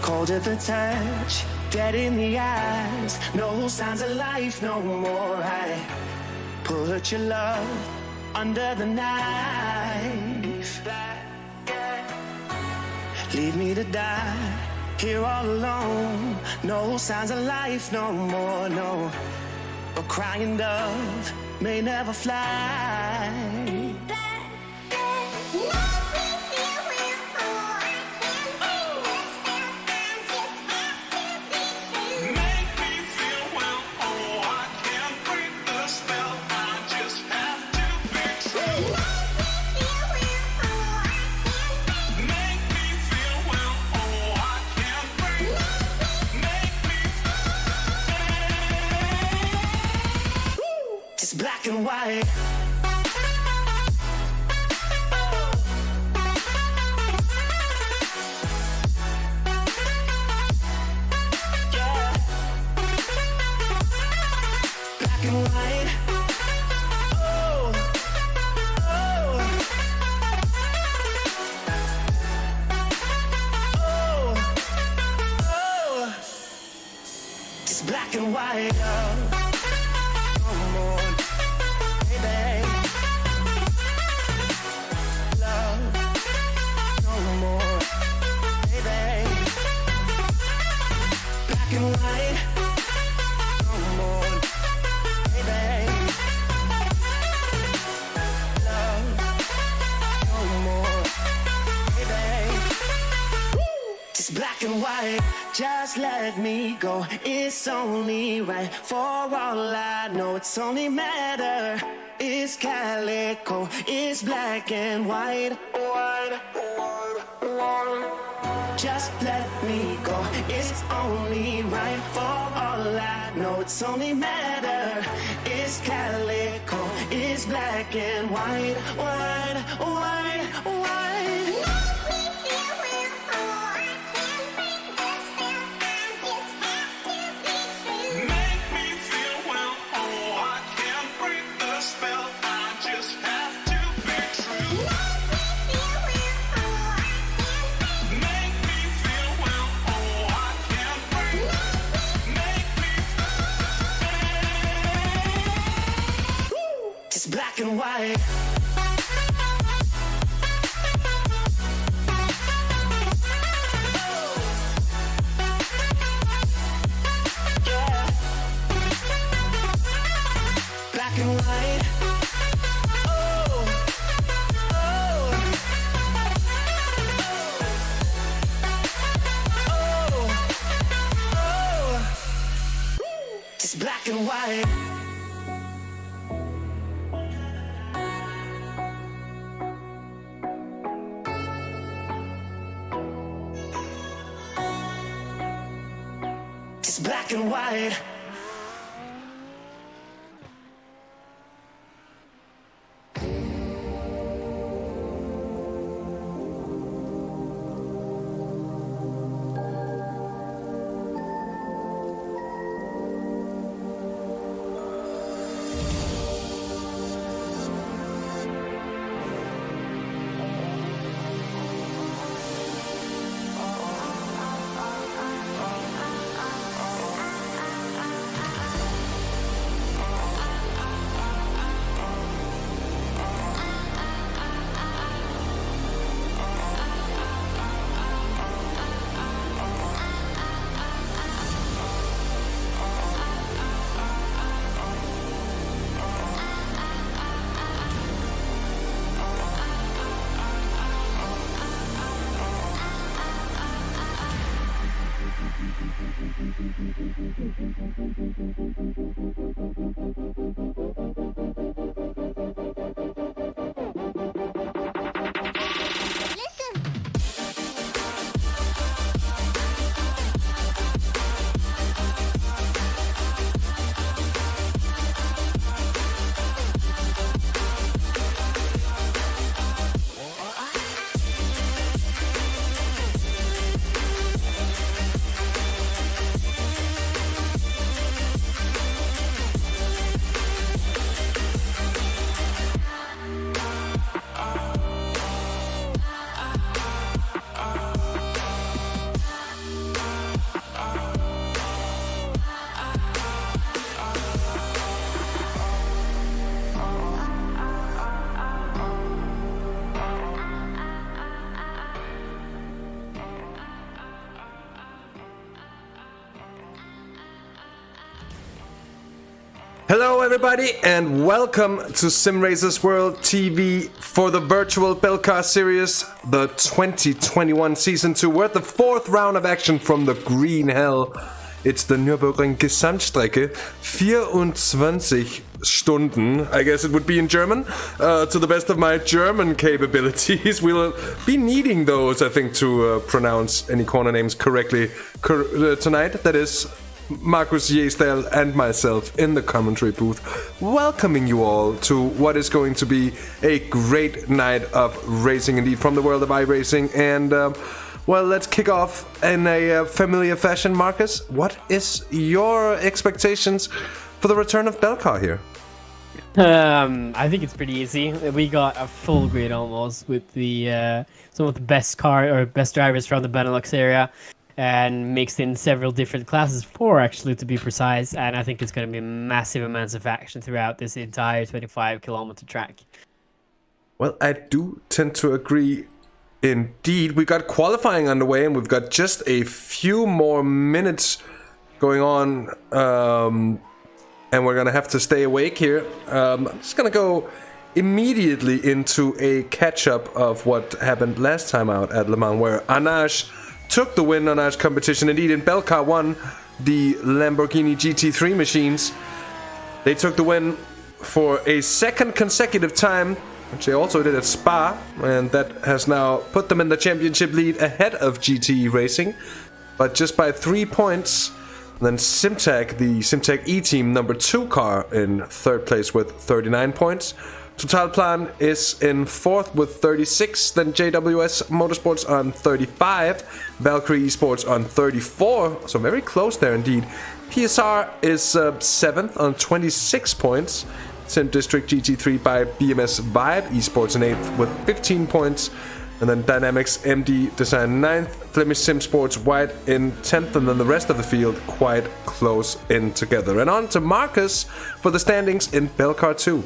Cold at the touch, dead in the eyes, no signs of life no more. I put your love under the knife. Leave me to die here all alone. No signs of life no more, no. A crying dove may never fly. Black and white. Yeah. Black and white. Oh, oh, oh, oh. Just black and white. Black and white, just let me go. It's only right. For all I know, it's only matter. It's calico, it's black and white. White, white, white. Just let me go. It's only right. For all I know, it's only matter. It's calico, it's black and white. White, white, white. Black and white. Yeah. Black and white. Oh, oh, oh, oh. Just black and white. Black and white. Hello everybody and welcome to Simracersworld TV for the Virtual Belcar Series, the 2021 Season 2. We're at the fourth round of action from the Green Hell. It's the Nürburgring Gesamtstrecke, 24 Stunden, I guess it would be in German, to the best of my German capabilities. We'll be needing those, I think, to pronounce any corner names correctly tonight. That is Markus Gjesdal and myself in the commentary booth, welcoming you all to what is going to be a great night of racing indeed from the world of iRacing. And well, let's kick off in a familiar fashion. Markus, what is your expectations for the return of Belcar here? I think it's pretty easy. We got a full grid almost with the some of the best drivers from the Benelux area, and mixed in several different classes, 4 actually to be precise. And I think it's going to be massive amounts of action throughout this entire 25-kilometer track. Well, I do tend to agree. Indeed, we got qualifying underway, and we've got just a few more minutes going on, and we're gonna have to stay awake here. I'm just gonna go immediately into a catch-up of what happened last time out at Le Mans, where Anaj took the win on Anaj competition. Indeed, in Belcar 1, the Lamborghini GT3 machines, they took the win for a second consecutive time, which they also did at Spa, and that has now put them in the championship lead ahead of GT Racing, but just by 3 points. And then Simtag, the Simtag E-Team number 2 car, in third place with 39 points. Totalplan is in fourth with 36, then JWS Motorsports on 35, Valkyrie Esports on 34, so very close there indeed. PSR is 7th on 26 points. Sim District GT3 by BMS Vibe Esports in 8th with 15 points. And then Dynamics MD Design 9th, Flemish Sim Sports White in 10th, and then the rest of the field quite close in together. And on to Markus for the standings in Belcar 2.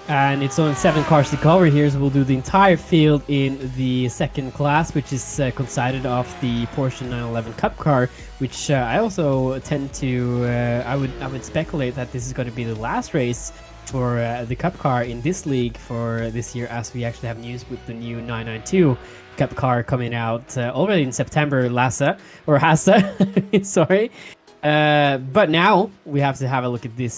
And it's only 7 cars to cover here, so we'll do the entire field in the second class, which is consisted of the Porsche 911 Cup car, which I also tend to, I would speculate that this is going to be the last race for the Cup car in this league for this year, as we actually have news with the new 992 Cup car coming out already in September, Hasse, sorry. But now we have to have a look at this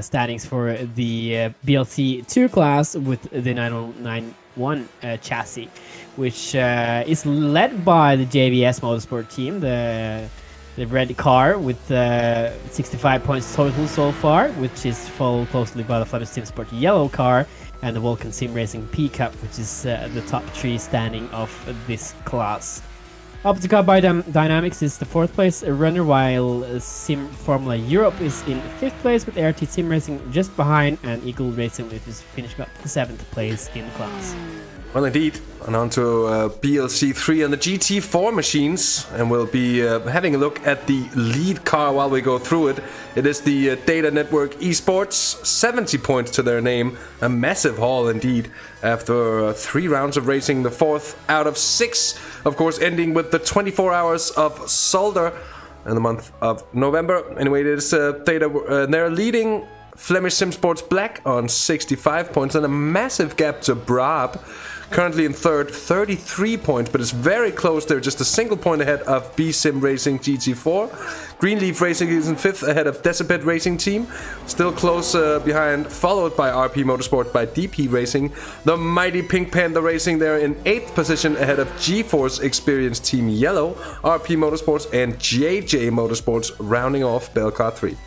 standings for the BLC 2 class with the 9091 chassis, which is led by the JVS Motorsport team, the red car with 65 points total so far, which is followed closely by the Flemish Sim Sport yellow car and the Vulcan Sim Racing P Cup, which is the top 3 standing of this class. Up to Cup by Dynamics is the 4th place runner, while Sim Formula Europe is in 5th place with ART Sim Racing just behind, and Eagle Racing, which is finishing up the 7th place in the class. Well, indeed, and on to BLC 3 and the GT4 machines, and we'll be having a look at the lead car while we go through it. It is the Data Network Esports, 70 points to their name, a massive haul indeed, after 3 rounds of racing, the 4th out of 6, of course, ending with the 24 hours of Zolder in the month of November. Anyway, it is Data, they're leading Flemish Sim Sports Black on 65 points, and a massive gap to Brab, currently in third, 33 points, but it's very close there, just a single point ahead of B-Sim Racing GT4. Greenleaf Racing is in 5th ahead of Decibet Racing Team, still close behind, followed by RP Motorsport by DP Racing. The mighty Pink Panther Racing there in 8th position ahead of G-Force Experience Team Yellow, RP Motorsports and JJ Motorsports rounding off Belcar 3.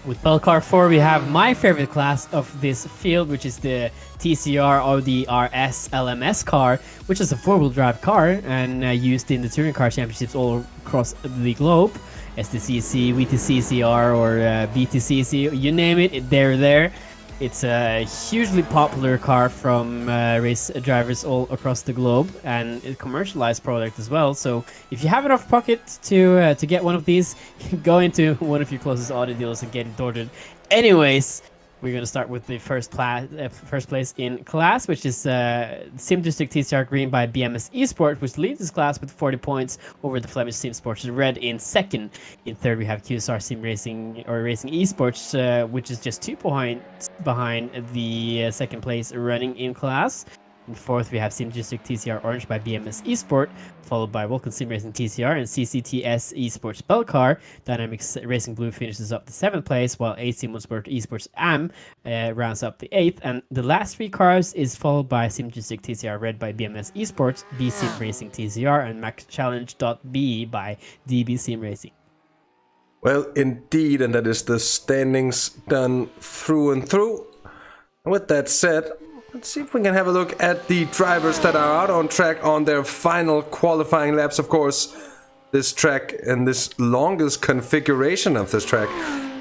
With Belcar 4, we have my favorite class of this field, which is the TCR Audi RS LMS car, which is a 4-wheel drive car and used in the touring car championships all across the globe. STCC, VTCCR, or BTCC, you name it, they're there. It's a hugely popular car from race drivers all across the globe, and a commercialized product as well. So if you have enough pocket to get one of these, go into one of your closest Audi dealers and get it ordered. Anyways, We're going to start with the first place in class, which is Sim District TCR Green by BMS Esports, which leads this class with 40 points over the Flemish Sim Sports Red in second. In third, we have QSR Sim Racing Esports, which is just 2 points behind the second place running in class. In fourth, we have Sim District TCR Orange by BMS Esport, followed by Vulcan Sim Racing TCR and CCTS Esports Belcar. Dynamics Racing Blue finishes up the 7th place, while AC Motorsport Esports AM rounds up the 8th. And the last 3 cars is followed by Sim District TCR Red by BMS Esports, B Sim Racing TCR, and Max Challenge.B by DB Sim Racing. Well, indeed, and that is the standings done through and through. With that said, let's see if we can have a look at the drivers that are out on track on their final qualifying laps. Of course, this track and this longest configuration of this track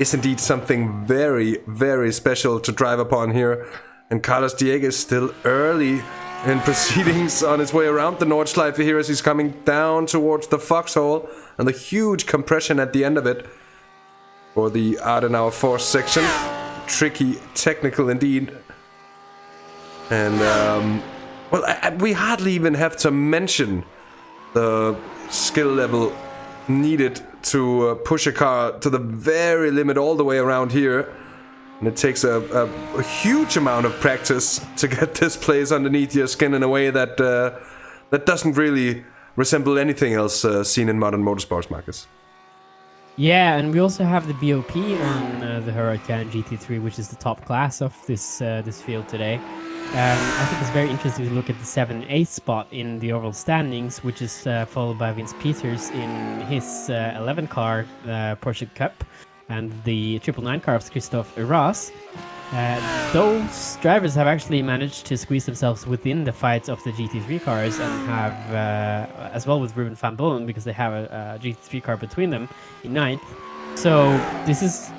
is indeed something very, very special to drive upon here. And Carlos Diego is still early in proceedings on his way around the Nordschleife here as he's coming down towards the foxhole and the huge compression at the end of it for the Adenauer Force section. Tricky, technical indeed. And, well, we hardly even have to mention the skill level needed to push a car to the very limit all the way around here. And it takes a huge amount of practice to get this place underneath your skin in a way that that doesn't really resemble anything else seen in modern motorsports, Marcus. Yeah, and we also have the BOP on the Huracan GT3, which is the top class of this field today. I think it's very interesting to look at the 7th and 8th spot in the overall standings, which is followed by Vince Peters in his 11 car Porsche Cup and the 999 car of Christoph Ross. Those drivers have actually managed to squeeze themselves within the fights of the GT3 cars and have, as well with Ruben van Bullen, because they have a GT3 car between them in 9th. So this is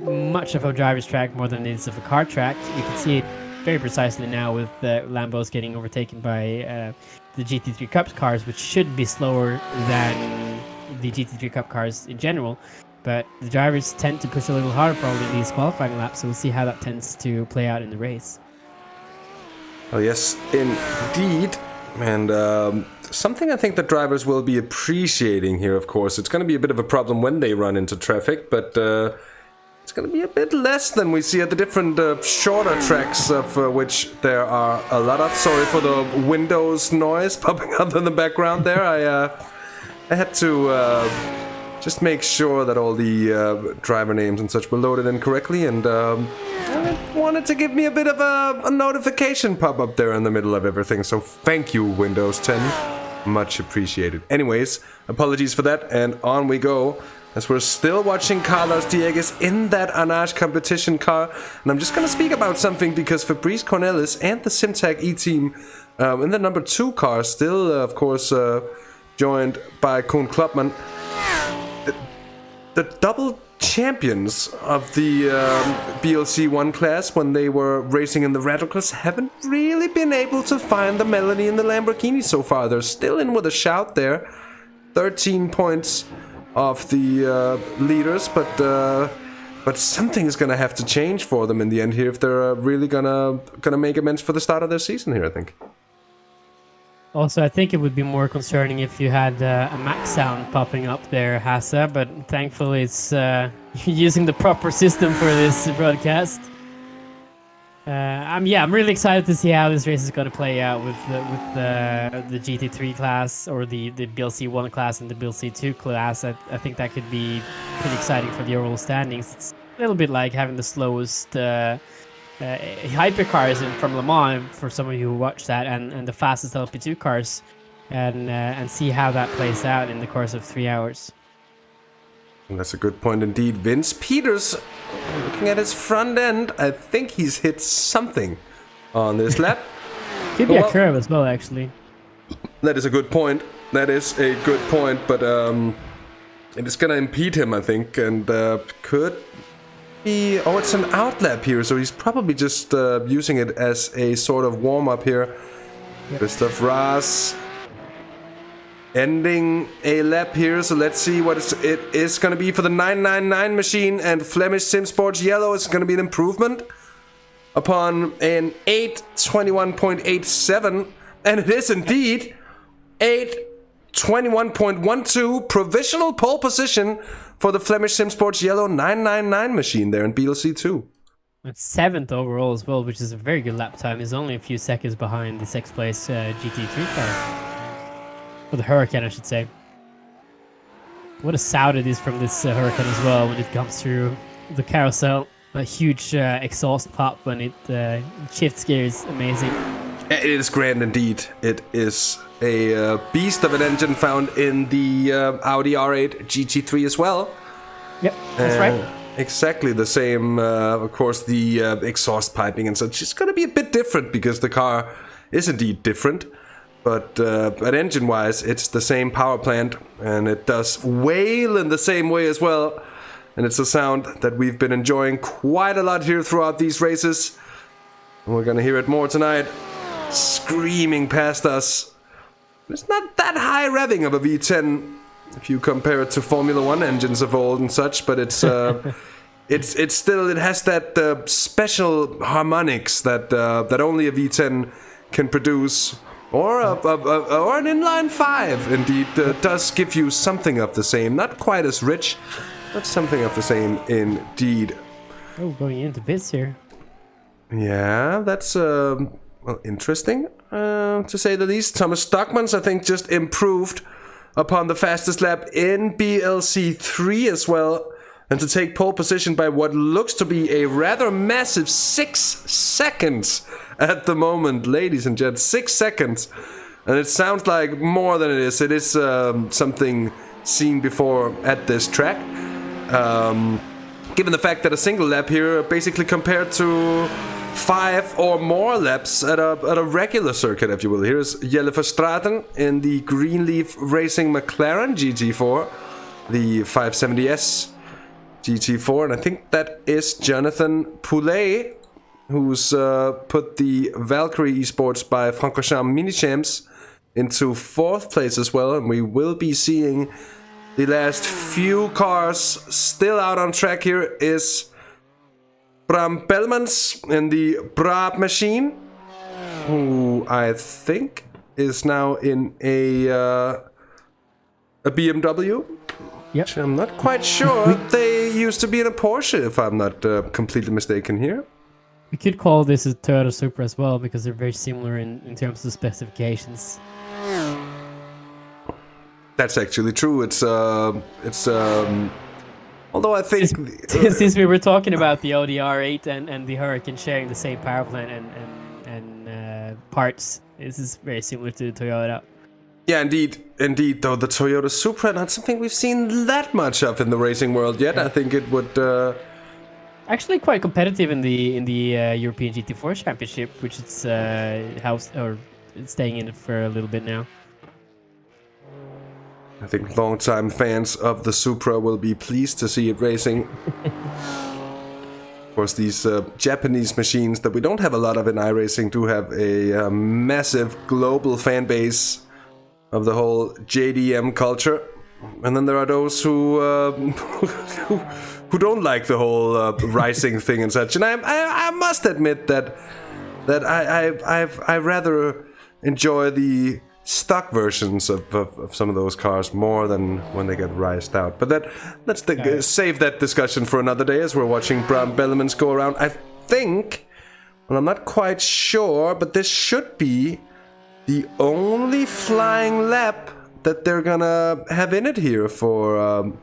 much of a driver's track more than it is of a car track. You can see it very precisely now with Lambos getting overtaken by the GT3 Cup cars, which should be slower than the GT3 Cup cars in general. But the drivers tend to push a little harder probably in these qualifying laps, so we'll see how that tends to play out in the race. Oh yes, indeed. And something I think the drivers will be appreciating here, of course. It's going to be a bit of a problem when they run into traffic, but it's going to be a bit less than we see at the different shorter tracks, of which there are a lot of. Sorry for the Windows noise popping up in the background there. I had to just make sure that all the driver names and such were loaded in correctly, and I wanted to give me a bit of a notification pop up there in the middle of everything. So thank you, Windows 10. Much appreciated. Anyways, apologies for that, and on we go. As we're still watching Carlos Dieguez in that Anage competition car. And I'm just going to speak about something because Fabrice Cornelis and the Simtag E-team in the number 2 car, still, of course, joined by Koen Klopman. The double champions of the BLC 1 class when they were racing in the Radicals haven't really been able to find the melody in the Lamborghini so far. They're still in with a shout there. 13 points of the leaders, but something is gonna have to change for them in the end here if they're really gonna make amends for the start of their season here, I think. Also, I think it would be more concerning if you had a Max sound popping up there, Hasse, but thankfully it's using the proper system for this broadcast. I'm really excited to see how this race is going to play out with the GT3 class or the BLC 1 class and the BLC 2 class. I think that could be pretty exciting for the overall standings. It's a little bit like having the slowest hypercars from Le Mans for some of you who watch that, and the fastest LP2 cars, and see how that plays out in the course of 3 hours. And that's a good point indeed. Vince Peters, looking at his front end, I think he's hit something on this lap. Could be a curve as well, actually. That is a good point. That is a good point, but it is going to impede him, I think, and could be... Oh, it's an out lap here, so he's probably just using it as a sort of warm-up here. Yep. Christoph Raas ending a lap here, so let's see what it is going to be for the 999 machine, and Flemish Sim Sports Yellow is going to be an improvement. upon an 8:21.87, and it is indeed 8:21.12 provisional pole position for the Flemish SimSports yellow 999 machine there in BLC2. It's 7th overall as well, which is a very good lap time. He's only a few seconds behind the 6th place GT3 car. Or the Hurricane, I should say. What a sound it is from this Hurricane as well when it comes through the carousel. A huge exhaust pop when it shifts gears. Amazing. It is grand indeed. It is a beast of an engine found in the Audi R8 GT3 as well. Yep, that's right. Exactly the same. Of course, the exhaust piping and such is going to be a bit different because the car is indeed different. But engine-wise, it's the same power plant, and it does wail in the same way as well. And it's a sound that we've been enjoying quite a lot here throughout these races. And we're going to hear it more tonight, screaming past us. It's not that high revving of a V10 if you compare it to Formula 1 engines of old and such, but it's it's still, it has that special harmonics that only a V10 can produce. Or an inline 5, indeed, does give you something of the same. Not quite as rich, but something of the same, indeed. Oh, going into bits here. Yeah, that's well, interesting, to say the least. Thomas Stockmans, I think, just improved upon the fastest lap in BLC3 as well. And to take pole position by what looks to be a rather massive 6 seconds at the moment, ladies and gents. 6 seconds. And it sounds like more than it is. It is something seen before at this track. Given the fact that a single lap here basically compared to 5 or more laps at a regular circuit, if you will. Here's Jelle Verstraeten in the Greenleaf Racing McLaren GT4, the 570S GT4, and I think that is Jonathan Poulet, who's put the Valkyrie Esports by Francorchamps Mini Champs into 4th place as well, and we will be seeing the last few cars still out on track. Here is Bram Bellmans in the Brab machine, who I think is now in a BMW. Yep. Which I'm not quite sure. They used to be in a Porsche, if I'm not completely mistaken here. We could call this a Toyota Supra as well, because they're very similar in terms of specifications. That's actually true. It's although I think since we were talking about the Audi R8 and the Hurricane sharing the same power plant and parts, this is very similar to the Toyota. Yeah, indeed, though the Toyota Supra, not something we've seen that much of in the racing world yet. I think it would actually quite competitive in the European GT4 Championship, which it's staying in it for a little bit now. I think long-time fans of the Supra will be pleased to see it racing. Of course, these Japanese machines that we don't have a lot of in iRacing do have a massive global fan base of the whole JDM culture, and then there are those who don't like the whole racing thing and such. And I must admit that I rather enjoy the stock versions of some of those cars more than when they get riced out. But let's save that discussion for another day as we're watching Bram Bellemans go around. I think, well, I'm not quite sure, but this should be the only flying lap that they're gonna have in it here for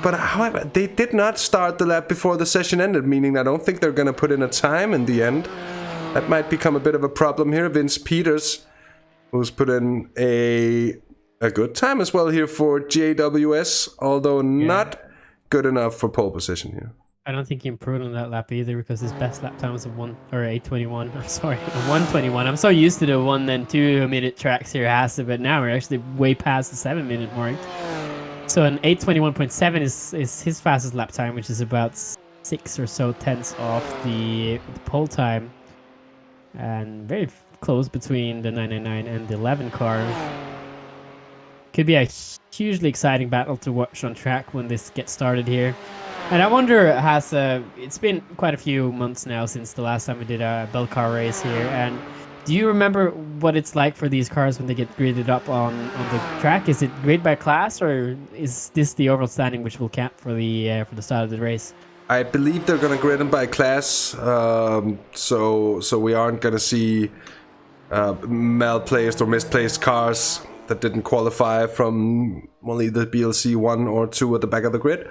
however, they did not start the lap before the session ended, meaning I don't think they're gonna put in a time in the end. That might become a bit of a problem here. Vince Peters, who's put in a good time as well here for JWS, although not good enough for pole position here. I don't think he improved on that lap either, because his best lap time was a 8:21. I'm sorry, a 1:21. I'm so used to the 1 and 2 minute tracks here, Hasse, but now we're actually way past the 7 minute mark. So an 8:21.7 is his fastest lap time, which is about 6 or so tenths off the pole time, and very close between the 999 and the 11 car. Could be a hugely exciting battle to watch on track when this gets started here. And I wonder, it's been quite a few months now since the last time we did a Belcar race here, and do you remember what it's like for these cars when they get graded up on the track? Is it grade by class, or is this the overall standing which will count for the start of the race? I believe they're going to grade them by class, so we aren't going to see malplaced or misplaced cars that didn't qualify from only the BLC 1 or 2 at the back of the grid.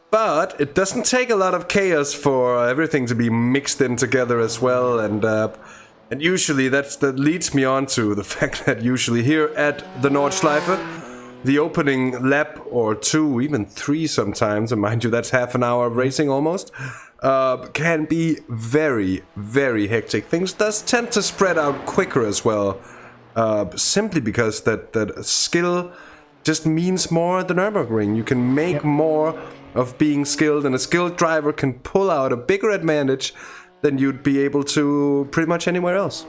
But it doesn't take a lot of chaos for everything to be mixed in together as well, and usually that leads me on to the fact that usually here at the Nordschleife, the opening lap or 2, even 3 sometimes, and mind you that's half an hour of racing almost, can be very, very hectic. Things does tend to spread out quicker as well, simply because that skill just means more at the Nürburgring. You can make more of being skilled, and a skilled driver can pull out a bigger advantage than you'd be able to pretty much anywhere else.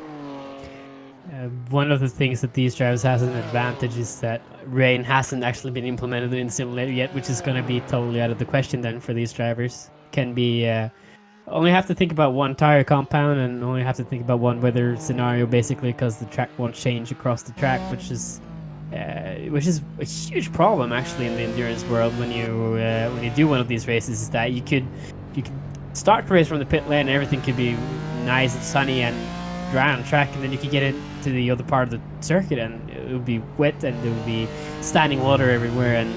One of the things that these drivers has an advantage is that rain hasn't actually been implemented in the simulator yet, which is going to be totally out of the question then for these drivers. Can be only have to think about one tire compound and only have to think about one weather scenario basically, because the track won't change across the track, which is a huge problem actually in the endurance world when you do one of these races, is that you could start the race from the pit lane and everything could be nice and sunny and dry on track, and then you could get into the other part of the circuit and it would be wet and there would be standing water everywhere, and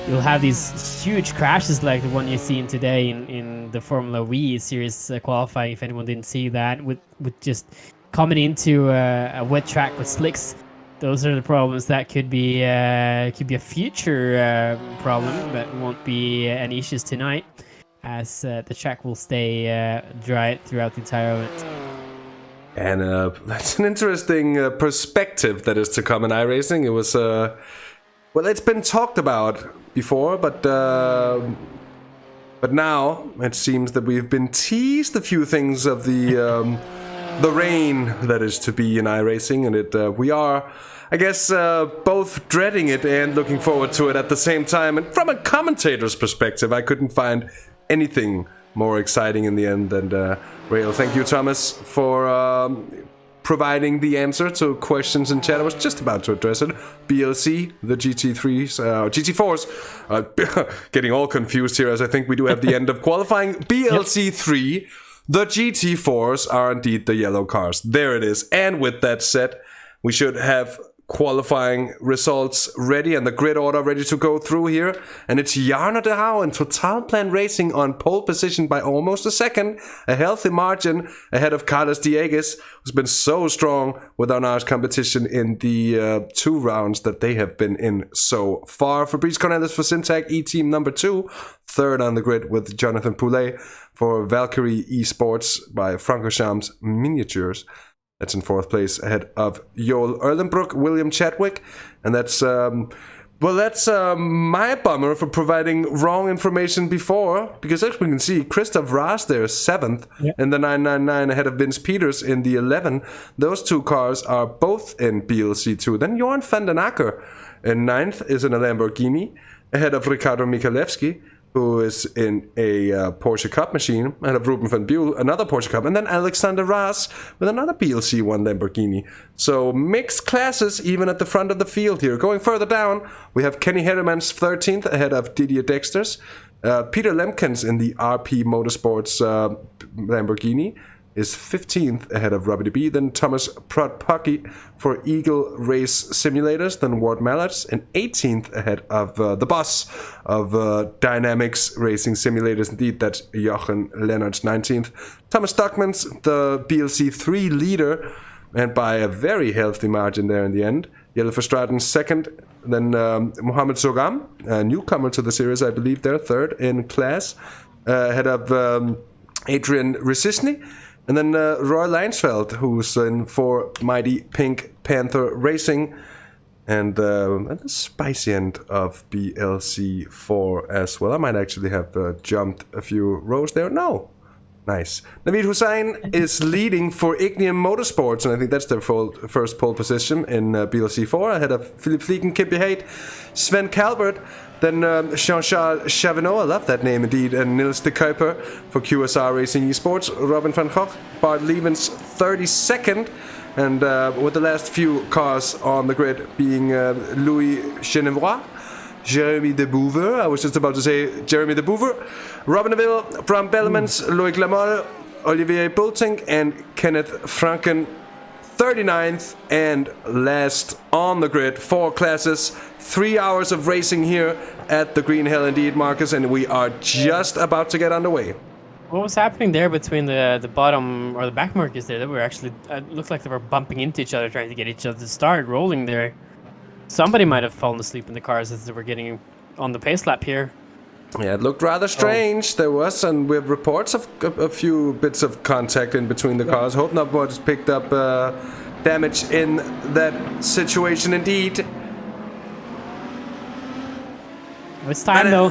you'll have these huge crashes like the one you're seeing today in the Formula V series qualifying, if anyone didn't see that, with just coming into a wet track with slicks. Those are the problems that could be a future problem, but won't be any issues tonight, as the track will stay dry throughout the entire event. And that's an interesting perspective that is to come in iRacing. It was, well, it's been talked about before, but now it seems that we've been teased a few things of the rain that is to be in iRacing, and we are, I guess, both dreading it and looking forward to it at the same time. And from a commentator's perspective, I couldn't find anything more exciting in the end than rail. Thank you, Thomas, for providing the answer to questions in chat. I was just about to address it. BLC, the GT3s, GT4s, getting all confused here as I think we do have the end of qualifying. BLC 3, the GT4s are indeed the yellow cars. There it is. And with that said, we should have qualifying results ready and the grid order ready to go through here. And it's Jarno de Houw and Totalplan Racing on pole position by almost a second. A healthy margin ahead of Carlos Diegues, who's been so strong with our Arnage competition in the 2 rounds that they have been in so far. Fabrice Cornelis for Simtag, E-Team number 2. Third on the grid with Jonathan Poulet for Valkyrie Esports by Francorchamps Miniatures. That's in 4th place ahead of Joel Erlenbrook, William Chadwick. And that's my bummer for providing wrong information before. Because as we can see, Christoph Raas there is 7th in the 999 ahead of Vince Peters in the 11. Those 2 cars are both in BLC2. Then Johan van den Akker in 9th is in a Lamborghini ahead of Ricardo Michalewski, who is in a Porsche Cup machine, ahead of Ruben van Buell, another Porsche Cup, and then Alexander Raas with another BLC1 Lamborghini. So mixed classes even at the front of the field here. Going further down, we have Kenny Herremans 13th ahead of Didier Dexters. Peter Lemkens in the RP Motorsports Lamborghini is 15th ahead of Robbie DeB. Then Thomas Prodpocki for Eagle Race Simulators. Then Ward Mallards in 18th ahead of the boss of Dynamics Racing Simulators. Indeed, that's Jochen Lennart's 19th. Thomas Stockmans, the BLC 3 leader, and by a very healthy margin there in the end. Jelle Verstraeten 2nd. Then Mohamed Sogam, a newcomer to the series, I believe, they're 3rd in class, ahead of Adrian Resisny. And then Roy Leinsfeld, who's in for Mighty Pink Panther Racing. And at the spicy end of BLC4 as well. I might actually have jumped a few rows there. No, Nice. Naveed Hussain is leading for Ignium Motorsports, and I think that's their first pole position in BLC4, ahead of Philip Fliegen, Kippy Haidt, Sven Calvert, then Jean-Charles Chavanot, I love that name indeed, and Nils de Kuiper for QSR Racing Esports, Robin van Gogh, Bart Levens 32nd, and with the last few cars on the grid being Louis Genevois, Jeremy de Bouver, I was just about to say Jeremy de Bouver, Robin Neville, Bram Bellemans, Loic Lamolle, Olivier Bultink, and Kenneth Franken, 39th and last on the grid. 4 classes, 3 hours of racing here at the Green Hill indeed, Marcus, and we are just about to get underway. What was happening there between the bottom or the back markers there? They were actually, it looked like they were bumping into each other, trying to get each other to start rolling there. Somebody might have fallen asleep in the cars as they were getting on the pace lap here. Yeah, it looked rather strange. There was, and we have reports of a few bits of contact in between the cars. Hope not much picked up damage in that situation indeed. It's time though.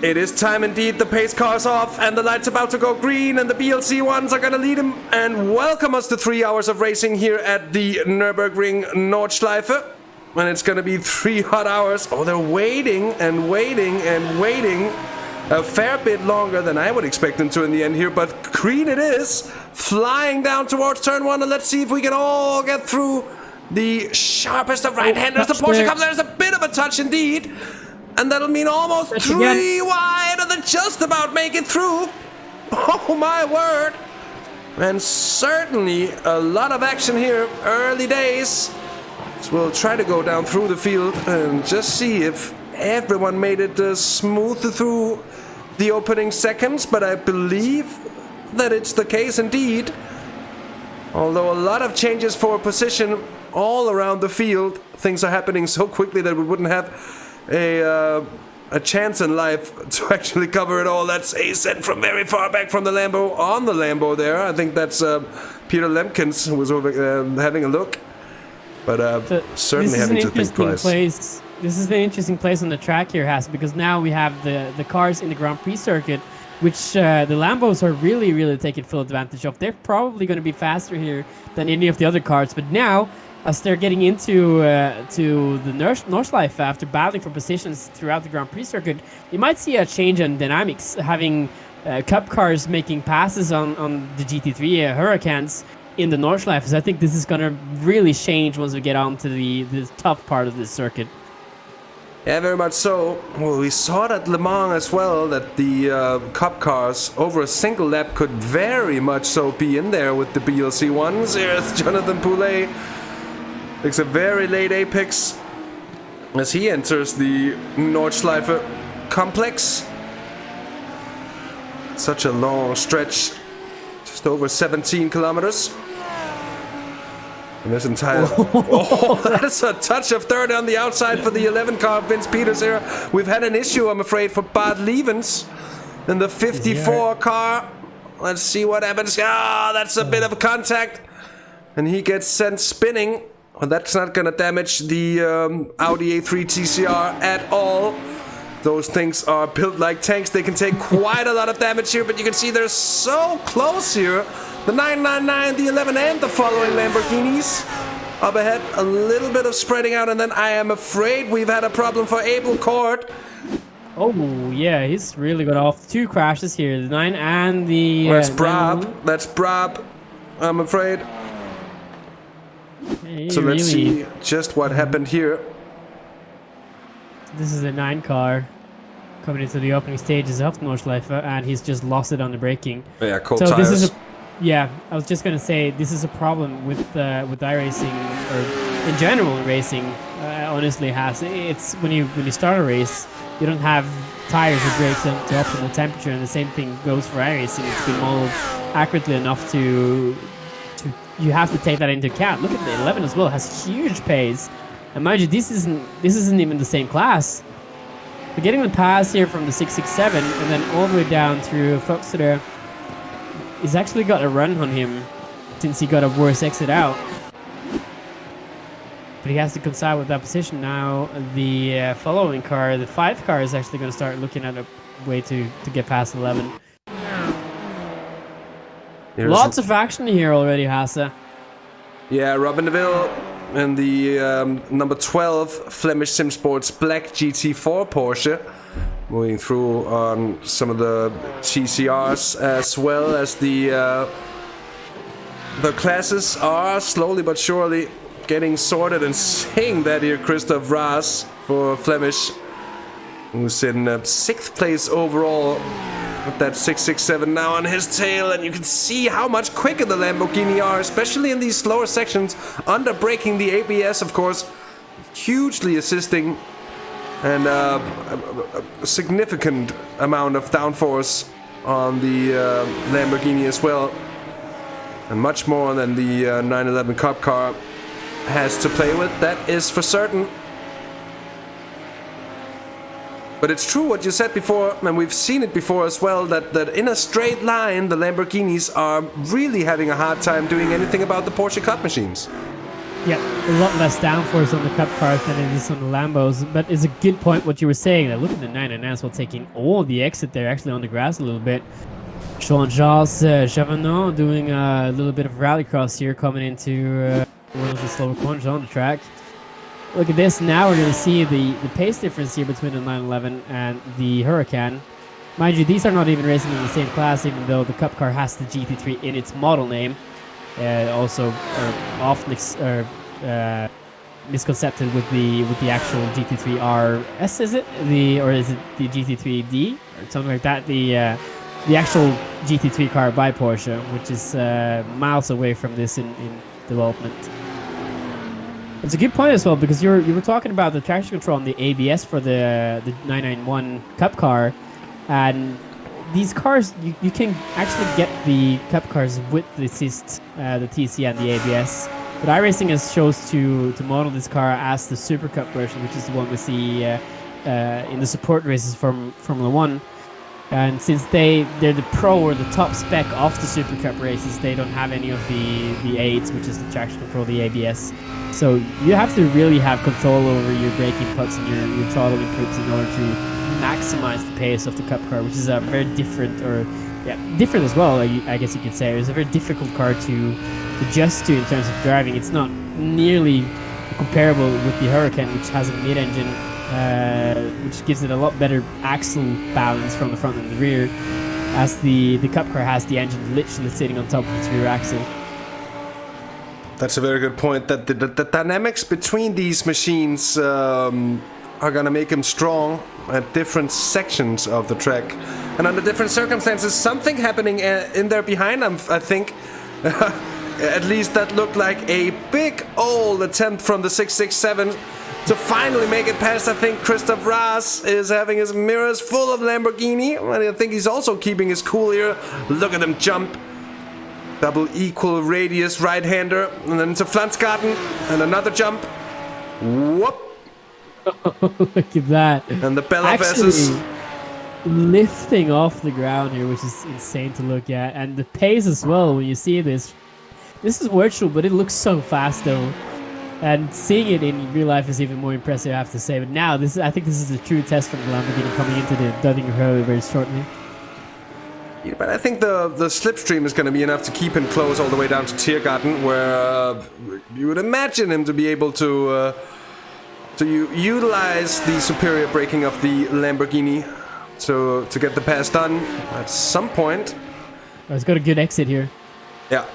It is time indeed. The pace car's off and the light's about to go green, and the BLC ones are going to lead him and welcome us to 3 hours of racing here at the Nürburgring Nordschleife. And it's going to be 3 hot hours. Oh, they're waiting and waiting and waiting a fair bit longer than I would expect them to in the end here. But green it is, flying down towards turn 1, and let's see if we can all get through the sharpest of right-handers. The Porsche comes, there's a bit of a touch indeed. And that'll mean almost 3 wide, and then just about make it through. Oh my word. And certainly a lot of action here, early days. So we'll try to go down through the field and just see if everyone made it smooth through the opening seconds. But I believe that it's the case indeed. Although a lot of changes for position all around the field. Things are happening so quickly that we wouldn't have a chance in life to actually cover it all. That's a set from very far back from the Lambo on the Lambo there. I think that's Peter Lemkens who was over, having a look. But certainly having to think twice. This is an interesting place on the track here, Hasse, because now we have the cars in the Grand Prix circuit, which the Lambos are really taking full advantage of. They're probably going to be faster here than any of the other cars, but now as they're getting into to the Nordschleife after battling for positions throughout the Grand Prix circuit, you might see a change in dynamics, having Cup cars making passes on the GT3 Hurricanes in the Nordschleife. So I think this is going to really change once we get on to the tough part of this circuit. Yeah, very much so. Well, we saw it at Le Mans as well, that the Cup cars over a single lap could very much so be in there with the BLC ones. Here's Jonathan Poulet. Makes a very late apex as he enters the Nordschleife complex. Such a long stretch, just over 17 kilometers. And this entire... Oh, that is a touch of third on the outside for the 11 car, Vince Peters here. We've had an issue, I'm afraid, for Bart Levens in the 54 car. Let's see what happens. Ah, that's a bit of a contact. And he gets sent spinning. Well, that's not going to damage the Audi A3 TCR at all. Those things are built like tanks. They can take quite a lot of damage here, but you can see they're so close here. The 999, the 11, and the following Lamborghinis. Up ahead, a little bit of spreading out, and then I am afraid we've had a problem for Abel Court. Oh, yeah, he's really got off 2 crashes here. The 9 and the... That's Brab. That's Brab, I'm afraid. So let's see just what happened here. This is the 9 car coming into the opening stages of Nordschleife, and he's just lost it on the braking. Yeah, cold tires. This is I was just gonna say this is a problem with iRacing or in general racing. Honestly, it's when you start a race, you don't have tires or brakes to optimal temperature, and the same thing goes for iRacing. It's been molded accurately enough to you have to take that into account. Look at the 11 as well, has huge pace. And mind you, this isn't even the same class. We're getting the pass here from the 667 and then all the way down through Foxter. He's actually got a run on him since he got a worse exit out. But he has to coincide with that position now. The following car, the 5 car, is actually going to start looking at a way to get past 11. Lots of action here already, Hasse. Yeah, Robin DeVille in the number 12 Flemish Simsports Black GT4 Porsche. Moving through on some of the TCRs as well as the classes are slowly but surely getting sorted, and seeing that here Christoph Raas for Flemish, who's in 6th place overall with that 667 now on his tail, and you can see how much quicker the Lamborghini are, especially in these slower sections, under braking. The ABS, of course, hugely assisting, and a significant amount of downforce on the Lamborghini as well, and much more than the 911 Cup car has to play with, that is for certain. But it's true what you said before, and we've seen it before as well, that in a straight line the Lamborghinis are really having a hard time doing anything about the Porsche Cup machines. Yeah, a lot less downforce on the Cup cars than it is on the Lambos, but it's a good point what you were saying. Look at the 999 as well, taking all the exit there, actually on the grass a little bit. Jean-Charles Chavanot doing a little bit of rallycross here, coming into one of the slower corners on the track. Look at this, now we're going to see the pace difference here between the 911 and the Huracan. Mind you, these are not even racing in the same class, even though the Cup car has the GT3 in its model name. Also often misconcepted with the actual GT3 RS, is it? Or is it the GT3D? Or something like that. The actual GT3 car by Porsche, which is miles away from this in development. It's a good point as well, because you were talking about the traction control and the ABS for the 991 Cup car, and these cars you can actually get the Cup cars with the assist, the TC and the ABS. But iRacing has chose to model this car as the Super Cup version, which is the one we see in the support races from Formula 1. And since they're the pro or the top spec of the Super Cup races, they don't have any of the aids, which is the traction control, the ABS. So you have to really have control over your braking puts and your throttle inputs in order to maximize the pace of the Cup car, which is a very different, different as well, I guess you could say. It's a very difficult car to adjust to in terms of driving. It's not nearly comparable with the Huracan, which has a mid-engine, which gives it a lot better axle balance from the front and the rear, as the Cup car has the engine literally sitting on top of its rear axle. That's a very good point, that the dynamics between these machines are gonna make them strong at different sections of the track and under different circumstances. Something happening in there behind them, I think. At least that looked like a big old attempt from the 667 to finally make it past. I think Christoph Raas is having his mirrors full of Lamborghini, and I think he's also keeping his cool here. Look at him jump. Double equal radius right-hander, and then to Flansgarten, and another jump. Whoop! Look at that. And the Bella Vesses lifting off the ground here, which is insane to look at. And the pace as well, when you see this. This is virtual, but it looks so fast though. And seeing it in real life is even more impressive, I have to say. But now, I think this is a true test from the Lamborghini coming into the Dödingerhöhe very shortly. Yeah, but I think the slipstream is going to be enough to keep him close all the way down to Tiergarten, where you would imagine him to be able to utilize the superior braking of the Lamborghini to get the pass done at some point. Oh, it's got a good exit here. Yeah.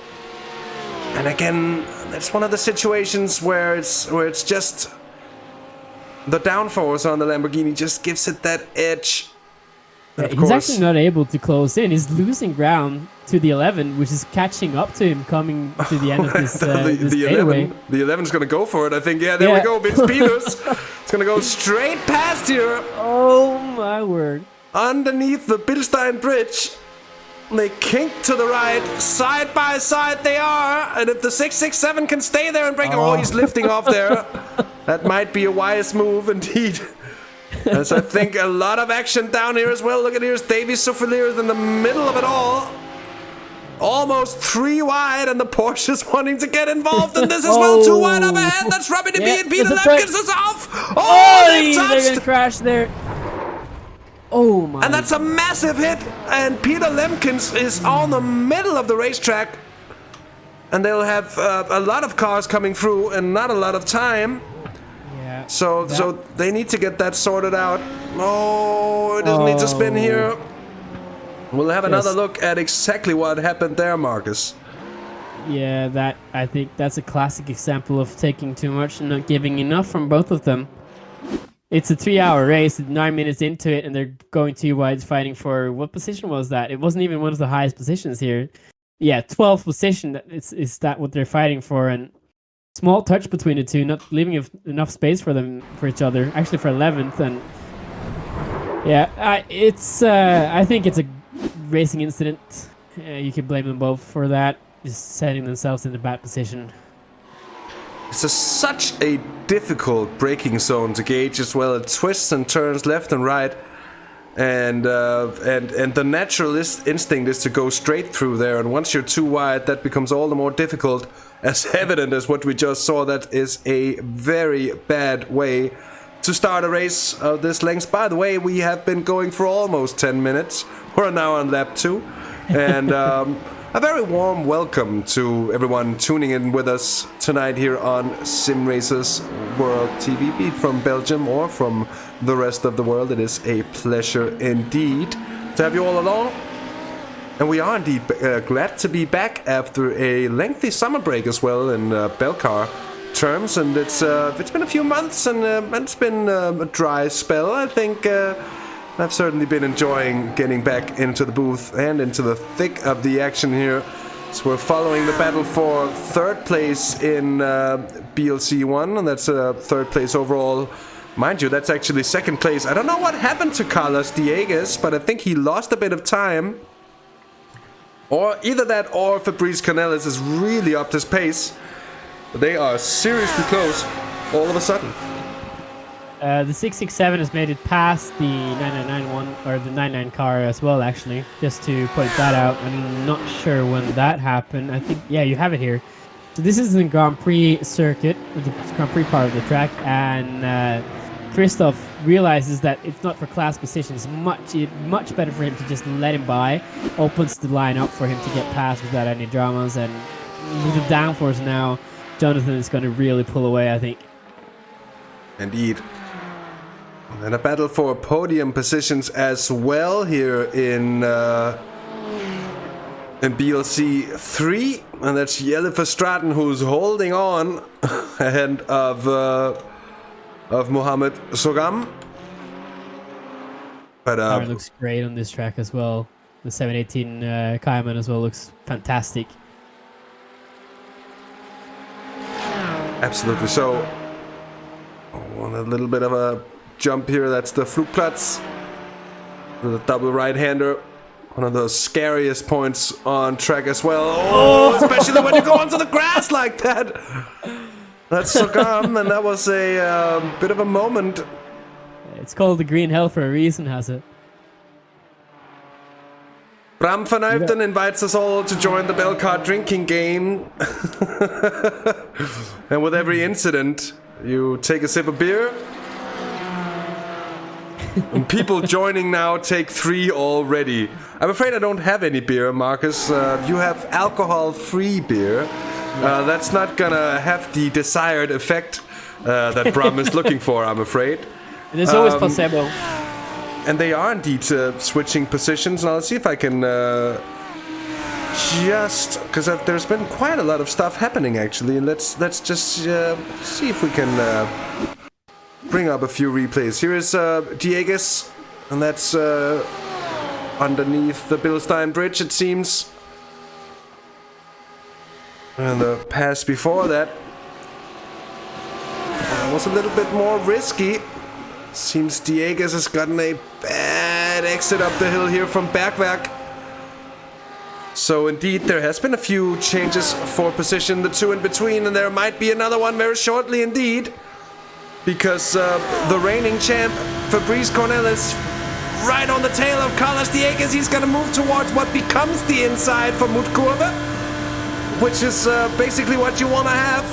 And again, that's one of the situations where it's just the downforce on the Lamborghini just gives it that edge. Yeah, he's actually not able to close in. He's losing ground to the 11, which is catching up to him coming to the end of this straightaway. The 11's going to go for it, I think. Yeah, there we go. Vince Peters. It's going to go straight past here. Oh, my word. Underneath the Bilstein Bridge. They kink to the right. Side by side they are. And if the 667 can stay there and break... Oh, he's lifting off there. That might be a wise move, indeed. As I think a lot of action down here as well. Look at here's Davy Souffliers in the middle of it all. Almost 3 wide, and the Porsche's wanting to get involved in this as well. 2 wide up ahead. That's Robbie DB and Peter Lemkins is off. Oh, they're going to crash there. Oh my. And that's a massive hit. And Peter Lemkins is on the middle of the racetrack. And they'll have a lot of cars coming through and not a lot of time. Yeah. So they need to get that sorted out. Oh, it doesn't need to spin here. We'll have another look at exactly what happened there, Marcus. Yeah, I think that's a classic example of taking too much and not giving enough from both of them. It's a 3-hour race, 9 minutes into it, and they're going 2 wides fighting for... What position was that? It wasn't even one of the highest positions here. Yeah, 12th position. Is that what they're fighting for? And small touch between the two, not leaving enough space for each other. Actually, for 11th, and yeah, I think it's a racing incident. You can blame them both for that, just setting themselves in a bad position. It's such a difficult braking zone to gauge as well. It twists and turns left and right. And the natural instinct is to go straight through there, and once you're too wide, that becomes all the more difficult, as evident as what we just saw. That is a very bad way to start a race of this length. By the way, we have been going for almost 10 minutes. We're now on lap 2, and a very warm welcome to everyone tuning in with us tonight here on Simracersworld TV, be it from Belgium or from the rest of the world. It is a pleasure indeed to have you all along. And we are indeed glad to be back after a lengthy summer break as well in Belcar terms. And it's been a few months, and it's been a dry spell. I think I've certainly been enjoying getting back into the booth and into the thick of the action here. So we're following the battle for 3rd place in BLC1, and that's 3rd place overall. Mind you, that's actually 2nd place. I don't know what happened to Carlos Dieguez, but I think he lost a bit of time. Or either that or Fabrice Cornelis has really upped his pace. But they are seriously close all of a sudden. The 667 has made it past the 9991, or the 99 car as well, actually. Just to point that out. I'm not sure when that happened. I think, yeah, you have it here. So this is the Grand Prix circuit, the Grand Prix part of the track, and Christoph realizes that it's not for class positions. Much better for him to just let him by. Opens the line up for him to get past without any dramas, and with the downforce now, Jonathan is going to really pull away, I think. Indeed. And a battle for podium positions as well here in BLC 3, and that's Jelle Verstraeten who's holding on ahead of Mohamed Sogam. But it looks great on this track as well. The 718 Cayman as well looks fantastic. Absolutely. So, on a little bit of a jump here. That's the Flugplatz, the double right-hander. One of the scariest points on track as well. Oh, especially when you go onto the grass like that. That's Sogam, and that was a bit of a moment. It's called the Green Hell for a reason, Hasse. Bram van Uyften invites us all to join the Belcar drinking game. And with every incident, you take a sip of beer. And people joining now take 3 already. I'm afraid I don't have any beer, Marcus. You have alcohol-free beer. That's not gonna have the desired effect that Bram is looking for, I'm afraid. There's always placebo. And they are indeed switching positions. Now let's see if I can just... Because there's been quite a lot of stuff happening, actually. And let's just see if we can... bring up a few replays. Here is Dieguez, and that's underneath the Bilstein Bridge, it seems. And the pass before that was a little bit more risky. Seems Dieguez has gotten a bad exit up the hill here from Bergwerk. So indeed, there has been a few changes for position, the 2 in between, and there might be another one very shortly indeed. Because the reigning champ, Fabrice Cornelis, right on the tail of Carlos Dieguez. He's going to move towards what becomes the inside for Mutkurve, which is basically what you want to have.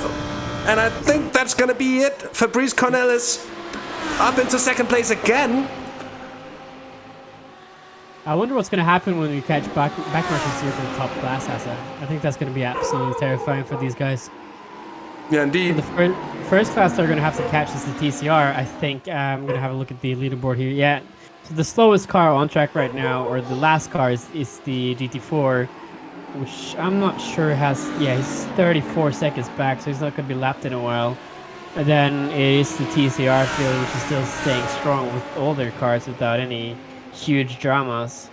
And I think that's going to be it. Fabrice Cornelis up into 2nd place again. I wonder what's going to happen when we catch back markers here for the top class, Hasse. I think that's going to be absolutely terrifying for these guys. Yeah, indeed. So the first class they're going to have to catch is the TCR. I think I'm going to have a look at the leaderboard here. Yeah, so the slowest car on track right now, or the last car, is the GT4, which I'm not sure has... Yeah, he's 34 seconds back, so he's not going to be lapped in a while. And then it is the TCR field, which is still staying strong with all their cars without any huge dramas.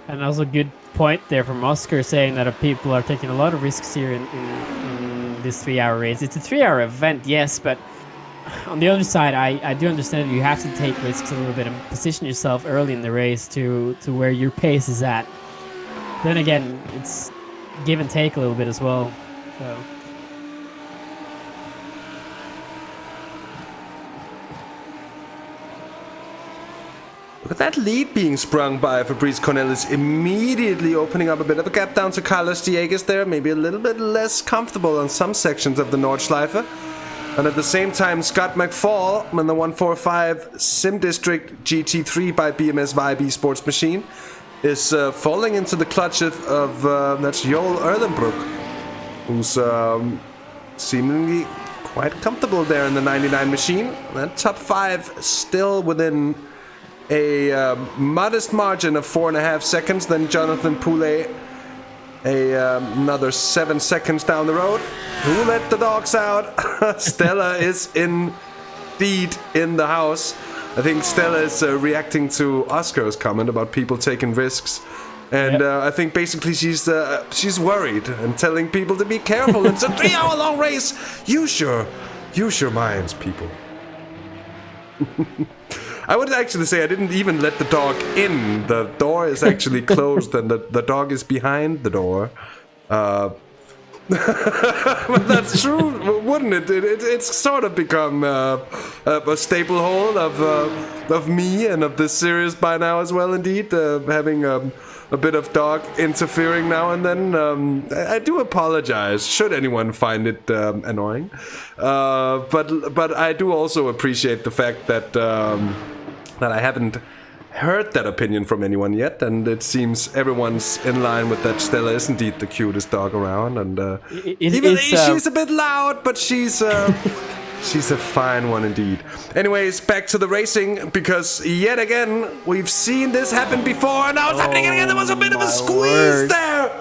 And also a good point there from Oscar saying that people are taking a lot of risks here in this 3-hour race. It's a 3-hour event, yes, but on the other side, I do understand that you have to take risks a little bit and position yourself early in the race to where your pace is at. Then again, it's give and take a little bit as well. So. Look at that lead being sprung by Fabrice Cornelis, immediately opening up a bit of a gap down to Carlos Dieguez there, maybe a little bit less comfortable on some sections of the Nordschleife. And at the same time, Scott McFall in the 145 Sim District GT3 by BMS Vibe Sports Machine is falling into the clutch of that's Joel Erlenbrook, who's seemingly quite comfortable there in the 99 machine. That top 5 still within a modest margin of 4.5 seconds. Then Jonathan Poulet another 7 seconds down the road. Who let the dogs out? Stella is indeed in the house. I think Stella is reacting to Oscar's comment about people taking risks. And yep. I think basically she's worried and telling people to be careful. It's a 3-hour-long race. Use your minds, people. I would actually say I didn't even let the dog in. The door is actually closed and the dog is behind the door. But that's true, wouldn't it? It's sort of become a staple hold of me and of this series by now as well, indeed. Having a bit of dog interfering now and then. I do apologize, should anyone find it annoying. But I do also appreciate the fact that I haven't heard that opinion from anyone yet, and it seems everyone's in line with that. Stella is indeed the cutest dog around, and she's a bit loud, but she's she's a fine one indeed. Anyways, back to the racing, because yet again we've seen this happen before, and now it's happening again. There was a bit of a squeeze there.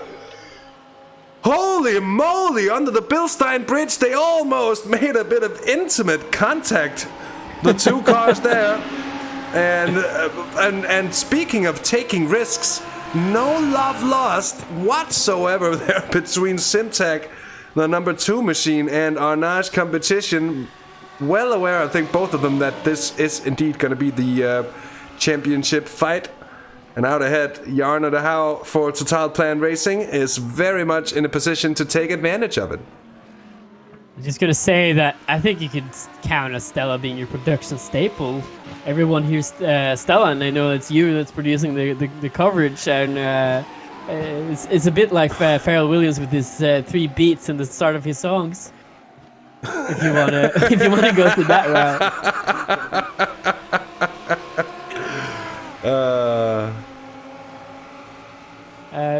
Holy moly! Under the Bilstein Bridge, they almost made a bit of intimate contact. The two cars there. And speaking of taking risks, no love lost whatsoever there between Simtag, the number 2 machine, and Arnage Competition. Well aware, I think, both of them, that this is indeed going to be the championship fight. And out ahead, Jarno de Houw for Total Plan Racing is very much in a position to take advantage of it. I'm just gonna say that I think you could count as Stella being your production staple. Everyone hears Stella, and I know it's you that's producing the coverage, and it's a bit like Pharrell Williams with his 3 beats in the start of his songs. If you wanna go through that route.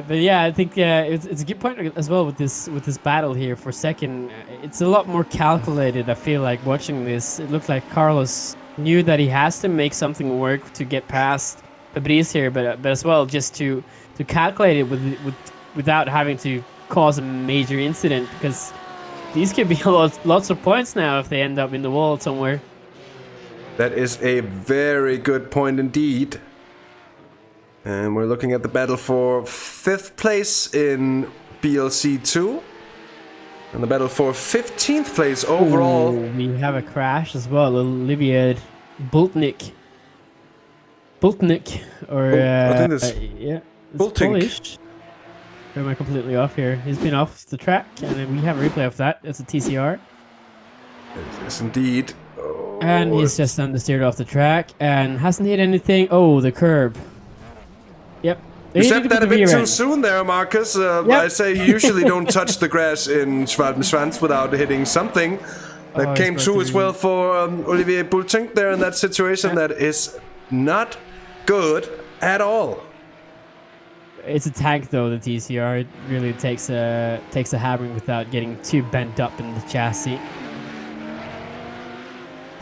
But yeah, I think it's a good point as well with this battle here for second. It's a lot more calculated. I feel like watching this. It looked like Carlos knew that he has to make something work to get past Fabrice here, but as well just to calculate it without having to cause a major incident, because these could be lots of points now if they end up in the wall somewhere. That is a very good point indeed. And we're looking at the battle for 5th place in BLC 2. And the battle for 15th place overall. Ooh, we have a crash as well. Olivier Bultnik. Or I think it's yeah, it's Bultink. Polish. Or am I completely off here? He's been off the track, and then we have a replay of that. It's a TCR. Yes, indeed. Oh, and he's just understeered off the track and hasn't hit anything. Oh, the curb. Yep. You said that a bit too soon there, Marcus. Yep. I say you usually don't touch the grass in Schwalbenschwanz without hitting something. That came true as well for Olivier Bultink there in that situation. Yep. That is not good at all. It's a tank though, the TCR. It really takes a hammering without getting too bent up in the chassis.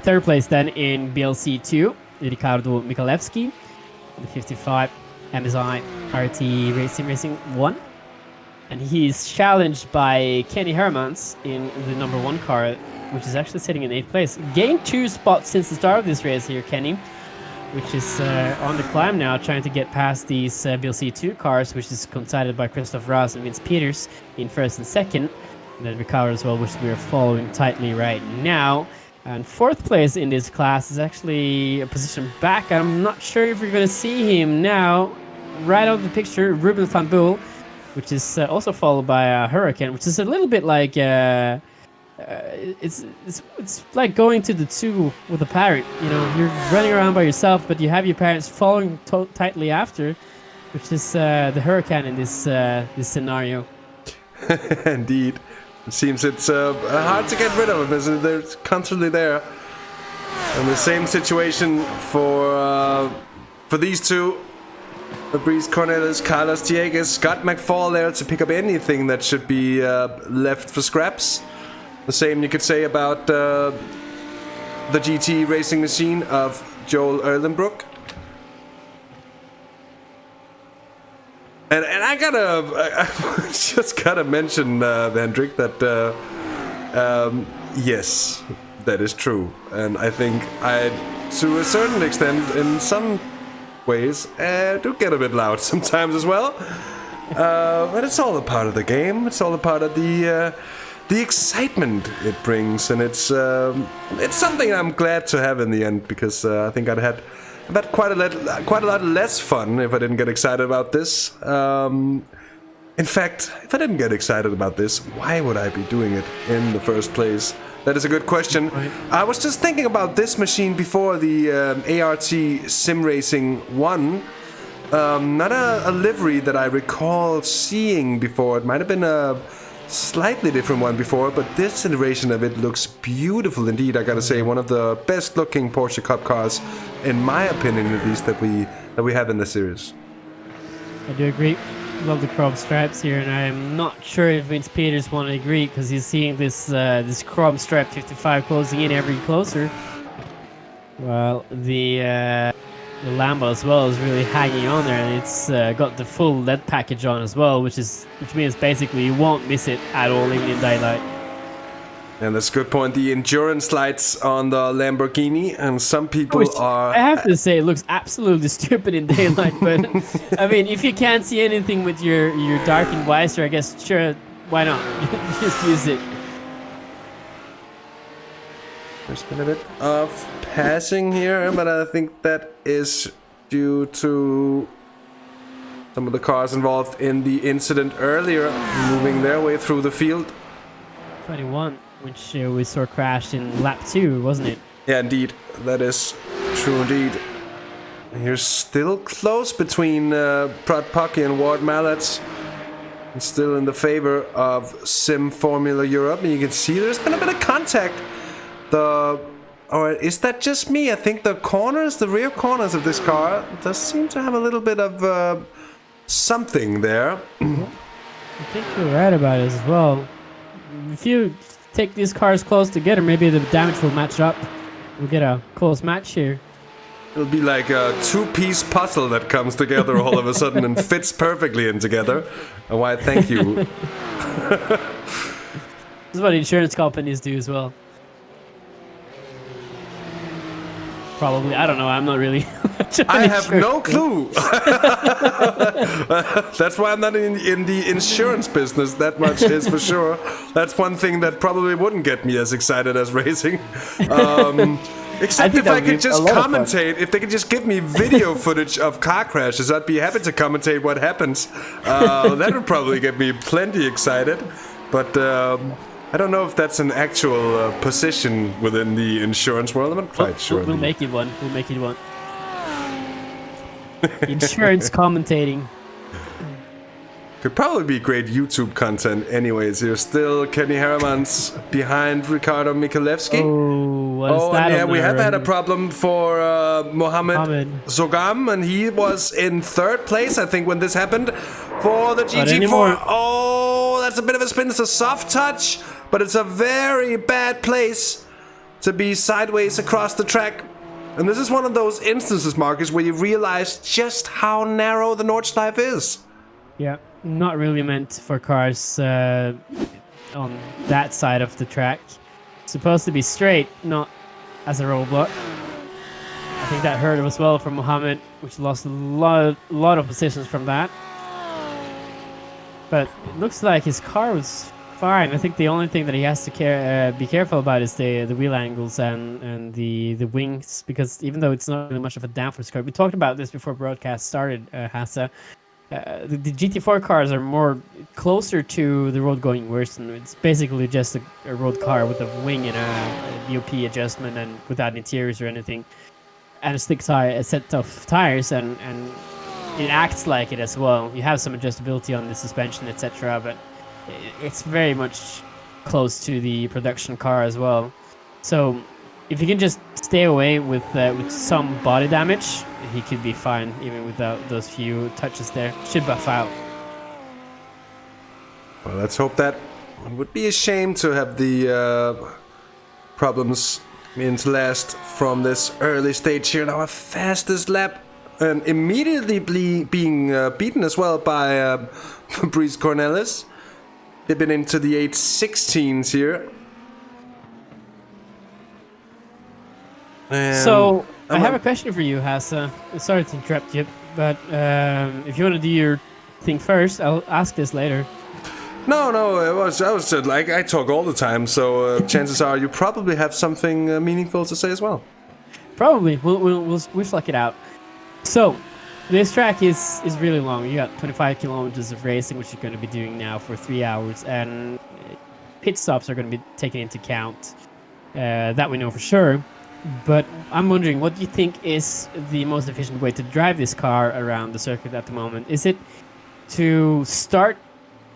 Third place then in BLC2, Ricardo Michalewski, the 55 MSI RT Racing 1. And he's challenged by Kenny Hermans in the number 1 car, which is actually sitting in 8th place. Gained 2 spots since the start of this race here, Kenny, which is on the climb now, trying to get past these BLC2 cars, which is coincided by Christoph Raas and Vince Peters in 1st and 2nd. And then Ricardo as well, which we are following tightly right now. And 4th place in this class is actually a position back. I'm not sure if you're going to see him now. Right out of the picture, Ruben van Boel, which is also followed by a Hurricane, which is a little bit like it's like going to the zoo with a parent. You know, you're running around by yourself, but you have your parents following tightly after, which is the Hurricane in this scenario. Indeed. It seems it's hard to get rid of them. They're constantly there. And the same situation for these two. Fabrice Cornelis, Carlos Diegues, Scott McFall there to pick up anything that should be left for scraps. The same you could say about the GT racing machine of Joel Erlenbrook. And I just gotta mention, Hendrik, that yes, that is true. And I think to a certain extent, in some ways, do get a bit loud sometimes as well. But it's all a part of the game. It's all a part of the excitement it brings, and it's something I'm glad to have in the end, because I think I've had quite a lot less fun if I didn't get excited about this. In fact, if I didn't get excited about this, why would I be doing it in the first place? That is a good question. Right. I was just thinking about this machine before the ART Sim Racing 1. Not a livery that I recall seeing before. It might have been a slightly different one before, but this iteration of it looks beautiful indeed. I gotta say, one of the best looking Porsche Cup cars, in my opinion at least, that we have in the series. I do agree. Love the chrome stripes here, and I'm not sure if Vince Peters want to agree, because he's seeing this chrome stripe 55 closing in ever closer. Well, the Lambo as well is really hanging on there, and it's got the full LED package on as well, which means basically you won't miss it at all, even in daylight. And that's a good point. The endurance lights on the Lamborghini, and some people are... I have to say, it looks absolutely stupid in daylight, but I mean, if you can't see anything with your darkened visor, I guess, sure, why not? Just use it. There's been a bit of passing here, but I think that is due to some of the cars involved in the incident earlier, moving their way through the field. 21. Which we saw crashed in lap 2, wasn't it? Yeah, indeed. That is true indeed. You're still close between Prad Pocky and Ward Mallett. And still in the favor of Sim Formula Europe. And you can see there's been a bit of contact. Or is that just me? I think the rear corners of this car does seem to have a little bit of something there. I think you're right about it as well. If you take these cars close together, maybe the damage will match up. We'll get a close match here. It'll be like a two-piece puzzle that comes together all of a sudden and fits perfectly in together. And why, thank you. This is what insurance companies do as well. Probably, I don't know, I'm not really... I have no clue. That's why I'm not in the insurance business, that much is for sure. That's one thing that probably wouldn't get me as excited as racing. Except if I could just commentate, if they could just give me video footage of car crashes, I'd be happy to commentate what happens. That would probably get me plenty excited. But I don't know if that's an actual position within the insurance world. I'm not quite sure. We'll make it one. We'll make it one. Insurance commentating. Could probably be great YouTube content anyways. You're still Kenny Hermans behind Ricardo Michalewski. Oh, was that? Yeah, we have had a problem for Mohammed Zogam, and he was in 3rd place, I think, when this happened for the GT4. Oh, that's a bit of a spin. It's a soft touch, but it's a very bad place to be sideways across the track. And this is one of those instances, Marcus, where you realize just how narrow the Nordschleife is. Yeah, not really meant for cars on that side of the track. It's supposed to be straight, not as a roadblock. I think that hurt as well for Mohammed, which lost a lot of positions from that. But it looks like his car was fine. I think the only thing that he has to be careful about is the wheel angles and the wings, because even though it's not really much of a downforce car, we talked about this before broadcast started, Hasse. The GT4 cars are more closer to the road going version. It's basically just a road car with a wing and a BOP adjustment and without interiors or anything, and a slick a set of tires, and it acts like it as well. You have some adjustability on the suspension, etc., but it's very much close to the production car as well. So if you can just stay away with some body damage, he could be fine even without those few touches there. Should buff out. Well, let's hope that. It would be a shame to have the problems to last from this early stage here. Now, our fastest lap, and immediately being beaten as well by Fabrice Cornelis. They've been into the 8:16s here. So, I have a question for you, Hasse. Sorry to interrupt you, but if you want to do your thing first, I'll ask this later. No, I was like, I talk all the time, so chances are you probably have something meaningful to say as well. Probably. We'll fluck it out. So, this track is really long. You got 25 kilometers of racing, which you're going to be doing now for 3 hours, and pit stops are going to be taken into account. That we know for sure. But I'm wondering, what do you think is the most efficient way to drive this car around the circuit at the moment? Is it to start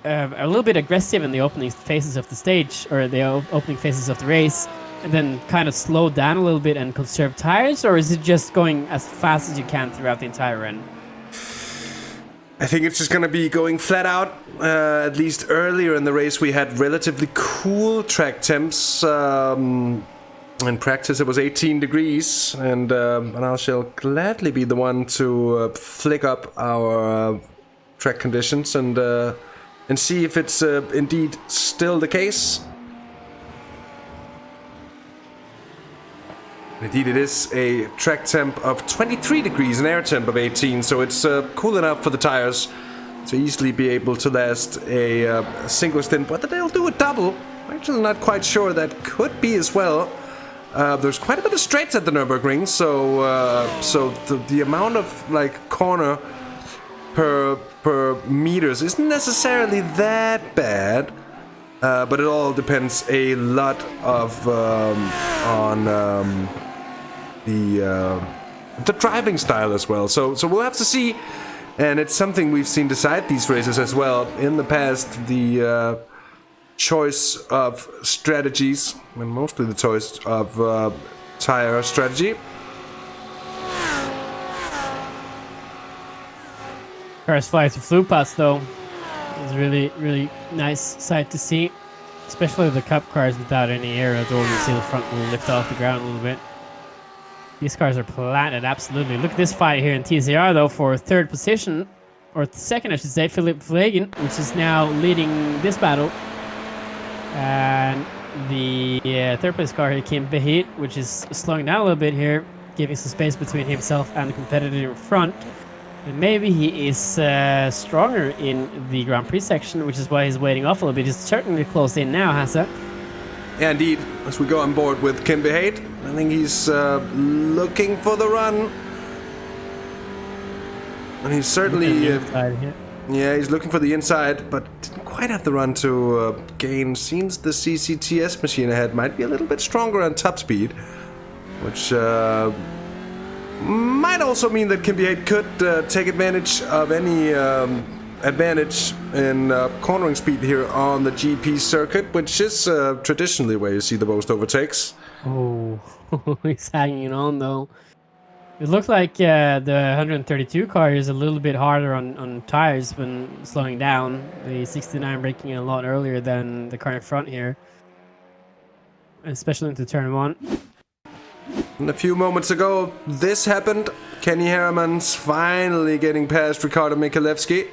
a little bit aggressive in the opening phases of the stage, or the opening phases of the race, and then kind of slow down a little bit and conserve tires, or is it just going as fast as you can throughout the entire run? I think it's just going to be going flat out. At least earlier in the race we had relatively cool track temps. In practice it was 18 degrees, and I shall gladly be the one to flick up our track conditions and see if it's indeed still the case. Indeed, it is a track temp of 23 degrees and air temp of 18, so it's cool enough for the tires to easily be able to last a single stint. Whether they'll do a double, I'm actually not quite sure. That could be as well. There's quite a bit of straights at the Nürburgring, so the amount of like corner per meters isn't necessarily that bad, but it all depends a lot of on the driving style as well. So we'll have to see, and it's something we've seen decide these races as well in the past. The choice of strategies, and mostly the choice of tire strategy. Cars fly through flue pots though. It's really nice sight to see, especially the cup cars without any air at all. You see the front will lift off the ground a little bit. These cars are planted, absolutely. Look at this fight here in TCR though for third position, or second I should say, Philip Flegen, which is now leading this battle. And the third place car here, Kim Behit, which is slowing down a little bit here, giving some space between himself and the competitor in front. And maybe he is stronger in the Grand Prix section, which is why he's waiting off a little bit. He's certainly close in now, Hasse. Yeah, indeed. As we go on board with Kim Behait, I think he's looking for the run. And he's certainly... yeah, he's looking for the inside, but didn't quite have the run to gain. Seems the CCTS machine ahead might be a little bit stronger on top speed, which might also mean that Kim Behait could take advantage of any advantage in cornering speed here on the GP circuit, which is traditionally where you see the most overtakes. Oh, he's hanging on though. It looks like the 132 car is a little bit harder on tires when slowing down. The 69 braking a lot earlier than the car in front here, especially into turn 1. And a few moments ago, this happened. Kenny Harriman's finally getting past Ricardo Michalewski.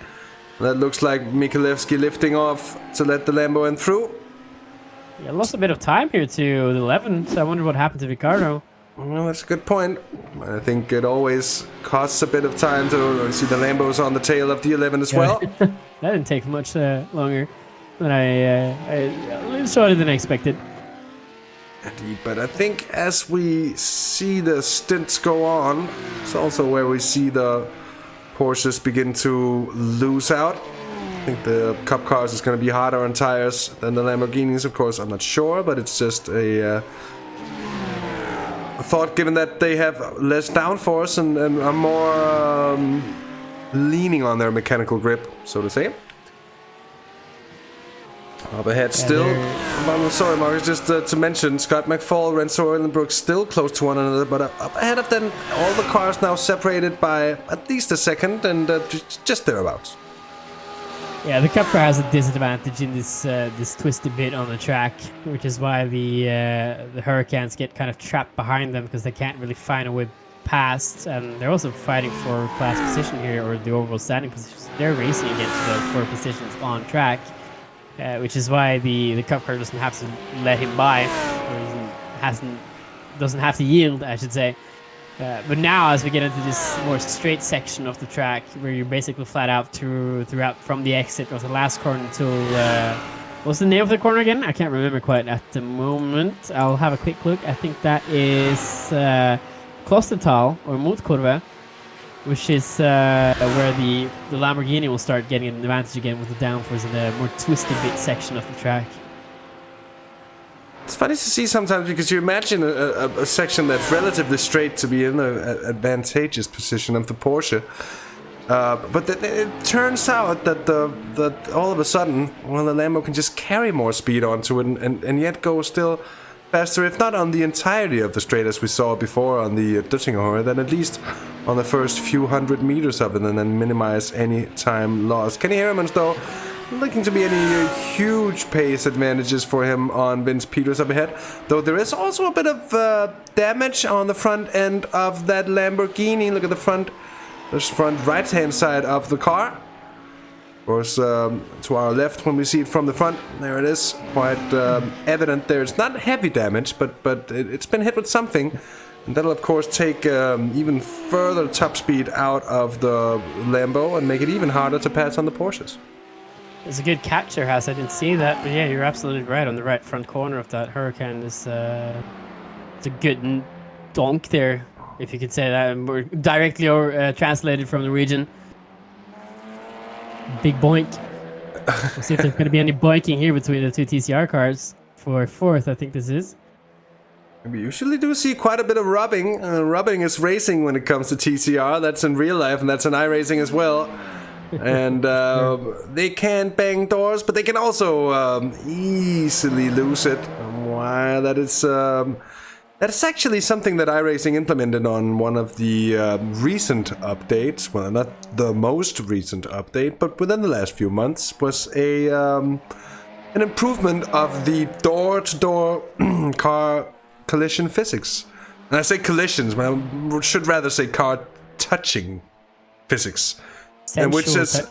That looks like Michalewski lifting off to let the Lambo in through. Yeah, lost a bit of time here to the 11, so I wonder what happened to Ricardo. Well, that's a good point. I think it always costs a bit of time to see the Lambos on the tail of the 11 as well. That didn't take much longer than a little shorter than I expected. Indeed, but I think as we see the stints go on, it's also where we see the Porsches begin to lose out. I think the Cup cars is going to be harder on tires than the Lamborghinis, of course. I'm not sure, but it's just a thought, given that they have less downforce and are more leaning on their mechanical grip, so to say. Up ahead still. I'm sorry, Markus, just to mention, Scott McFall, Renzo Eulenbrook still close to one another, but up ahead of them, all the cars now separated by at least a second and just thereabouts. Yeah, the Cup car has a disadvantage in this twisted bit on the track, which is why the Hurricanes get kind of trapped behind them because they can't really find a way past, and they're also fighting for class position here, or the overall standing positions. They're racing against the 4 positions on track, which is why the Cup car doesn't have to let him by, or doesn't have to yield, I should say. But now, as we get into this more straight section of the track, where you're basically flat out throughout from the exit of the last corner until what's the name of the corner again? I can't remember quite at the moment. I'll have a quick look. I think that is Klostertal or Motkurve, which is where the Lamborghini will start getting an advantage again with the downforce in the more twisted bit section of the track. It's funny to see sometimes, because you imagine a section that's relatively straight to be in an advantageous position of the Porsche. But it turns out that all of a sudden, well, the Lambo can just carry more speed onto it and yet go still faster, if not on the entirety of the straight as we saw before on the Duttinger, then at least on the first few hundred meters of it, and then minimize any time lost. Kenny Harriman's, though, looking to be any huge pace advantages for him on Vince Peters up ahead, though there is also a bit of damage on the front end of that Lamborghini. Look at the front right hand side of the car. Of course, to our left, when we see it from the front, there it is, quite evident there. It's not heavy damage, but it's been hit with something, and that'll of course take even further top speed out of the Lambo and make it even harder to pass on the Porsches. It's a good capture, Hasse. I didn't see that, but yeah, you're absolutely right. On the right front corner of that Hurricane is it's a good donk there, if you could say that. We're directly translated from the region. Big boink. We'll see if there's going to be any boinking here between the two TCR cars for 4th, I think this is. We usually do see quite a bit of rubbing. Rubbing is racing when it comes to TCR. That's in real life, and that's in iRacing as well. And they can bang doors, but they can also easily lose it. Why? That is actually something that iRacing implemented on one of the recent updates. Well, not the most recent update, but within the last few months, was an improvement of the door-to-door car collision physics. And I say collisions, but I should rather say car touching physics. And which is,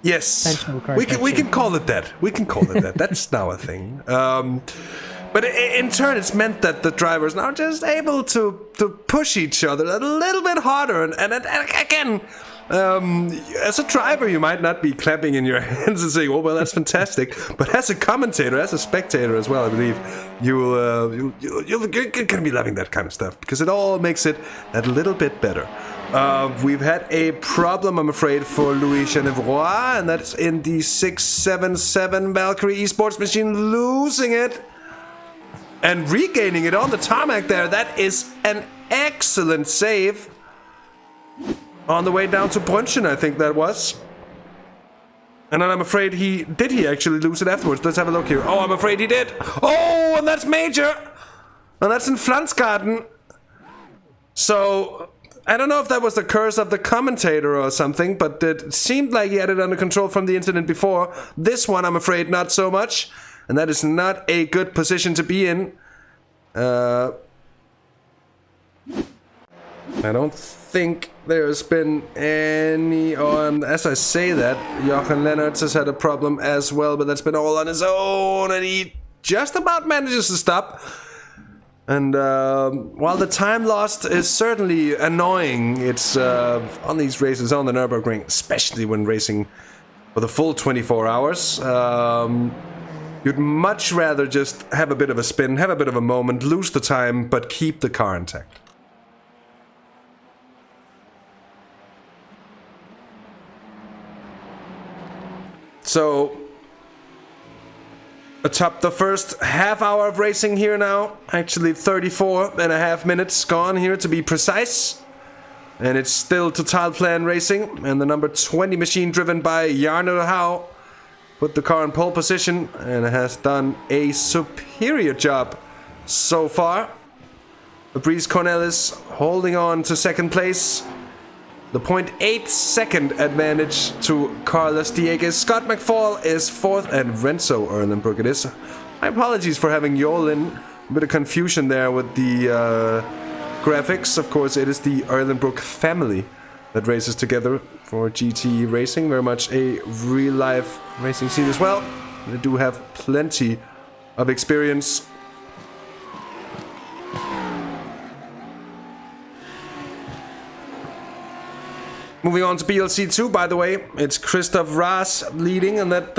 yes, we can call it that. We can call it that. That's now a thing. But in turn, it's meant that the drivers now are just able to push each other a little bit harder. And again, as a driver, you might not be clapping in your hands and saying, "Oh, well, that's fantastic." But as a commentator, as a spectator as well, I believe you're gonna be loving that kind of stuff, because it all makes it a little bit better. We've had a problem, I'm afraid, for Louis Genevrois, and that's in the 677 Valkyrie esports machine, losing it and regaining it on the tarmac there. That is an excellent save on the way down to Brunchen, I think that was. And then I'm afraid did he actually lose it afterwards? Let's have a look here. Oh, I'm afraid he did. Oh, and that's major. And that's in Flansgarten. So, I don't know if that was the curse of the commentator or something, but it seemed like he had it under control from the incident before. This one, I'm afraid, not so much. And that is not a good position to be in. I don't think there's been any on. As I say that, Jochen Lennartz has had a problem as well, but that's been all on his own, and he just about manages to stop. And while the time lost is certainly annoying, it's on these races on the Nürburgring, especially when racing for the full 24 hours. You'd much rather just have a bit of a spin, have a bit of a moment, lose the time, but keep the car intact. So, atop the first half hour of racing here now. Actually 34.5 minutes gone here to be precise. And it's still Total Plan Racing. And the number 20 machine driven by Jarno Hau put the car in pole position and has done a superior job so far. Fabrice Cornelis holding on to second place. The 0.8 second advantage to Carlos Dieguez. Scott McFall is fourth, and Renzo Erlenbrook it is. My apologies for having Jolin. A bit of confusion there with the graphics. Of course, it is the Erlenbrook family that races together for GT racing. Very much a real-life racing scene as well. They do have plenty of experience. Moving on to BLC 2, by the way, it's Christoph Raas leading, and that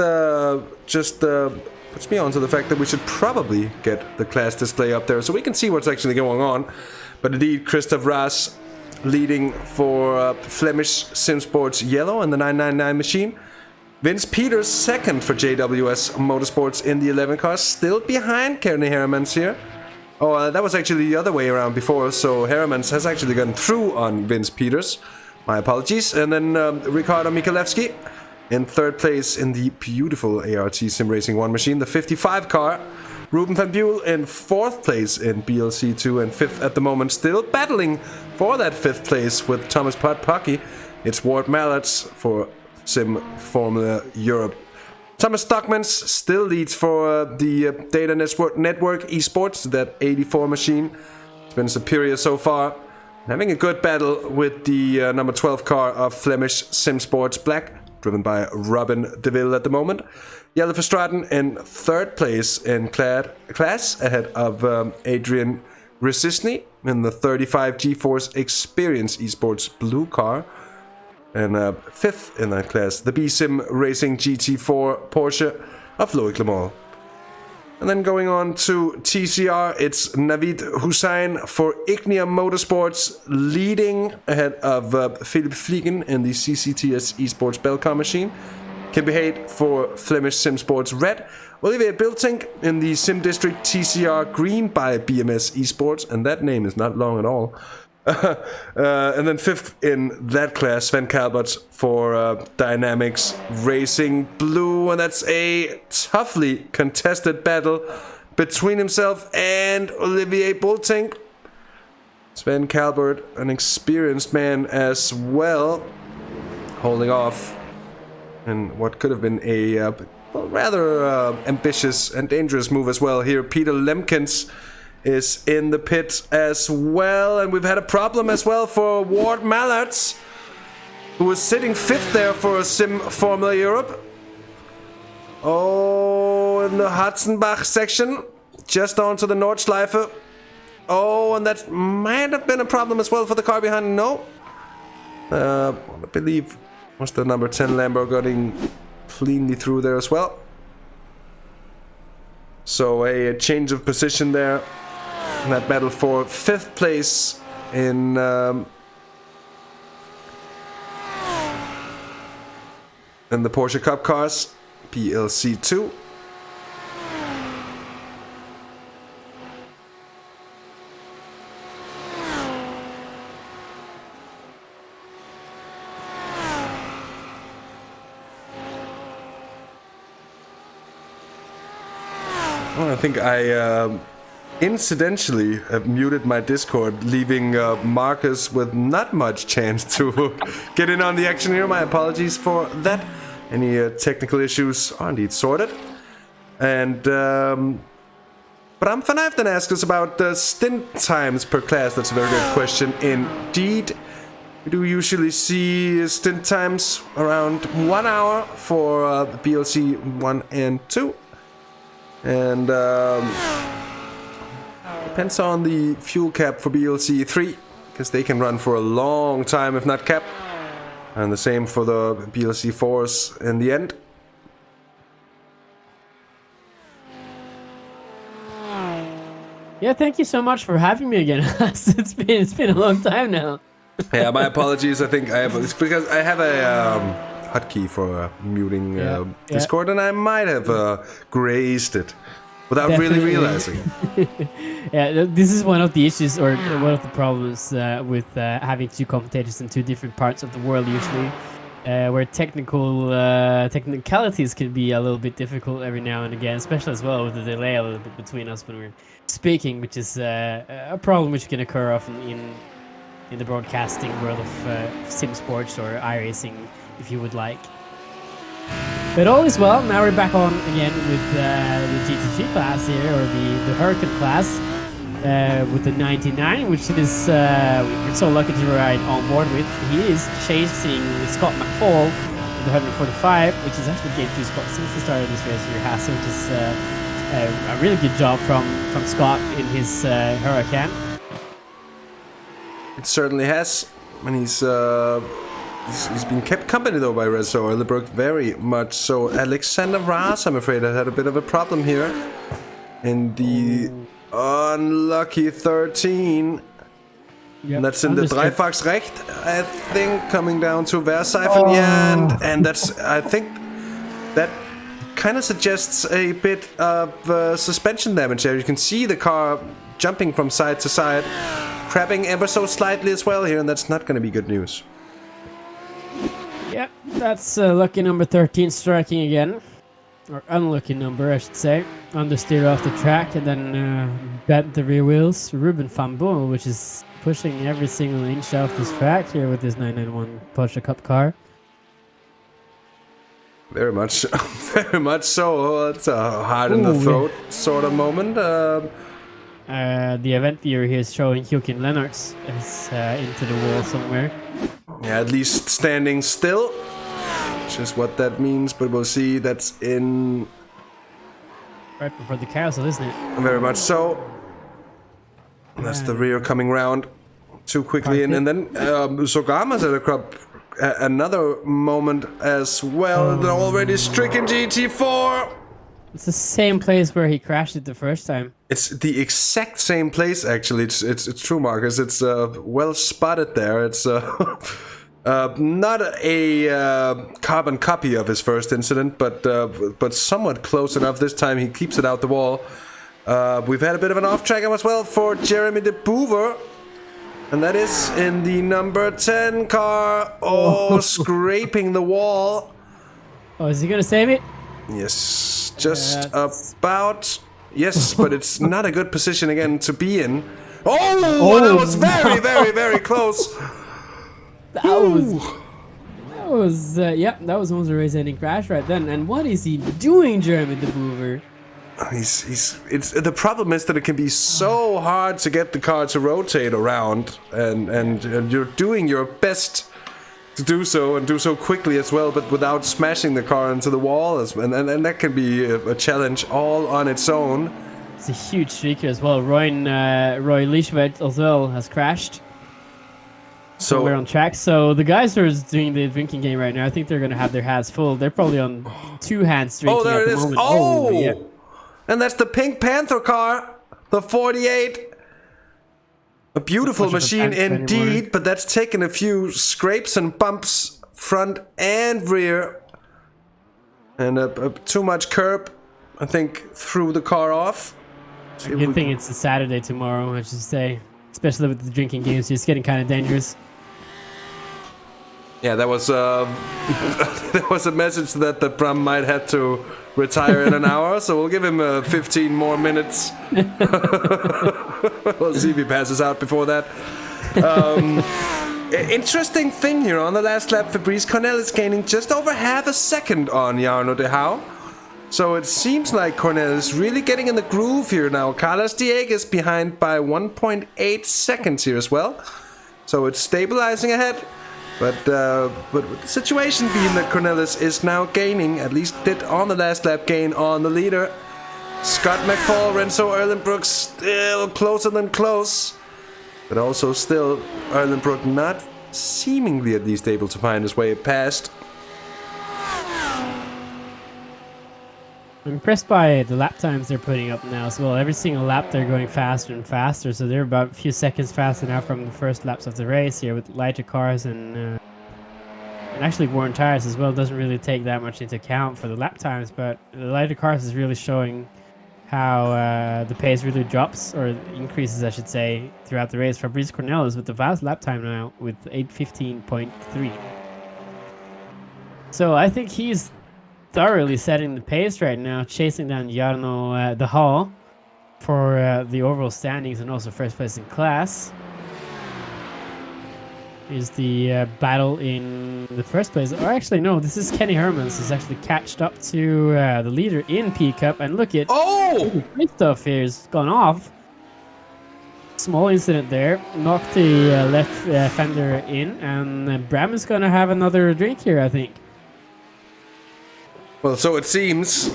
just puts me on to the fact that we should probably get the class display up there so we can see what's actually going on. But indeed, Christoph Raas leading for Flemish Simsports Yellow and the 999 machine. Vince Peters second for JWS Motorsports in the 11 cars, still behind Kearney Heremans here. Oh, that was actually the other way around before, so Heremans has actually gone through on Vince Peters. My apologies. And then Ricardo Michalewski in third place in the beautiful ART Sim Racing 1 machine, the 55 car. Ruben van Buell in fourth place in BLC 2 and fifth at the moment, still battling for that fifth place with Thomas Podpocky. It's Ward Mallards for Sim Formula Europe. Thomas Stockmans still leads for the Data Network Esports, that 84 machine. It's been superior so far. Having a good battle with the number 12 car of Flemish Simsports Black, driven by Robin DeVille at the moment. Jelle Verstraeten in third place in class, ahead of Adrian Resisny in the 35 GeForce Experience Esports Blue car. And fifth in that class, the B-Sim Racing GT4 Porsche of Loic Lemal. And then going on to TCR, it's Navid Hussain for Ignia Motorsports, leading ahead of Philip Vliegen in the CCTS Esports Belcar machine. Kim Behate for Flemish Simsports Red. Olivier Biltink in the Sim District TCR Green by BMS Esports, and that name is not long at all. And then fifth in that class, Sven Kalberts for Dynamics Racing Blue, and that's a toughly contested battle between himself and Olivier Bultink. Sven Kalbert, an experienced man as well, holding off in what could have been a rather ambitious and dangerous move as well here. Peter Lemkens is in the pit as well, and we've had a problem as well for Ward Mallards, who was sitting fifth there for Sim Formula Europe. Oh, in the Hatzenbach section, just onto the Nordschleife. Oh, and that might have been a problem as well for the car behind. No, I believe was the number 10 Lamborghini cleanly through there as well. So a change of position there. That battle for fifth place in the Porsche Cup cars, PLC 2. Well, I think I incidentally muted my Discord, leaving Marcus with not much chance to get in on the action here. My apologies for that. Any technical issues are indeed sorted. And Bram van Eyften asked us about the stint times per class. That's a very good question indeed. We do usually see stint times around 1 hour for BLC 1 and 2. And depends on the fuel cap for BLC 3, because they can run for a long time if not capped. And the same for the BLC 4s in the end. Yeah, thank you so much for having me again. it's been a long time now. Yeah, my apologies. I think I have, it's because I have a hotkey for muting Discord, and I might have grazed it without really realizing. Yeah, this is one of the issues, or one of the problems with having two commentators in two different parts of the world usually, where technicalities can be a little bit difficult every now and again, especially as well with the delay a little bit between us when we're speaking, which is a problem which can occur often in the broadcasting world of sim sports or iRacing, if you would like. But all is well. Now we're back on again with the GT3 class here, or the Hurricane class, with the 99, which is we're so lucky to ride on board with. He is chasing Scott McFall in the 145, which is actually game 2 spot since the start of this race here, Hasse, which is a really good job from Scott in his Hurricane. It certainly has, and he's been kept company though by Rezo Erlebrück, very much so. Alexander Raas, I'm afraid, has had a bit of a problem here in the unlucky 13. Yep. And that's in the Dreifachsrecht, I think, coming down to Versifen. Yeah, and that's, I think, that kind of suggests a bit of suspension damage there. You can see the car jumping from side to side, crabbing ever so slightly as well here, and that's not going to be good news. Yep, that's lucky number 13 striking again. Or unlucky number, I should say. Understeer off the track and then bent the rear wheels. Ruben van Bommel, which is pushing every single inch off this track here with this 991 Porsche Cup car. Very much, very much so. It's a heart in the throat sort of moment. The event viewer here is showing Joachim Lennartz is into the wall somewhere. Yeah, at least standing still, which is what that means, but we'll see. That's in... right before the carousel, isn't it? Very much so. That's the rear coming round too quickly in, and then Sogama's at a crop. Another moment as well. The already stricken GT4. It's the same place where he crashed it the first time. It's the exact same place, actually. It's true, Marcus. It's well spotted there. It's not a carbon copy of his first incident, but somewhat close enough. This time he keeps it out the wall. We've had a bit of an off track as well for Jeremy de Boever. And that is in the number 10 car. Oh, scraping the wall. Oh, is he gonna save it? Yes, just about. Yes, but it's not a good position again to be in. Oh, that was very, very, very close. That was that was almost a race-ending crash right then. And what is he doing, Jeremy de Boever? The problem is that it can be so hard to get the car to rotate around, and you're doing your best to do so, and do so quickly as well, but without smashing the car into the wall, and that can be a challenge all on its own. It's a huge streaker as well. Roy Lischweit as well has crashed. So we're on track. So the guys who are doing the drinking game right now, I think they're gonna have their hands full. They're probably on 2 hands drinking. Oh, there at the it is. moment. Oh, yeah. And that's the Pink Panther car, the 48. A beautiful machine indeed, anymore. But that's taken a few scrapes and bumps, front and rear. And too much curb, I think, threw the car off. A good thing it's a Saturday tomorrow, I should say. Especially with the drinking games, it's getting kind of dangerous. Yeah, that was there was a message that the Bram might have to retire in an hour, so we'll give him 15 more minutes. We'll see if he passes out before that. Interesting thing here on the last lap, Fabrice Cornell is gaining just over half a second on Jarno de Houw. So it seems like Cornell is really getting in the groove here now. Carlos Dieg is behind by 1.8 seconds here as well. So it's stabilizing ahead. But with the situation being that Cornelis is now gaining, at least did on the last lap gain on the leader. Scott McFall, Renzo Erlenbrook still closer than close. But also still, Erlenbrook not seemingly at least able to find his way past. I'm impressed by the lap times they're putting up now as well. Every single lap they're going faster and faster, so they're about a few seconds faster now from the first laps of the race here with lighter cars and actually worn tires as well. Doesn't really take that much into account for the lap times, but the lighter cars is really showing how the pace really drops, or increases I should say, throughout the race. Fabrice Cornell is with the fast lap time now with 8:15.3. So I think he's thoroughly setting the pace right now, chasing down Jarno de Houw for the overall standings and also first place in class. Here's the battle in the first place. Or actually, no, this is Kenny Hermans who's actually catched up to the leader in P-Cup. And look at... Oh! Christoph here's gone off. Small incident there. Knocked the left fender in. And Bram is going to have another drink here, I think. Well, so it seems.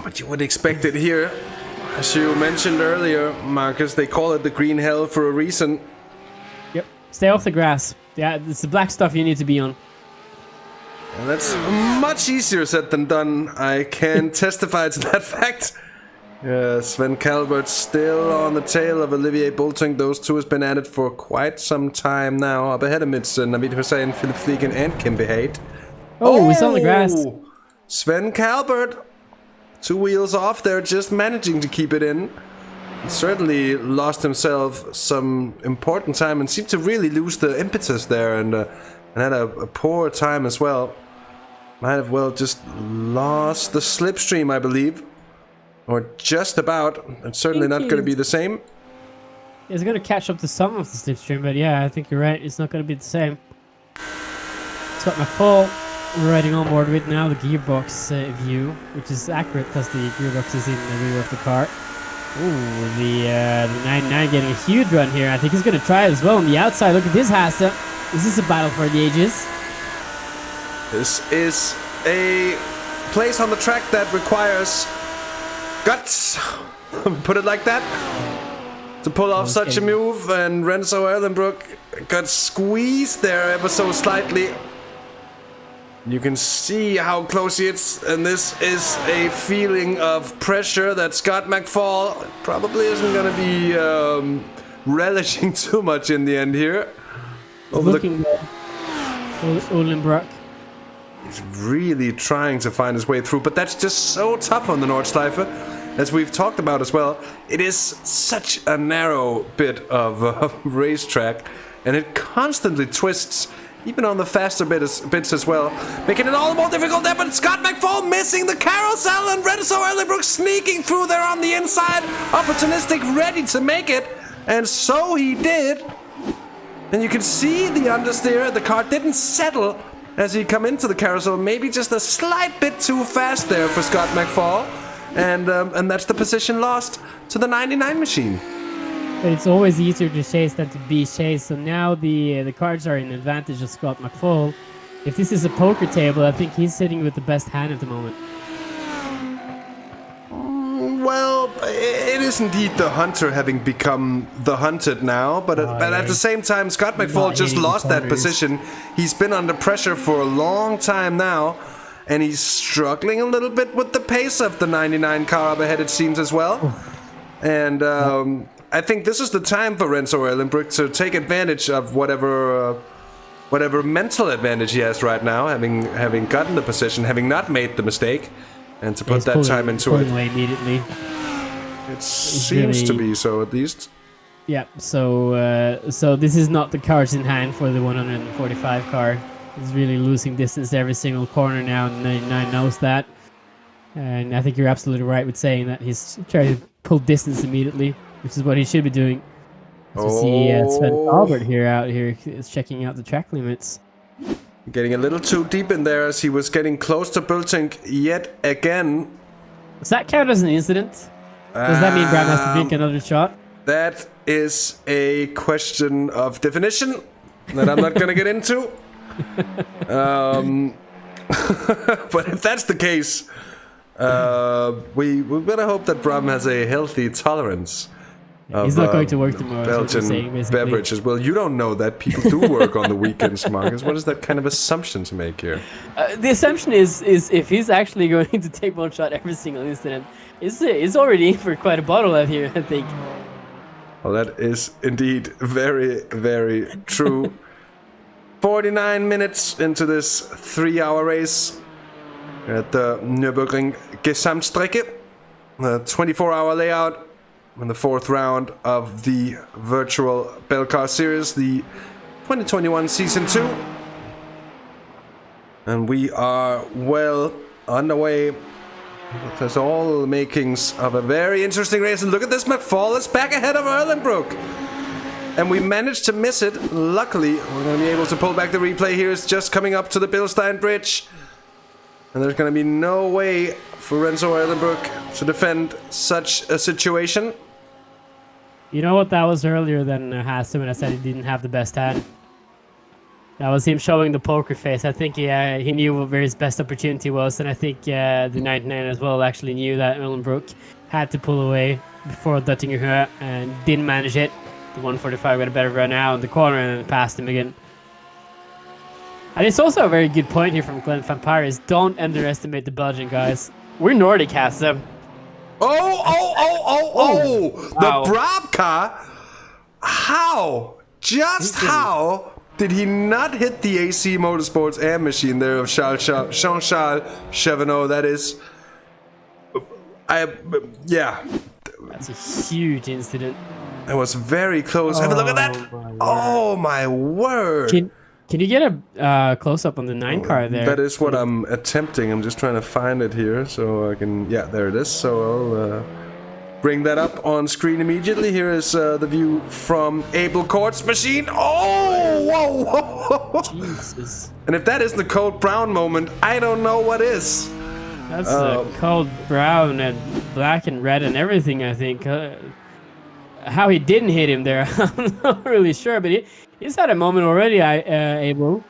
What you would expect it here. As you mentioned earlier, Marcus, they call it the green hell for a reason. Yep. Stay off the grass. Yeah, it's the black stuff you need to be on. And that's much easier said than done. I can testify to that fact. Sven Calvert still on the tail of Olivier Boulting. Those two has been at it for quite some time now. Up ahead of him, it's Navid Hussein, Philip Fliegen, and Kim Behait. Oh, he's on the grass. Sven Calvert, 2 wheels off there, just managing to keep it in. He certainly lost himself some important time and seemed to really lose the impetus there, and had a poor time as well. Might have well just lost the slipstream, I believe. Or just about. It's certainly not going to be the same. He's going to catch up to some of the slipstream, but yeah, I think you're right. It's not going to be the same. Scott McFall riding on board with now the gearbox view, which is accurate because the gearbox is in the rear of the car. Ooh, the 99 getting a huge run here. I think he's going to try it as well on the outside. Look at this, Hasse. Is this a battle for the ages? This is a place on the track that requires guts, put it like that, to pull off such a move, and Renzo Erlenbrook got squeezed there ever so slightly. You can see how close he is, and this is a feeling of pressure that Scott McFall probably isn't going to be relishing too much in the end here. Looking Erlenbrook. He's really trying to find his way through, but that's just so tough on the Nordschleife, as we've talked about as well. It is such a narrow bit of racetrack, and it constantly twists, even on the faster bits as well, making it all the more difficult there. But Scott McFall missing the carousel, and Renzo Erlenbrook sneaking through there on the inside, opportunistic, ready to make it, and so he did. And you can see the understeer, the car didn't settle as he come into the carousel, maybe just a slight bit too fast there for Scott McFall, and that's the position lost to the 99 machine. But it's always easier to chase than to be chased, so now the cards are in advantage of Scott McFall. If this is a poker table, I think he's sitting with the best hand at the moment. Well, it is indeed the hunter having become the hunted now, but at the same time, Scott McFall just lost that position. He's been under pressure for a long time now, and he's struggling a little bit with the pace of the 99 car up ahead, it seems, as well. And I think this is the time for Renzo Erlenbrook to take advantage of whatever mental advantage he has right now, having gotten the position, having not made the mistake, and to put that time into it. Away immediately. It seems to be so, at least. Yeah, so this is not the cards in hand for the 145 car. He's really losing distance every single corner now, and 99 knows that. And I think you're absolutely right with saying that he's trying to pull distance immediately, which is what he should be doing. As we see Sven Albert out here is checking out the track limits. Getting a little too deep in there as he was getting close to Bultink yet again. Does that count as an incident? Does that mean Bram has to take another shot? That is a question of definition that I'm not going to get into. But if that's the case, we better hope that Bram has a healthy tolerance. He's not going to work tomorrow. Belgian beverages. Well, you don't know that. People do work on the weekends, Marcus. What is that kind of assumption to make here? The assumption is if he's actually going to take one shot every single incident, he's already in for quite a bottle out here, I think. Well, that is indeed very, very true. 49 minutes into this 3-hour race at the Nürburgring Gesamtstrecke. The 24-hour layout in the 4th round of the Virtual Belcar Series, the 2021 Season 2. And we are well underway. There's all the makings of a very interesting race. And look at this, McFall is back ahead of Erlenbrook. And we managed to miss it. Luckily, we're going to be able to pull back the replay here. It's just coming up to the Bilstein Bridge. And there's going to be no way for Renzo Erlenbrook to defend such a situation. You know what, that was earlier than Hasse when I said he didn't have the best hand. That was him showing the poker face. I think he knew where his best opportunity was, and I think the 99 as well actually knew that Erlenbrook had to pull away before Duttinger her and didn't manage it. The 145 got a better run out in the corner and then passed him again. And it's also a very good point here from Glenn Van Paris. Don't underestimate the Belgian guys. We're Nordic, Hasse. Oh! Wow. The Brab car? How? Just how did he not hit the AC Motorsports air machine there of Jean-Charles Chevenot? That is... yeah. That's a huge incident. It was very close. Have a look at that. Oh, my word. Can you get a close-up on the 9 car there? That is what I'm attempting. I'm just trying to find it here so I can... Yeah, there it is. So I'll bring that up on screen immediately. Here is the view from Abel Court's machine. Oh, whoa. Jesus. And if that isn't the Cold Brown moment, I don't know what is. That's cold brown and black and red and everything, I think. How he didn't hit him there, I'm not really sure, but he's had a moment already, Abel.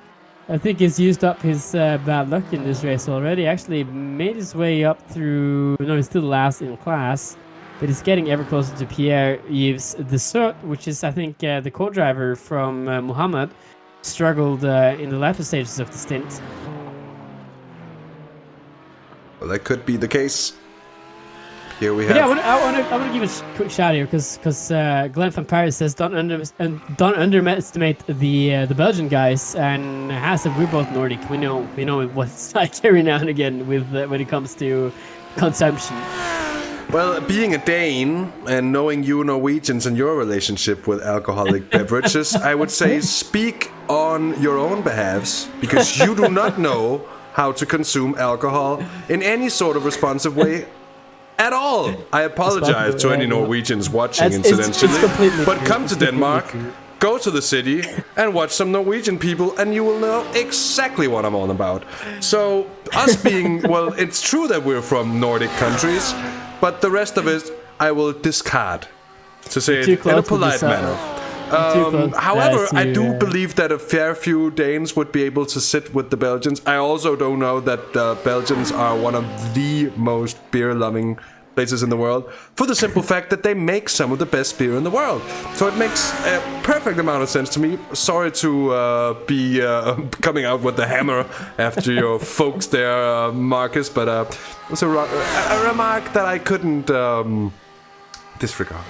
I think he's used up his bad luck in this race already. Actually made his way up through... No, he's still last in class, but he's getting ever closer to Pierre-Yves Dessert, which is, I think, the co-driver from Muhammad. Struggled in the latter stages of the stint. Well, that could be the case. Here we have... Yeah, I want to give a quick shout here because Glenn Van Paris says don't underestimate the Belgian guys, and Hasse, we're both Nordic. We know what it's like every now and again with when it comes to consumption. Well, being a Dane and knowing you Norwegians and your relationship with alcoholic beverages, I would say speak on your own behalves, because you do not know how to consume alcohol in any sort of responsive way at all. I apologize to any Norwegians watching, incidentally, but come to Denmark, go to the city, and watch some Norwegian people, and you will know exactly what I'm on about. So, us being, well, it's true that we're from Nordic countries, but the rest of it, I will discard, to say it in a polite manner. However, I do believe that a fair few Danes would be able to sit with the Belgians. I also don't know that Belgians are one of the most beer-loving places in the world, for the simple fact that they make some of the best beer in the world. So it makes a perfect amount of sense to me. Sorry to be coming out with the hammer after your folks there, Marcus, but it was a remark that I couldn't disregard.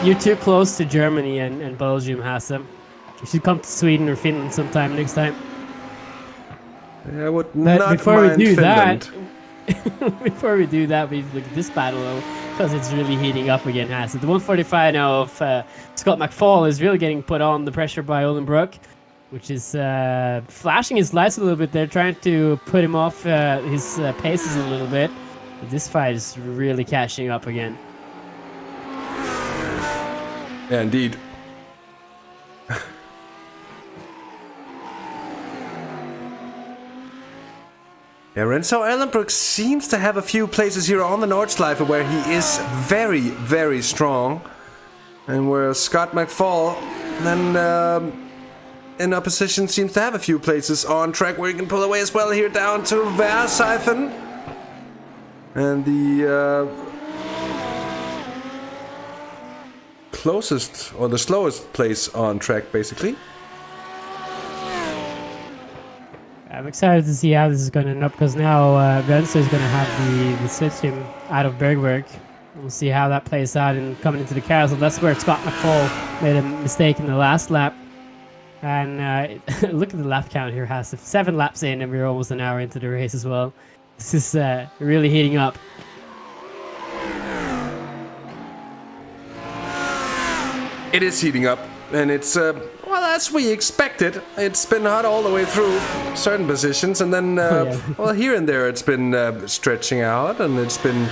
You're too close to Germany and Belgium, Hasse. You should come to Sweden or Finland sometime next time. I would but not before mind we do Finland. before we do that, we look at this battle though, because it's really heating up again, Hasse. The 145 now of Scott McFall is really getting put on the pressure by Olenbrook, which is flashing his lights a little bit there, trying to put him off his paces a little bit. But this fight is really catching up again. Yeah, indeed. Yeah, Renzo Erlenbrook seems to have a few places here on the Nordschleife where he is very, very strong. And where Scott McFall then in opposition seems to have a few places on track where he can pull away as well here down to Versheifen. And the closest or the slowest place on track basically. I'm excited to see how this is going to end up because now Renzo is going to have the slipstream out of Bergwerk. We'll see how that plays out and coming into the castle. That's where Scott McFall made a mistake in the last lap. And look at the lap count here, Hasse. 7 laps in and we're almost an hour into the race as well. This is really heating up. It is heating up, and it's, well, as we expected. It's been hot all the way through certain positions, and then, well, here and there it's been stretching out, and it's been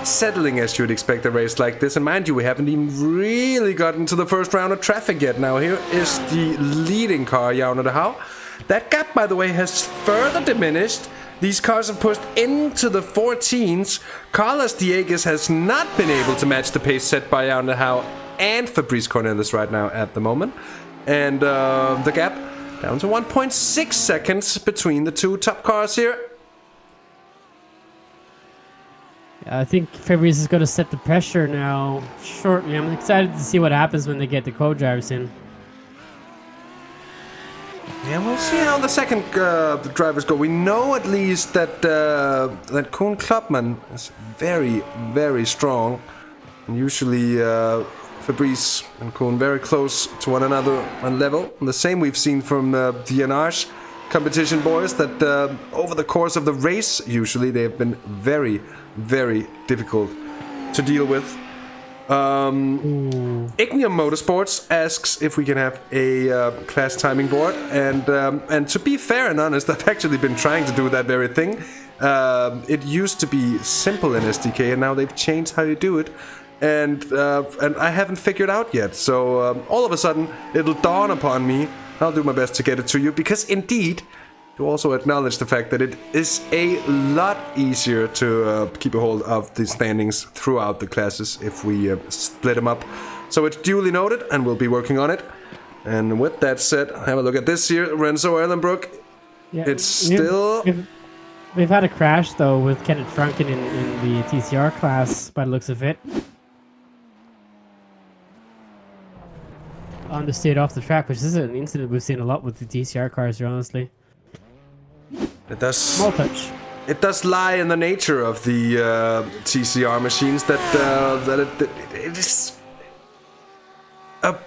settling as you would expect a race like this. And mind you, we haven't even really gotten to the first round of traffic yet. Now, here is the leading car, Jauna de Hau. That gap, by the way, has further diminished. These cars have pushed into the 14s. Carlos Dieguez has not been able to match the pace set by Jauna de Hau and Fabrice Cornelis right now at the moment. And the gap down to 1.6 seconds between the two top cars here. I think Fabrice is going to set the pressure now shortly. I'm excited to see what happens when they get the co-drivers in. Yeah, we'll see how the second the drivers go. We know at least that that Koen Klopman is very, very strong. And usually Fabrice and Koen very close to one another on level. And the same we've seen from the NR's competition boys, that over the course of the race, usually they have been very, very difficult to deal with. Ignium Motorsports asks if we can have a class timing board, and to be fair and honest, I've actually been trying to do that very thing. It used to be simple in SDK, and now they've changed how you do it, and I haven't figured out yet. So all of a sudden, it'll dawn upon me. I'll do my best to get it to you, because indeed, to also acknowledge the fact that it is a lot easier to keep a hold of the standings throughout the classes if we split them up. So it's duly noted, and we'll be working on it. And with that said, have a look at this here, Renzo Erlenbrook. Yeah, it's still... We've had a crash, though, with Kenneth Franken in the TCR class, by the looks of it. On the state off the track, which is an incident we've seen a lot with the TCR cars, honestly. It does. Small touch. It does lie in the nature of the TCR machines that it is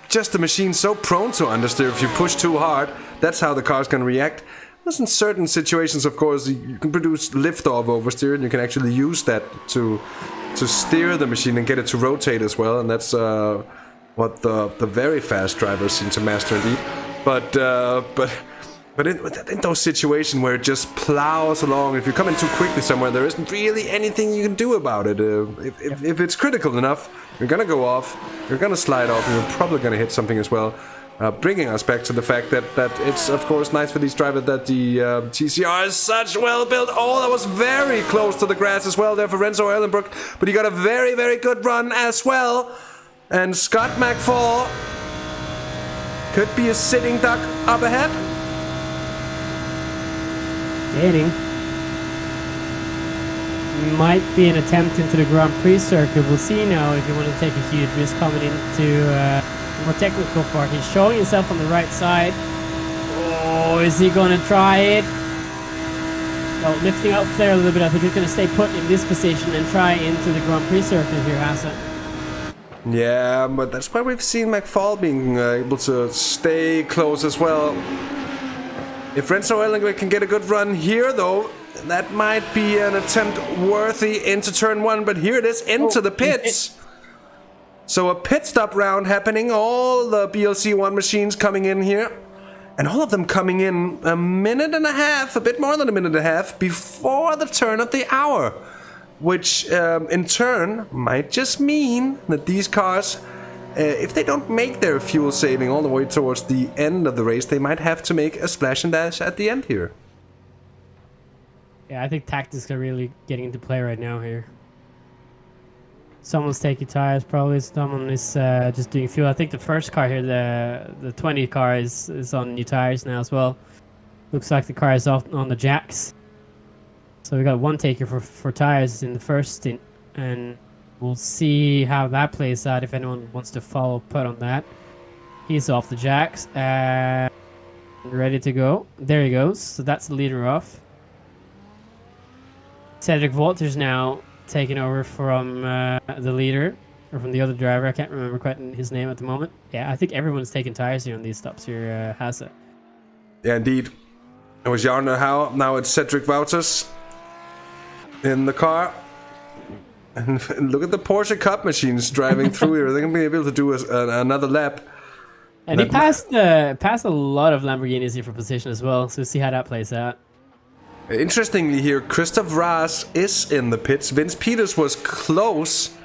just a machine so prone to understeer. If you push too hard, that's how the car's going to react. There's in certain situations, of course, you can produce liftoff oversteer, and you can actually use that to steer the machine and get it to rotate as well. And that's what the very fast drivers seem to master indeed. But in those situations where it just plows along, if you're coming too quickly somewhere, there isn't really anything you can do about it. If it's critical enough, you're going to go off, you're going to slide off, and you're probably going to hit something as well. Bringing us back to the fact that it's, of course, nice for these drivers that the TCR is such well built. Oh, that was very close to the grass as well there for Renzo Erlenbrook. But he got a very, very good run as well. And Scott McFall could be a sitting duck up ahead. Gaining. Might be an attempt into the Grand Prix circuit. We'll see now if you want to take a huge risk coming into the more technical part. He's showing himself on the right side. Oh, is he going to try it? Oh, lifting up there a little bit. I think he's going to stay put in this position and try into the Grand Prix circuit here, Hasse. Yeah, but that's why we've seen McFall being able to stay close as well. If Renzo Erlenbrook can get a good run here, though, That might be an attempt worthy into turn 1, but here it is into the pits. So a pit stop round happening. All the BLC1 machines coming in here. And all of them coming in a minute and a half, a bit more than a minute and a half, before the turn of the hour. Which, in turn, might just mean that these cars, if they don't make their fuel saving all the way towards the end of the race, they might have to make a splash and dash at the end here. Yeah, I think tactics are really getting into play right now here. Someone's taking tires, probably. Someone is just doing fuel. I think the first car here, the 20 car, is on new tires now as well. Looks like the car is off on the jacks. So we got one taker for tires in the first stint, and we'll see how that plays out if anyone wants to follow put on that. He's off the jacks and ready to go. There he goes. So that's the leader off. Cedric Walters now taking over from the leader, or from the other driver. I can't remember quite his name at the moment. Yeah, I think everyone's taking tires here on these stops here, Hasse. Yeah, indeed. It was Jarno Howe, now it's Cedric Wouters in the car. And look at the Porsche Cup machines driving through here. They're going to be able to do another lap. And he passed a lot of Lamborghinis here for position as well, so we'll see how that plays out. Interestingly here, Christoph Raas is in the pits. Vince Peters was close.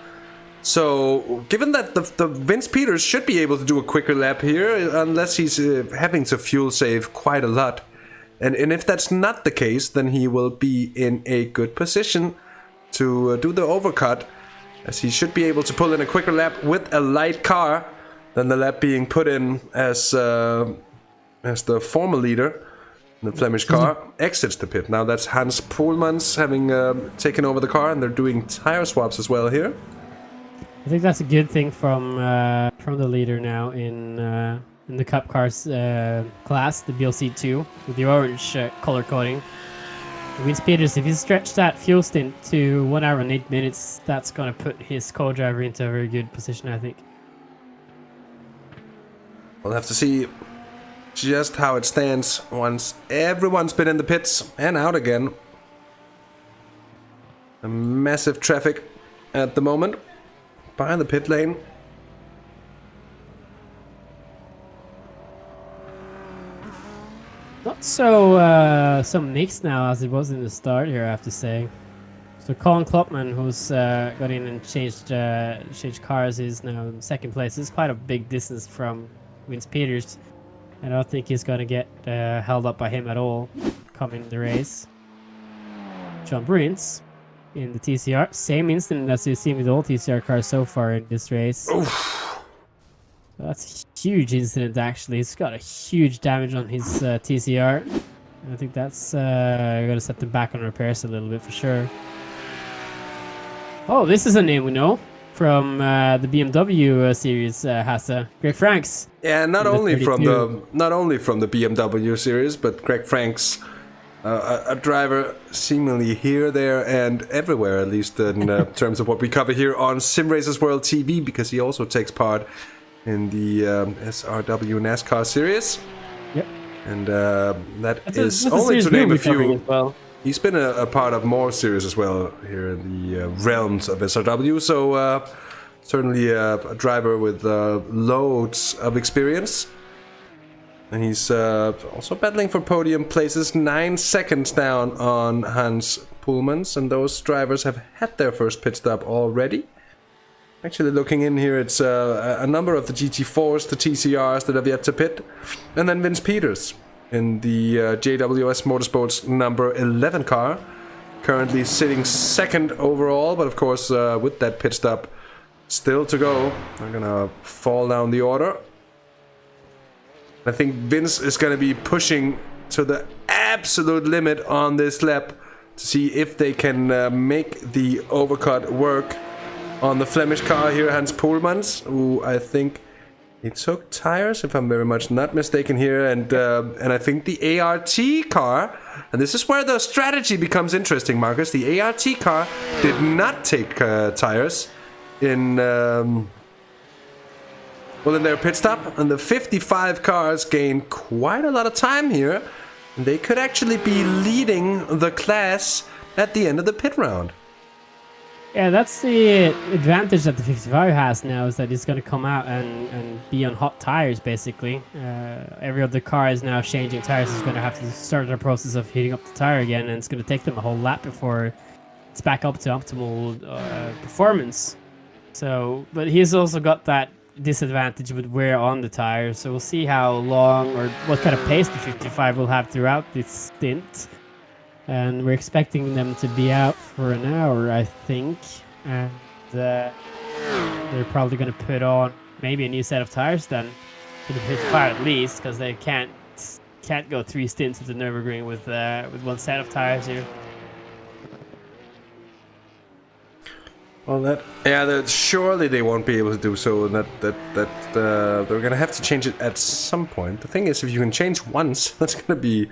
So, given that the Vince Peters should be able to do a quicker lap here, unless he's having to fuel save quite a lot. And if that's not the case, then he will be in a good position to do the overcut, as he should be able to pull in a quicker lap with a light car than the lap being put in as the former leader. The Flemish car exits the pit. Now that's Hans Poelmans having taken over the car, and they're doing tire swaps as well here. I think that's a good thing from the leader now in the Cup Cars class, the BLC2, with the orange color coding. Vince Peters, if he stretched that fuel stint to 1 hour and 8 minutes, that's going to put his co-driver into a very good position, I think. We'll have to see just how it stands once everyone's been in the pits and out again. A massive traffic at the moment by the pit lane. Not so mixed now as it was in the start here, I have to say. So Colin Klopman, who's got in and changed cars, is now in second place. It's quite a big distance from Vince Peters. I don't think he's going to get held up by him at all coming in the race. John Brins in the TCR. Same incident as you've seen with all TCR cars so far in this race. Oof. So that's a huge incident, actually. He's got a huge damage on his TCR. I think that's going to set them back on repairs a little bit for sure. Oh, this is a name we know from the BMW series, Hasse. Greg Franks. Yeah, not only from the BMW series, but Greg Franks, a driver seemingly here, there, and everywhere, at least in terms of what we cover here on Simracersworld TV, because he also takes part in the SRW NASCAR series. Yep. And that's only to name a few. Well. He's been a part of more series as well here in the realms of SRW, so certainly a driver with loads of experience. And he's also battling for podium places, 9 seconds down on Hans Poelmans, and those drivers have had their first pit stop already. Actually, looking in here, it's a number of the GT4s, the TCRs that have yet to pit, and then Vince Peters in the JWS Motorsports number 11 car, currently sitting second overall, but of course with that pit stop still to go, they're gonna fall down the order. I think Vince is gonna be pushing to the absolute limit on this lap to see if they can make the overcut work on the Flemish car here, Hans Poelmans, who I think he took tires, if I'm very much not mistaken here, and I think the ART car, and this is where the strategy becomes interesting, Marcus. The ART car did not take tires in in their pit stop, and the 55 cars gained quite a lot of time here They could actually be leading the class at the end of the pit round. Yeah, that's the advantage that the 55 has now, is that it's going to come out and be on hot tires, basically. Every other car is now changing tires. It's going to have to start the process of heating up the tire again, and it's going to take them a whole lap before it's back up to optimal performance. So, but he's also got that disadvantage with wear on the tires, so we'll see how long or what kind of pace the 55 will have throughout this stint. And we're expecting them to be out for an hour, I think, and they're probably going to put on maybe a new set of tires then for the 55 at least, because they can't go 3 stints at the Nürburgring with one set of tires here. Well, surely they won't be able to do so, and they're gonna have to change it at some point. The thing is, if you can change once, that's gonna be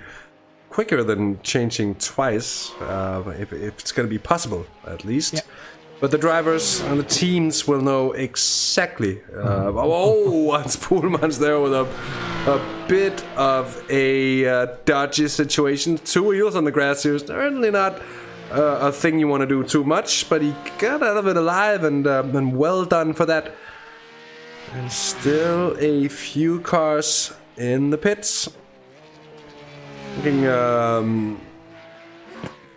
quicker than changing twice, if it's gonna be possible, at least. Yeah. But the drivers and the teams will know exactly. Hans Poelman's there with a bit of a dodgy situation. 2 wheels on the grass here is certainly not a thing you want to do too much, but he got out of it alive, and well done for that. And still a few cars in the pits. Looking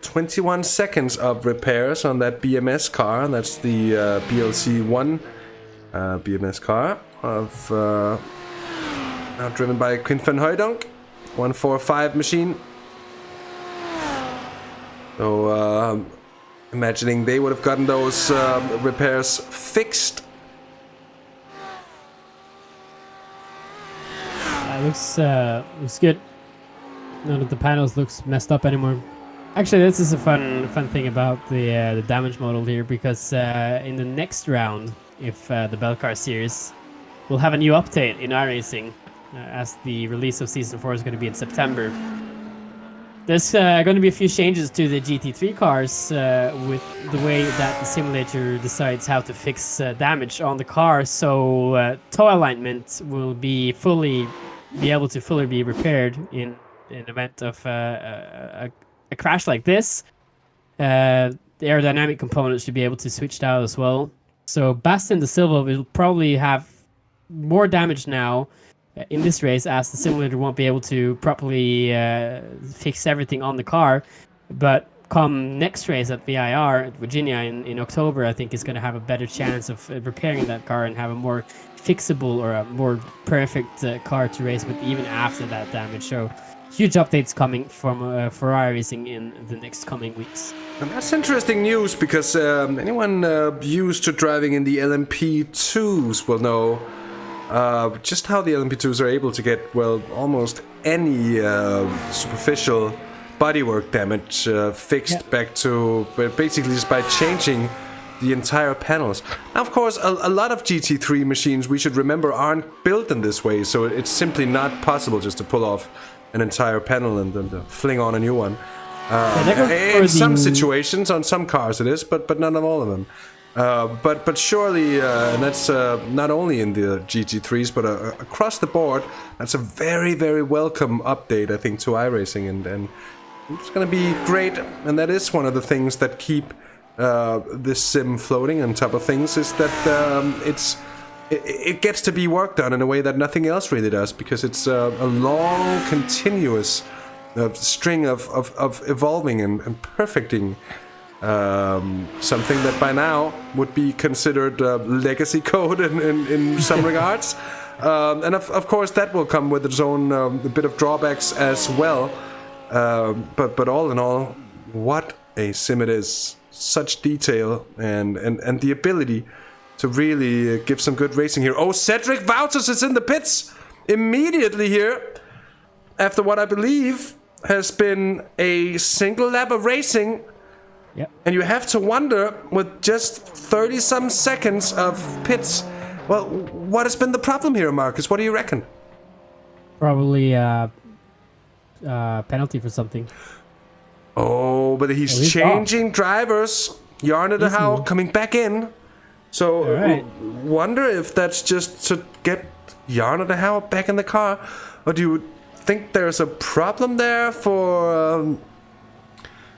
21 seconds of repairs on that BMS car. That's the BLC1 BMS car of now driven by Quint van Hooydonk, 145 machine. So, imagining they would have gotten those repairs fixed. Looks good. None of the panels looks messed up anymore. Actually, this is a fun thing about the damage model here, because in the next round, if the Belcar Series, we'll have a new update in iRacing, as the release of Season 4 is going to be in September. There's going to be a few changes to the GT3 cars with the way that the simulator decides how to fix damage on the car. So toe alignment will be able to fully be repaired in event of a crash like this. The aerodynamic components should be able to switch out as well. So Bastian de Silva will probably have more damage now in this race, as the simulator won't be able to properly fix everything on the car. But come next race at VIR at Virginia in October, I think he's going to have a better chance of repairing that car and have a more fixable or a more perfect car to race with even after that damage. So huge updates coming from Ferrari Racing in the next coming weeks. And that's interesting news, because anyone used to driving in the LMP2s will know just how the LMP2s are able to get, well, almost any superficial bodywork damage fixed back to, basically just by changing the entire panels. Now, of course, a lot of GT3 machines, we should remember, aren't built in this way, so it's simply not possible just to pull off an entire panel and then fling on a new one. In some situations, on some cars it is, but not on all of them. But surely, and that's not only in the GT3s, but across the board, that's a very, very welcome update, I think, to iRacing, and it's going to be great. And that is one of the things that keep this sim floating on top of things, is that it gets to be worked on in a way that nothing else really does, because it's a long, continuous string of evolving and perfecting something that by now would be considered legacy code in some regards. And of course that will come with its own bit of drawbacks as well. But all in all, what a sim it is. Such detail and the ability to really give some good racing here. Oh, Cedric Wouters is in the pits immediately here, after what I believe has been a single lap of racing. Yep. And you have to wonder, with just 30-some seconds of pits, well, what has been the problem here, Marcus? What do you reckon? Probably penalty for something. Oh, but he's changing drivers. Jarno de Houw coming back in. So, wonder if that's just to get Jarno de Houw back in the car, or do you think there's a problem there for...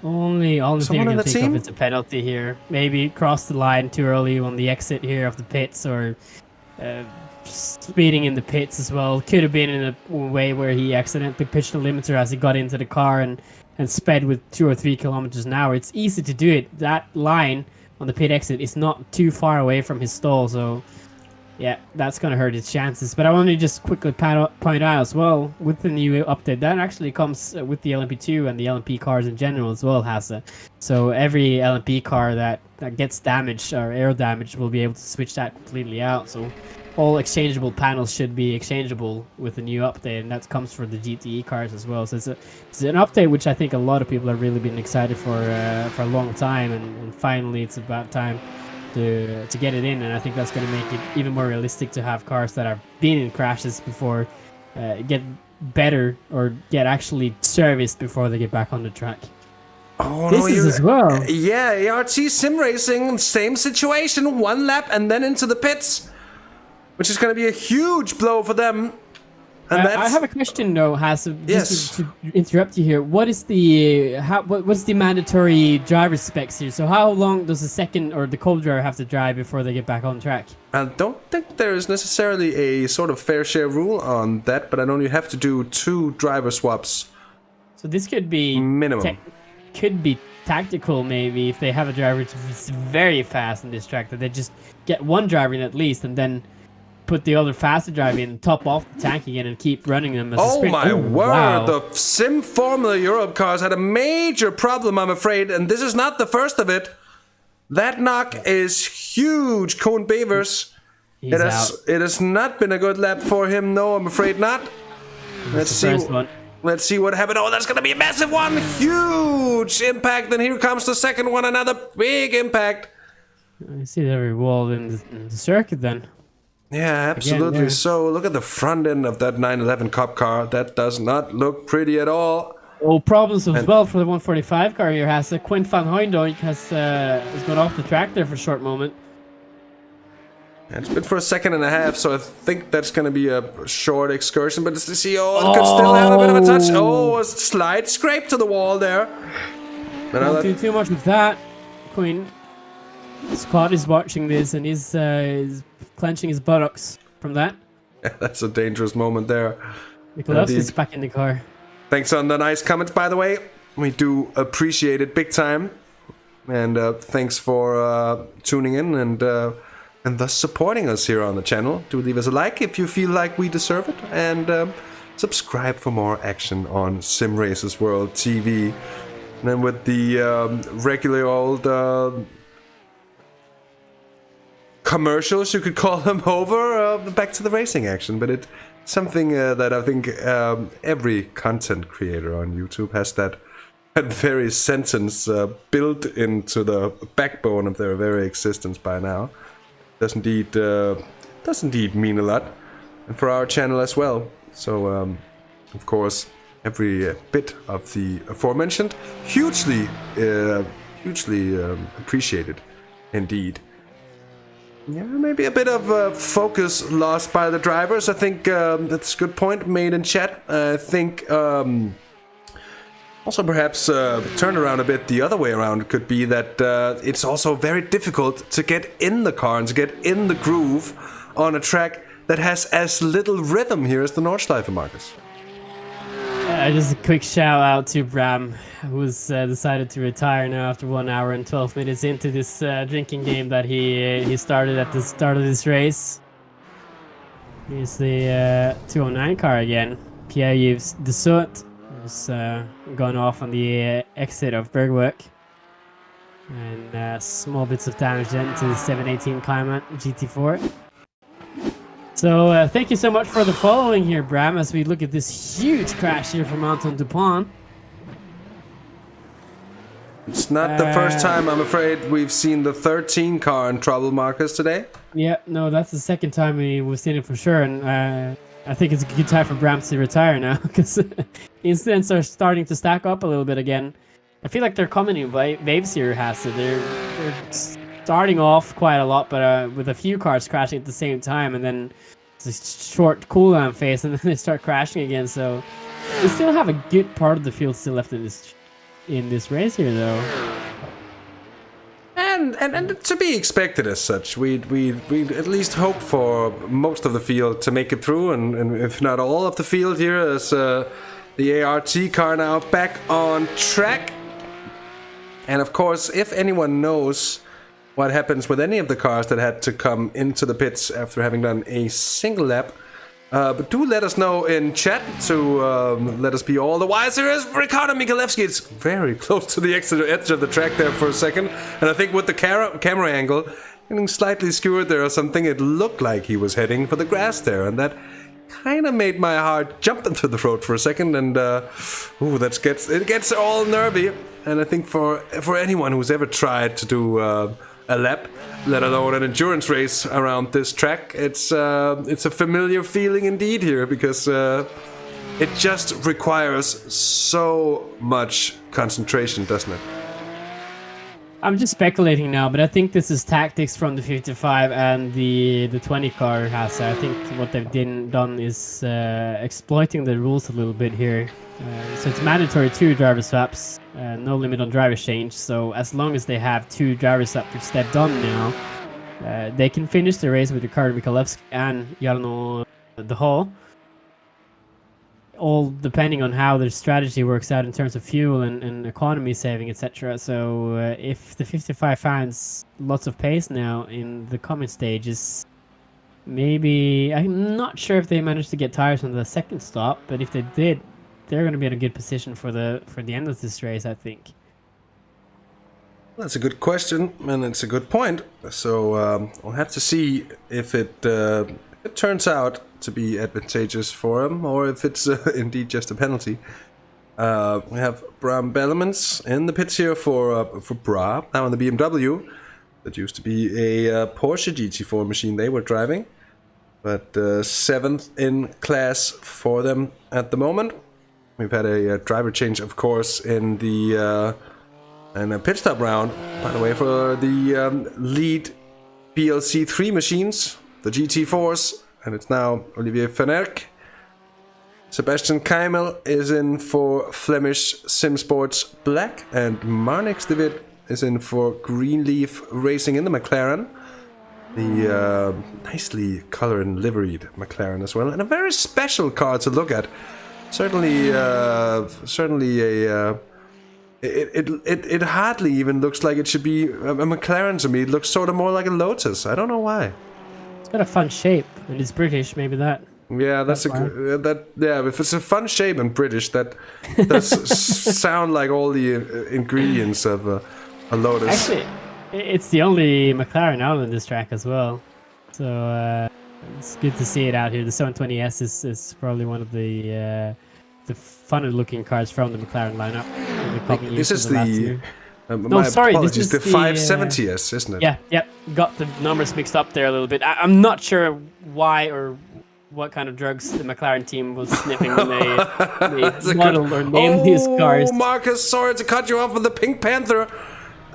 Only thing I on can the think team? of is a penalty here. Maybe cross the line too early on the exit here of the pits, or speeding in the pits as well. Could have been in a way where he accidentally pitched the limiter as he got into the car and sped with 2 or 3 kilometers an hour. It's easy to do it. That line on the pit exit is not too far away from his stall, so yeah, that's going to hurt his chances. But I want to just quickly point out as well, with the new update, that actually comes with the LMP2 and the LMP cars in general as well, Hasse. So every LMP car that gets damaged or air damage will be able to switch that completely out. So all exchangeable panels should be exchangeable with the new update, and that comes for the GTE cars as well. So it's an update which I think a lot of people have really been excited for a long time, and finally it's about time to get it in. And I think that's going to make it even more realistic to have cars that have been in crashes before get better or get actually serviced before they get back on the track. Oh, this is as well. Yeah, ART Sim Racing, same situation, 1 lap and then into the pits, which is going to be a huge blow for them. And I have a question though, Hasse. Yes. Just to interrupt you here. What is the what's the mandatory driver specs here? So how long does the second or the co-driver have to drive before they get back on track? I don't think there is necessarily a sort of fair share rule on that, but I know you have to do 2 driver swaps. So this could be minimum. Could be tactical maybe if they have a driver that's very fast on this track, that they just get one driver in at least and then put the other faster driver in, top off the tank again, and keep running them as a sprint. My word! Wow. The Sim Formula Europe cars had a major problem, I'm afraid, and this is not the first of it. That knock is huge, Koen Bevers. It has not been a good lap for him. No, I'm afraid not. Let's see what happened. Oh, that's going to be a massive one. Huge impact. And here comes the second one. Another big impact. I see every wall in the circuit then. Yeah, absolutely. Again, so look at the front end of that 911 Cup car. That does not look pretty at all. Oh, problems as well for the 145 car here. Quinn van Hooydonk has gone off the track there for a short moment. And it's been for a second and a half, so I think that's going to be a short excursion. But it's the CO. It could still have a bit of a touch. Oh, a slight scrape to the wall there. Don't do too much with that. Quinn. Scott is watching this and is clenching his buttocks from that. Yeah, that's a dangerous moment there. Nicholas is back in the car. Thanks on the nice comments, by the way. We do appreciate it big time. And thanks for tuning in and thus supporting us here on the channel. Do leave us a like if you feel like we deserve it. And subscribe for more action on Simracersworld TV. And then with the regular old... commercials, you could call them, over back to the racing action. But it's something that I think every content creator on YouTube has that very sentence built into the backbone of their very existence by now. Does indeed mean a lot, and for our channel as well. So of course every bit of the aforementioned hugely appreciated indeed. Yeah, maybe a bit of focus lost by the drivers. I think that's a good point made in chat. I think also perhaps turn around a bit the other way around could be that it's also very difficult to get in the car and to get in the groove on a track that has as little rhythm here as the Nordschleife, Markus. Just a quick shout out to Bram, who's decided to retire now after 1 hour and 12 minutes into this drinking game that he started at the start of this race. Here's the 209 car again. Pierre-Yves Desout, who's gone off on the exit of Bergwerk. And small bits of damage then to the 718 Cayman GT4. So thank you so much for the following here, Bram, as we look at this huge crash here from Anton Dupont. It's not the first time, I'm afraid, we've seen the 13 car in trouble, Markus, today. Yeah, no, that's the second time we've seen it for sure, and I think it's a good time for Bram to retire now, because incidents are starting to stack up a little bit again. I feel like they're coming in waves here, Hasse. They're starting off quite a lot, but with a few cars crashing at the same time, and then it's a short cooldown phase, and then they start crashing again. So We still have a good part of the field still left in this race here, though. And to be expected as such, we at least hope for most of the field to make it through, and if not all of the field here, as the ART car now back on track. And of course, if anyone knows what happens with any of the cars that had to come into the pits after having done a single lap, but do let us know in chat to let us be all the wiser. As Ricardo Michalewski, it's very close to the edge of the track there for a second, and I think with the camera angle getting slightly skewered there or something, it looked like he was heading for the grass there, and that kind of made my heart jump into the throat for a second, and it gets all nervy. And I think for anyone who's ever tried to do a lap, let alone an endurance race around this track, it's a familiar feeling indeed here, because it just requires so much concentration, doesn't it? I'm just speculating now, but I think this is tactics from the 55 and the 20 car has. I think what they've done is exploiting the rules a little bit here. So it's mandatory 2 driver swaps, no limit on driver change. So as long as they have 2 driver swaps, which they've done now, they can finish the race with Ricardo Michalewski and Jarno de Hall. All depending on how their strategy works out in terms of fuel and economy saving, etc. So if the 55 finds lots of pace now in the coming stages, maybe, I'm not sure if they managed to get tires on the second stop, but if they did, they're going to be in a good position for the end of this race, I think. That's a good question, and it's a good point. So we'll have to see if it turns out to be advantageous for him, or if it's indeed just a penalty. We have Bram Bellemans in the pits here for Bra, now in the BMW. That used to be a Porsche GT4 machine they were driving, but 7th in class for them at the moment. We've had a driver change, of course, in the pit stop round, by the way, for the lead BLC 3 machines, the GT4s. And it's now Olivier Van Erck. Sebastian Keimel is in for Flemish Sim Sports Black, and Marnix de Wit is in for Greenleaf Racing in the McLaren. The nicely colored and liveried McLaren as well, and a very special car to look at. Certainly a. It hardly even looks like it should be a McLaren to me. It looks sort of more like a Lotus. I don't know why. It's got a fun shape, and it's British, maybe that. Yeah, that's if it's a fun shape and British, that does sound like all the ingredients of a Lotus. Actually, it's the only McLaren out on this track as well, so it's good to see it out here. The 720S is probably one of the funner looking cars from the McLaren lineup. This is the. No, sorry, this is the 570S, isn't it? Yeah, got the numbers mixed up there a little bit. I'm not sure why or what kind of drugs the McLaren team was sniffing when they modeled or named these cars. Oh, Marcus, sorry to cut you off with the Pink Panther.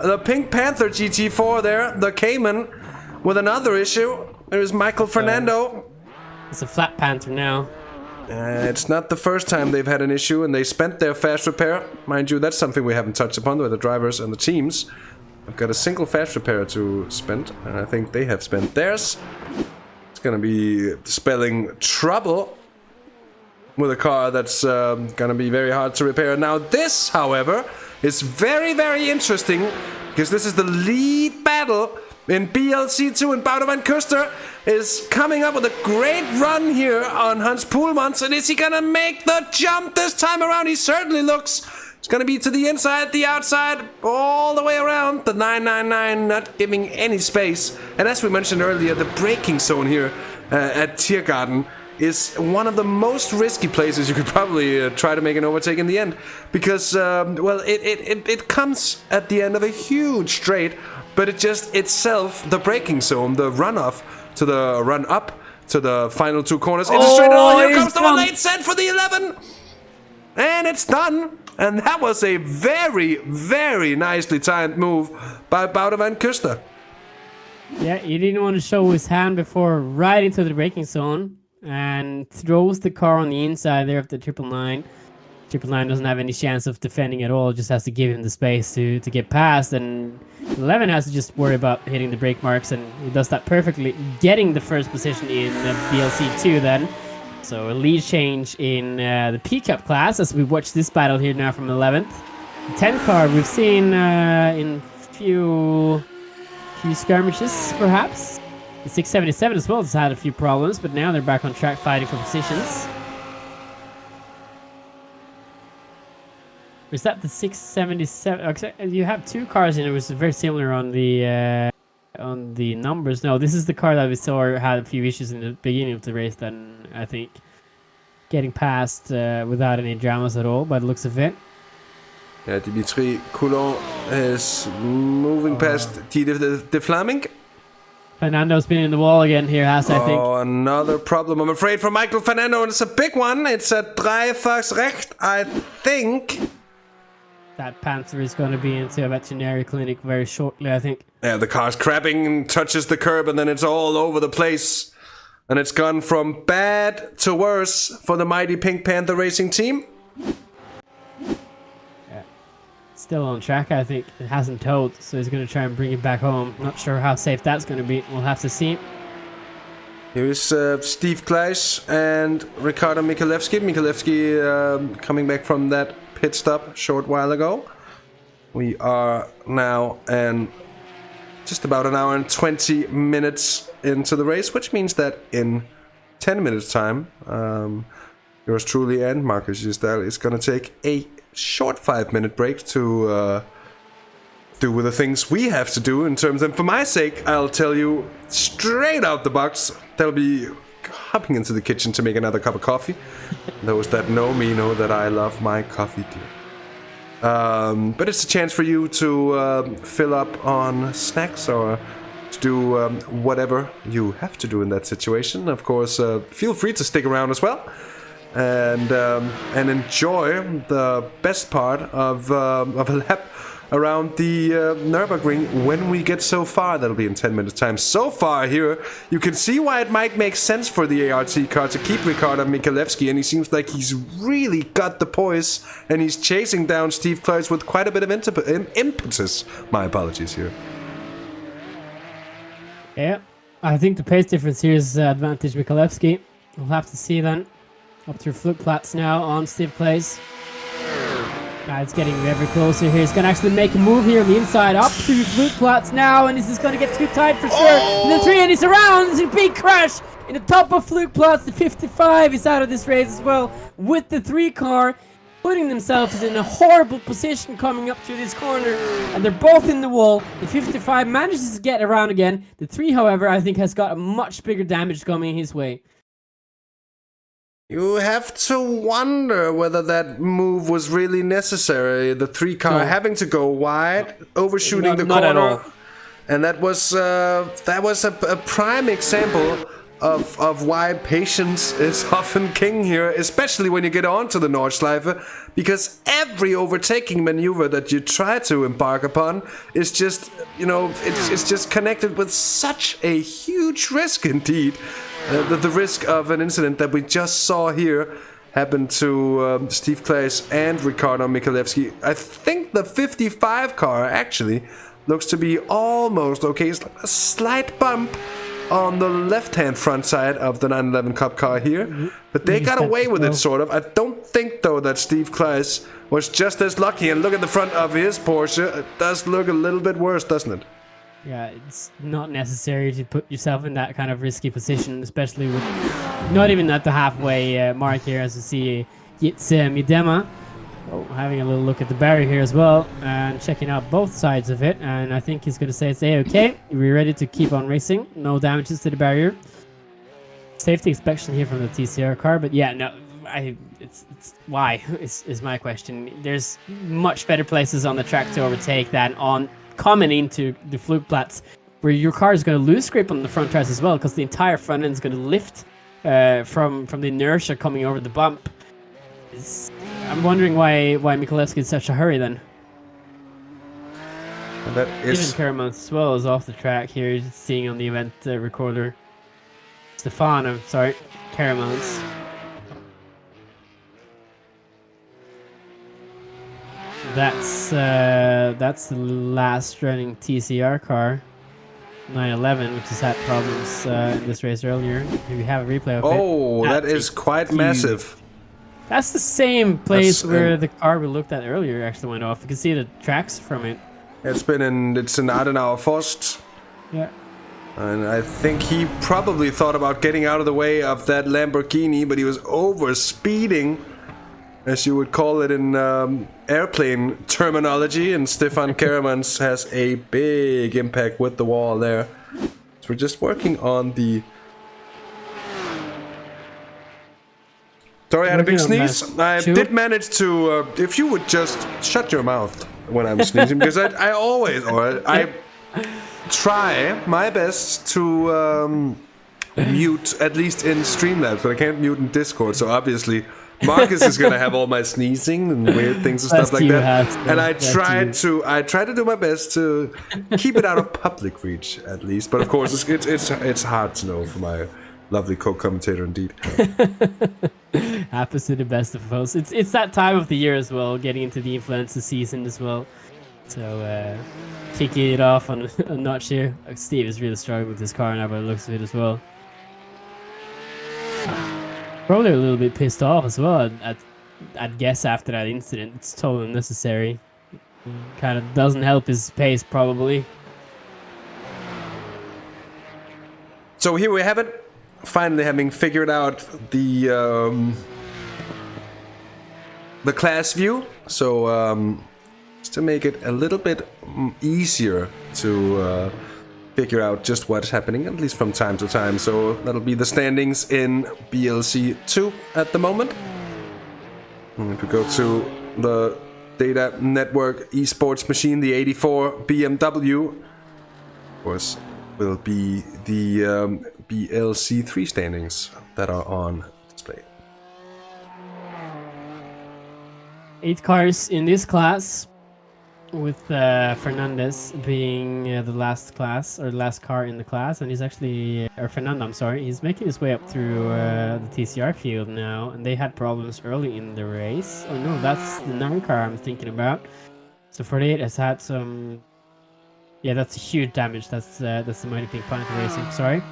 The Pink Panther GT4 there, the Cayman, with another issue. There's Michael Fernando. It's a flat Panther now. It's not the first time they've had an issue, and they spent their fast repair. Mind you, that's something we haven't touched upon with the drivers and the teams. I've got a single fast repair to spend, and I think they have spent theirs. It's going to be spelling trouble with a car that's going to be very hard to repair. Now this, however, is very, very interesting, because this is the lead battle in BLC2, and Boudewijn van Kuster is coming up with a great run here on Hans Poelmans. And is he going to make the jump this time around? He certainly looks. It's going to be to the inside, the outside, all the way around. The 999 not giving any space. And as we mentioned earlier, the braking zone here at Tiergarten is one of the most risky places you could probably try to make an overtake in the end. Because, it comes at the end of a huge straight, but it just itself, the braking zone, the runoff to the run up to the final 2 corners. Into straight. Oh, here comes the 1 set for the 11. And it's done. And that was a very, very nicely timed move by Boudewijn van Kuster. Yeah, he didn't want to show his hand before, right into the braking zone, and throws the car on the inside there of the 999. 999 doesn't have any chance of defending at all, just has to give him the space to get past, and 11 has to just worry about hitting the brake marks, and he does that perfectly, getting the first position in the BLC2 then. So a lead change in the P-Cup class as we watch this battle here now from 11th. The 10 car we've seen in few skirmishes perhaps. The 677 as well has had a few problems, but now they're back on track fighting for positions. Is that the 677? Okay, you have two cars in it, which is very similar on the numbers. No, this is the car that we saw had a few issues in the beginning of the race. Then I think getting past without any dramas at all, by the looks of it. Yeah, Dimitri Coulon is moving past the Flaming. Fernando's been in the wall again here, Hasse, I think. Oh, another problem, I'm afraid, for Michael Fernando, and it's a big one. It's a Dreifachsrecht, I think. That Panther is going to be into a veterinary clinic very shortly, I think. Yeah, the car's crabbing and touches the curb, and then it's all over the place. And it's gone from bad to worse for the mighty Pink Panther Racing team. Still on track, I think. It hasn't towed, so he's going to try and bring it back home. Not sure how safe that's going to be. We'll have to see. Here is Steve Gleis and Ricardo Michalewski. Michalewski coming back from that pit stop a short while ago. We are now just about an hour and 20 minutes into the race, which means that in 10 minutes time, yours truly and Markus Gjesdal is going to take a short 5-minute break to do with the things we have to do in terms, and for my sake, I'll tell you straight out the box, they'll be hopping into the kitchen to make another cup of coffee. Those that know me know that I love my coffee dear. But it's a chance for you to fill up on snacks or to do whatever you have to do in that situation. Of course, feel free to stick around as well. And enjoy the best part of a lap around the Nürburgring when we get so far. That'll be in 10 minutes time. So far here, you can see why it might make sense for the ART car to keep Ricardo Michalewski, and he seems like he's really got the poise, and he's chasing down Steve Gleis with quite a bit of impetus. My apologies here. Yeah, I think the pace difference here is advantage Michalewski. We'll have to see then. Up through Flugplatz now on Steve Gleis. It's getting ever closer here. He's going to actually make a move here on the inside. Up through Flugplatz now, and this is going to get too tight for sure. And the 3, and he's around. It's a big crash in the top of Flugplatz. The 55 is out of this race as well with the 3 car, putting themselves in a horrible position coming up through this corner. And they're both in the wall. The 55 manages to get around again. The 3, however, I think has got a much bigger damage coming his way. You have to wonder whether that move was really necessary. The 3 car having to go wide, overshooting the corner. Not at all. And that was a prime example of why patience is often king here, especially when you get onto the Nordschleife, because every overtaking maneuver that you try to embark upon is just, it's just connected with such a huge risk indeed. The risk of an incident that we just saw here happened to Steve Gleis and Ricardo Michalewski. I think the 55 car actually looks to be almost okay. It's a slight bump on the left-hand front side of the 911 Cup car here, but they got away with it, sort of. I don't think, though, that Steve Gleis was just as lucky. And look at the front of his Porsche. It does look a little bit worse, doesn't it? Yeah, it's not necessary to put yourself in that kind of risky position, especially with not even at the halfway mark here, as you see Jitse Midema. Having a little look at the barrier here as well and checking out both sides of it, and I think he's going to say it's A-okay. We're ready to keep on racing. No damages to the barrier. Safety inspection here from the TCR car, but yeah, no, it's why is my question. There's much better places on the track to overtake than on coming into the Flugplatz, where your car is going to lose grip on the front tires as well, because the entire front end is going to lift from the inertia coming over the bump. I'm wondering why Michalewski is in such a hurry then. And that is... Even Kerman as well is off the track here, seeing on the event recorder. Kermans. That's the last running TCR car, 911, which has had problems in this race earlier. Here we have a replay of it. Oh, that is quite massive. That's the same place where the car we looked at earlier actually went off. You can see the tracks from it. It's in Adenauer Forst. Yeah. And I think he probably thought about getting out of the way of that Lamborghini, but he was over speeding, as you would call it in airplane terminology. And Stefan Karaman's has a big impact with the wall there. So we're just working on the... Sorry, I had a big sneeze. I did manage to... if you would just shut your mouth when I'm sneezing, because I always... I try my best to mute, at least in Streamlabs, but I can't mute in Discord, so obviously Markus is gonna have all my sneezing and weird things and stuff like that. And I try to do my best to keep it out of public reach, at least. But of course, it's hard to know for my lovely co-commentator indeed. Happens to the best of us. It's that time of the year as well, getting into the influenza season as well. So kicking it off on a notch here. Steve is really struggling with his car now by the looks of it as well. Probably a little bit pissed off as well, I'd guess, after that incident. It's totally unnecessary. Kind of doesn't help his pace, probably. So here we have it. Finally having figured out the class view. So just to make it a little bit easier to figure out just what's happening, at least from time to time. So that'll be the standings in BLC 2 at the moment. And if we go to the data network esports machine, the 84 BMW, of course, will be the BLC 3 standings that are on display. 8 cars in this class, with Fernandez being the last class, or the last car in the class, and he's actually, or Fernando, I'm sorry, he's making his way up through the TCR field now, and they had problems early in the race. Oh no, that's the 9 car I'm thinking about. So 48 has had some, yeah, that's huge damage. That's the Mighty Pink Panther Racing, sorry.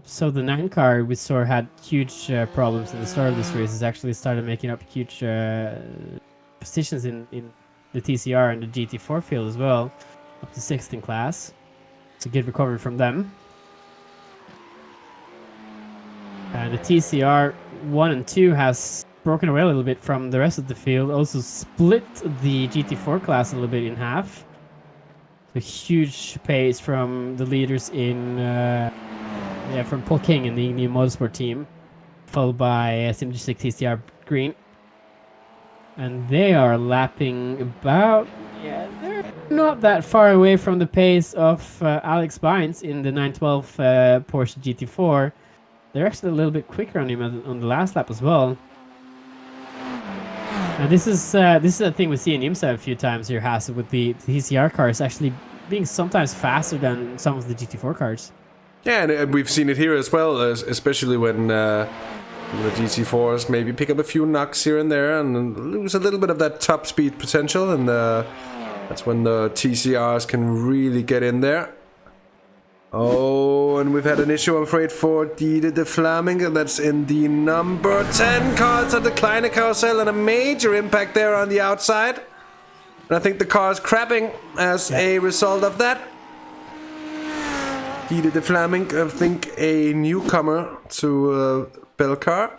So the 9 car we saw had huge problems in the start of this race. It's actually started making up huge positions in the TCR and the GT4 field as well, up to 6th in class. It's a good recovery from them. And the TCR 1 and 2 has broken away a little bit from the rest of the field, also split the GT4 class a little bit in half. A huge pace from the leaders in, from Paul King and the Ignium Motorsport team, followed by Simtag TCR Green. And they are lapping about, they're not that far away from the pace of Alex Bynes in the 912 Porsche GT4. They're actually a little bit quicker on him on the last lap as well. And this is a thing we see in IMSA a few times here, Hasse, with the TCR cars actually being sometimes faster than some of the GT4 cars. Yeah, and we've seen it here as well, especially when the GT4s maybe pick up a few knocks here and there and lose a little bit of that top speed potential, and that's when the TCRs can really get in there. Oh, and we've had an issue, I'm afraid, for Diede de Vlaming, and that's in the number 10 car. It's at the Kleine Carousel, and a major impact there on the outside. And I think the car is crapping as a result of that. Diede de Vlaming, I think a newcomer to Belcar.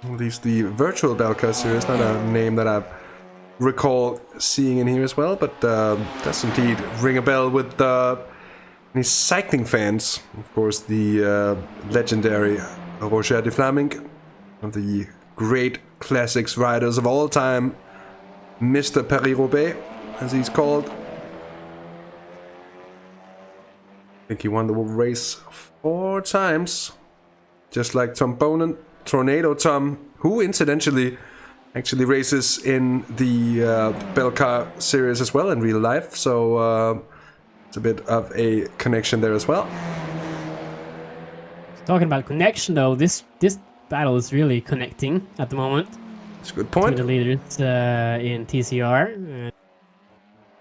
At least the Virtual Belcar Series, not a name that I recall seeing in here as well, but does indeed ring a bell with any cycling fans. Of course, the legendary Roger de Vlaming, one of the great classics riders of all time, Mr. Paris-Roubaix, as he's called. I think he won the race 4 times, just like Tom Bonen, Tornado Tom, who incidentally actually races in the Belcar Series as well in real life, so it's a bit of a connection there as well. Talking about connection though, this battle is really connecting at the moment. That's a good point. The leaders in TCR.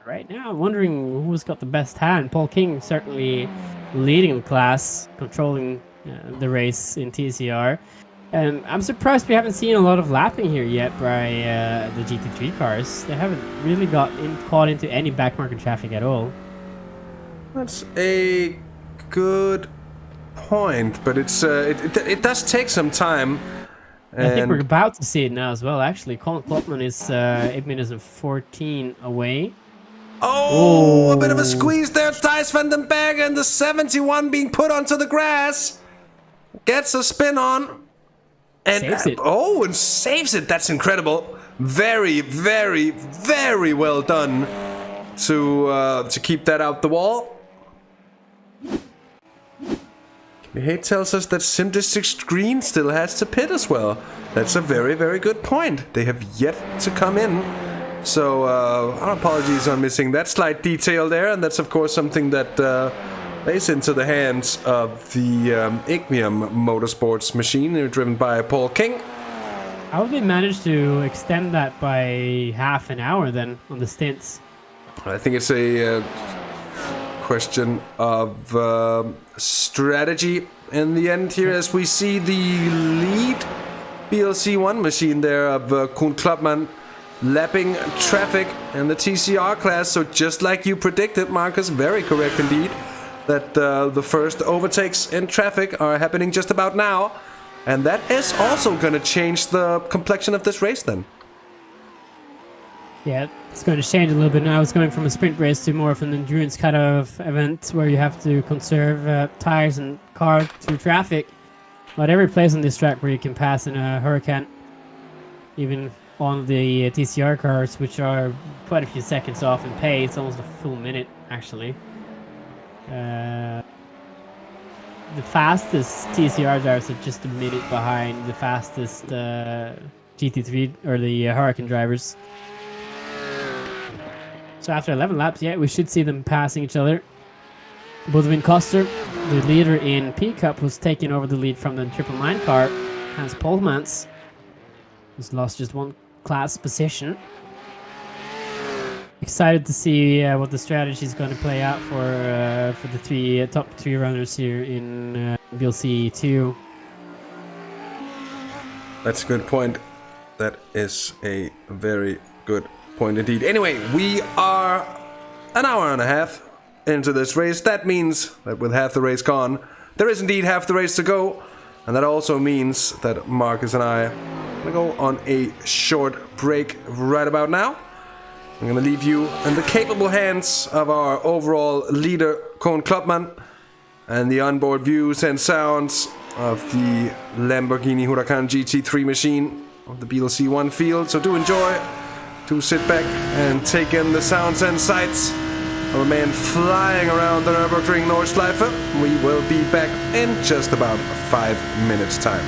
Right now, I'm wondering who's got the best hand. Paul King certainly leading the class, controlling the race in TCR. I'm surprised we haven't seen a lot of lapping here yet by the GT3 cars. They haven't really caught into any backmarket traffic at all. That's a good point, but it does take some time. I think we're about to see it now as well, actually. Colin Klopman is 8 minutes and 14 away. Oh, a bit of a squeeze there. Thijs van den Berg and the 71 being put onto the grass. Gets a spin on. And saves it. And saves it. That's incredible. Very, very, very well done to keep that out the wall. He tells us that Sim District Green still has to pit as well. That's a very, very good point. They have yet to come in. So, our apologies on missing that slight detail there. And that's, of course, something that plays into the hands of the Ignium Motorsports machine. They're driven by Paul King. How have they managed to extend that by half an hour then on the stints? I think it's a question of strategy in the end here, as we see the lead BLC1 machine there of Koen Klopman lapping traffic in the TCR class. So just like you predicted, Marcus, very correct indeed, that the first overtakes in traffic are happening just about now. And that is also going to change the complexion of this race then. Yeah, it's going to change a little bit now. It's going from a sprint race to more of an endurance kind of event where you have to conserve tires and car through traffic. Not every place on this track where you can pass in a Huracan, even on the TCR cars, which are quite a few seconds off in pace, almost a full minute actually. The fastest TCR drivers are just a minute behind the fastest GT3 or the Huracan drivers. So after 11 laps, yeah, we should see them passing each other. Bodwin Koster, the leader in P-Cup, was taking over the lead from the 999 car. Hans Polmans, who's lost just one class position. Excited to see what the strategy is going to play out for the top three runners here in BLC 2. That's a good point. That is a very good point indeed. Anyway, we are an hour and a half into this race. That means that with half the race gone, there is indeed half the race to go. And that also means that Marcus and I are going to go on a short break right about now. I'm going to leave you in the capable hands of our overall leader, Koen Klopman, and the onboard views and sounds of the Lamborghini Huracan GT3 machine of the BLC1 field. So do enjoy. To sit back and take in the sounds and sights of a man flying around the Nürburgring Nordschleife. We will be back in just about 5 minutes' time.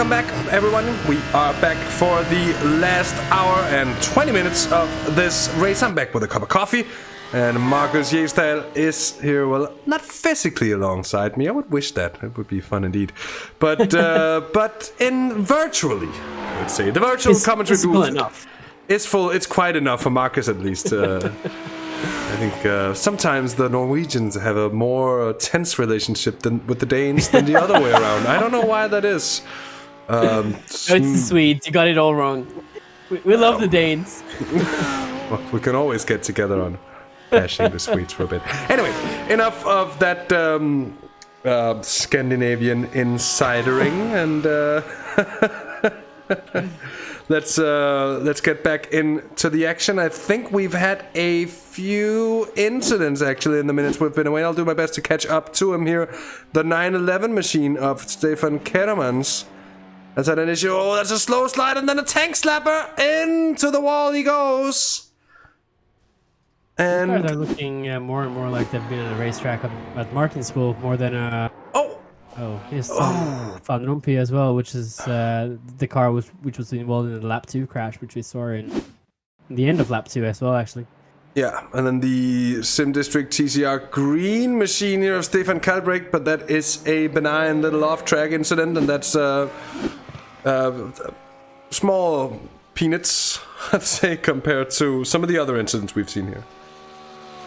welcome back, everyone. We are back for the last hour and 20 minutes of this race. I'm back with a cup of coffee, and Markus Gjesdal is here. Well, not physically alongside me. I would wish that. It would be fun indeed. But but in virtually, I would say the virtual commentary booth is full. It's quite enough for Markus, at least. I think sometimes the Norwegians have a more tense relationship with the Danes than the other way around. I don't know why that is. It's the Swedes. You got it all wrong. We love the Danes. Well, we can always get together on bashing the Swedes for a bit. Anyway, enough of that Scandinavian insidering, and let's get back into the action. I think we've had a few incidents actually in the minutes we've been away. I'll do my best to catch up to him here. The 911 machine of Stefan Keremans has had an issue. Oh, that's a slow slide, and then a tank slapper into the wall he goes. And they're looking more and more like they've been on a racetrack at Martinsville more than a. Oh, here's Van Rompuy as well, which is the car which was involved in the lap 2 crash, which we saw in the end of lap 2 as well, actually. Yeah, and then the Sim District TCR green machine here of Stefan Kalbrek, but that is a benign little off-track incident, and that's small peanuts, I'd say, compared to some of the other incidents we've seen here.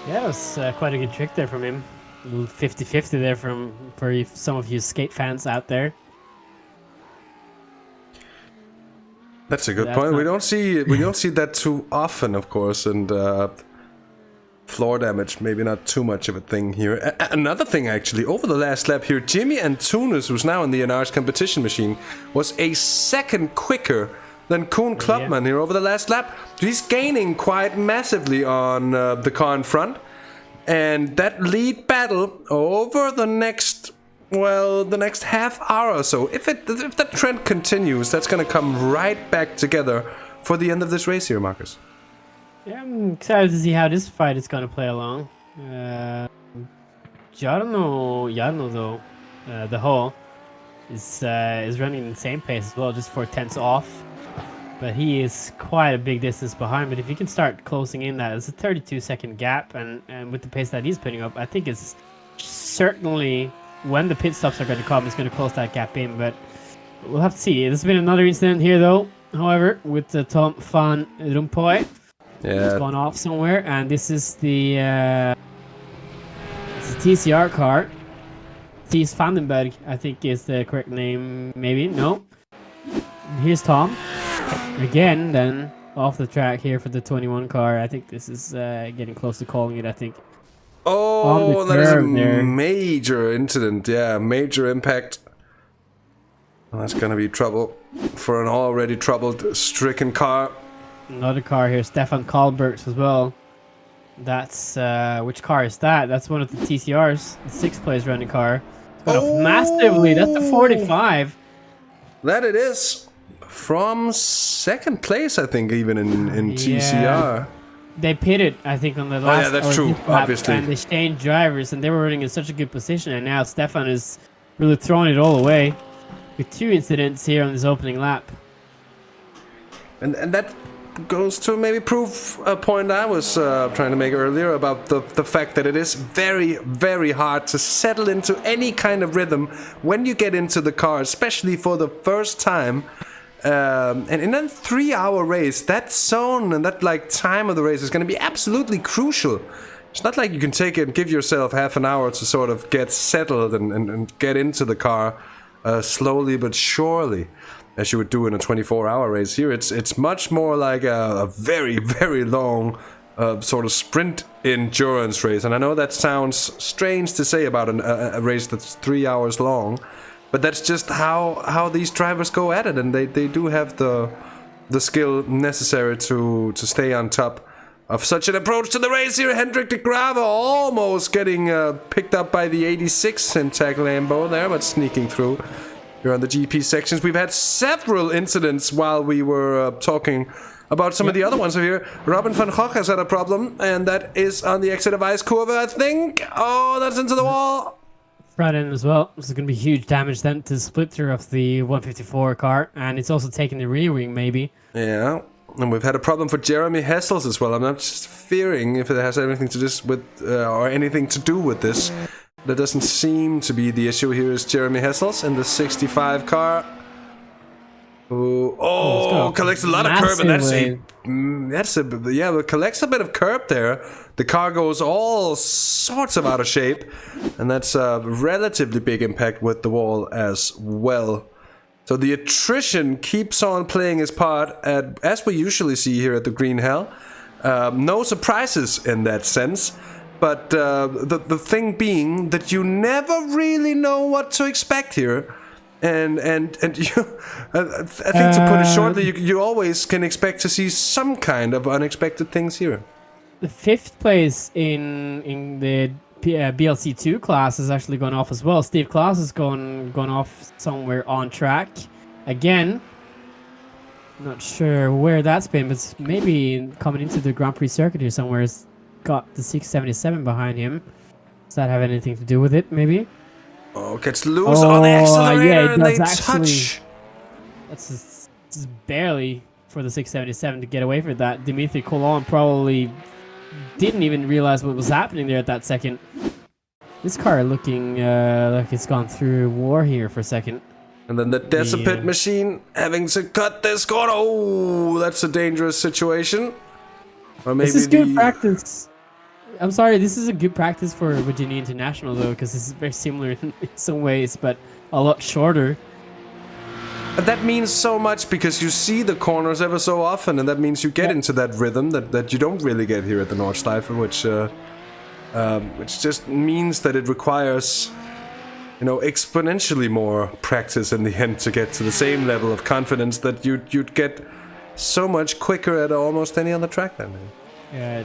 Yeah, it was quite a good trick there from him. 50-50 there for some of you skate fans out there. That's a good point. We don't see that too often, of course, and floor damage maybe not too much of a thing here. Another thing actually, over the last lap here, Jimmy Antunes, who's now in the Enar's competition machine, was a second quicker than Koen Klopman here over the last lap. He's gaining quite massively on the car in front. And that lead battle over the next half hour or so, if that trend continues, that's going to come right back together for the end of this race here, Markus. Yeah, I'm excited to see how this fight is going to play along. Jarno though, the Hall, is running the same pace as well, just 4/10 off. But he is quite a big distance behind. But if you can start closing in that, it's a 32-second gap, and with the pace that he's putting up, I think it's certainly when the pit stops are going to come, it's going to close that gap in. But we'll have to see. There's been another incident here, though. However, with Tom van Rompuy, it's gone off somewhere, and this is the it's a TCR car. Thies Vandenberg, I think is the correct name. Maybe no. Here's Tom. Again, then, off the track here for the 21 car. I think this is getting close to calling it, I think. Oh, that is a major incident. Yeah, major impact. Well, that's going to be trouble for an already troubled, stricken car. Another car here, Stefan Kalbergs as well. That's, which car is that? That's one of the TCRs, the 6th place running car. It's got off massively. That's a 45. That it is. From 2nd place, I think, even in TCR. They pitted, I think, on the last. Oh, yeah, that's true, obviously. And they changed drivers, and they were running in such a good position. And now Stefan is really throwing it all away with 2 incidents here on this opening lap. And that goes to maybe prove a point I was trying to make earlier about the fact that it is very, very hard to settle into any kind of rhythm when you get into the car, especially for the first time. And in a 3-hour race, that zone and that time of the race is going to be absolutely crucial. It's not like you can take it and give yourself half an hour to sort of get settled and get into the car slowly but surely, as you would do in a 24-hour race. Here, it's much more like a very, very long sort of sprint endurance race. And I know that sounds strange to say about a race that's 3 hours long. But that's just how these drivers go at it, and they do have the skill necessary to stay on top of such an approach to the race here. Hendrik de Grave almost getting picked up by the 86 Simtag Lambo there, but sneaking through here on the GP sections. We've had several incidents while we were talking about some of the other ones here. Robin van Gogh has had a problem, and that is on the exit of Ice Curve, I think. Oh, that's into the wall. front end as well. This is going to be huge damage then to the split through of the 154 car, and it's also taking the rear wing maybe. Yeah, and we've had a problem for Jeremy Hessels as well. I'm not just fearing if it has anything to do with or anything to do with this. That doesn't seem to be the issue. Here is Jeremy Hessels in the 65 car. Collects a lot of curb, and it collects a bit of curb there. The car goes all sorts of out of shape, and that's a relatively big impact with the wall as well. So the attrition keeps on playing its part, as we usually see here at the Green Hell. No surprises in that sense, but the thing being that you never really know what to expect here. And you, I think to put it shortly, you always can expect to see some kind of unexpected things here. The 5th place in the BLC2 class has actually gone off as well. Steve Klaus has gone off somewhere on track. Again, not sure where that's been, but maybe coming into the Grand Prix circuit here somewhere has got the 677 behind him. Does that have anything to do with it, maybe? Oh, gets loose on the accelerator and they touch. That's just barely for the 677 to get away from that. Dimitri Coulon probably didn't even realize what was happening there at that second. This car looking like it's gone through war here for a second. And then the Decipit machine having to cut this corner. Oh, that's a dangerous situation. Or maybe this is good practice. I'm sorry, this is a good practice for Virginia International though, because this is very similar in some ways, but a lot shorter. But that means so much because you see the corners ever so often, and that means you get into that rhythm that you don't really get here at the Nordschleife, which just means that it requires, exponentially more practice in the end to get to the same level of confidence that you'd get so much quicker at almost any other track then. Yeah,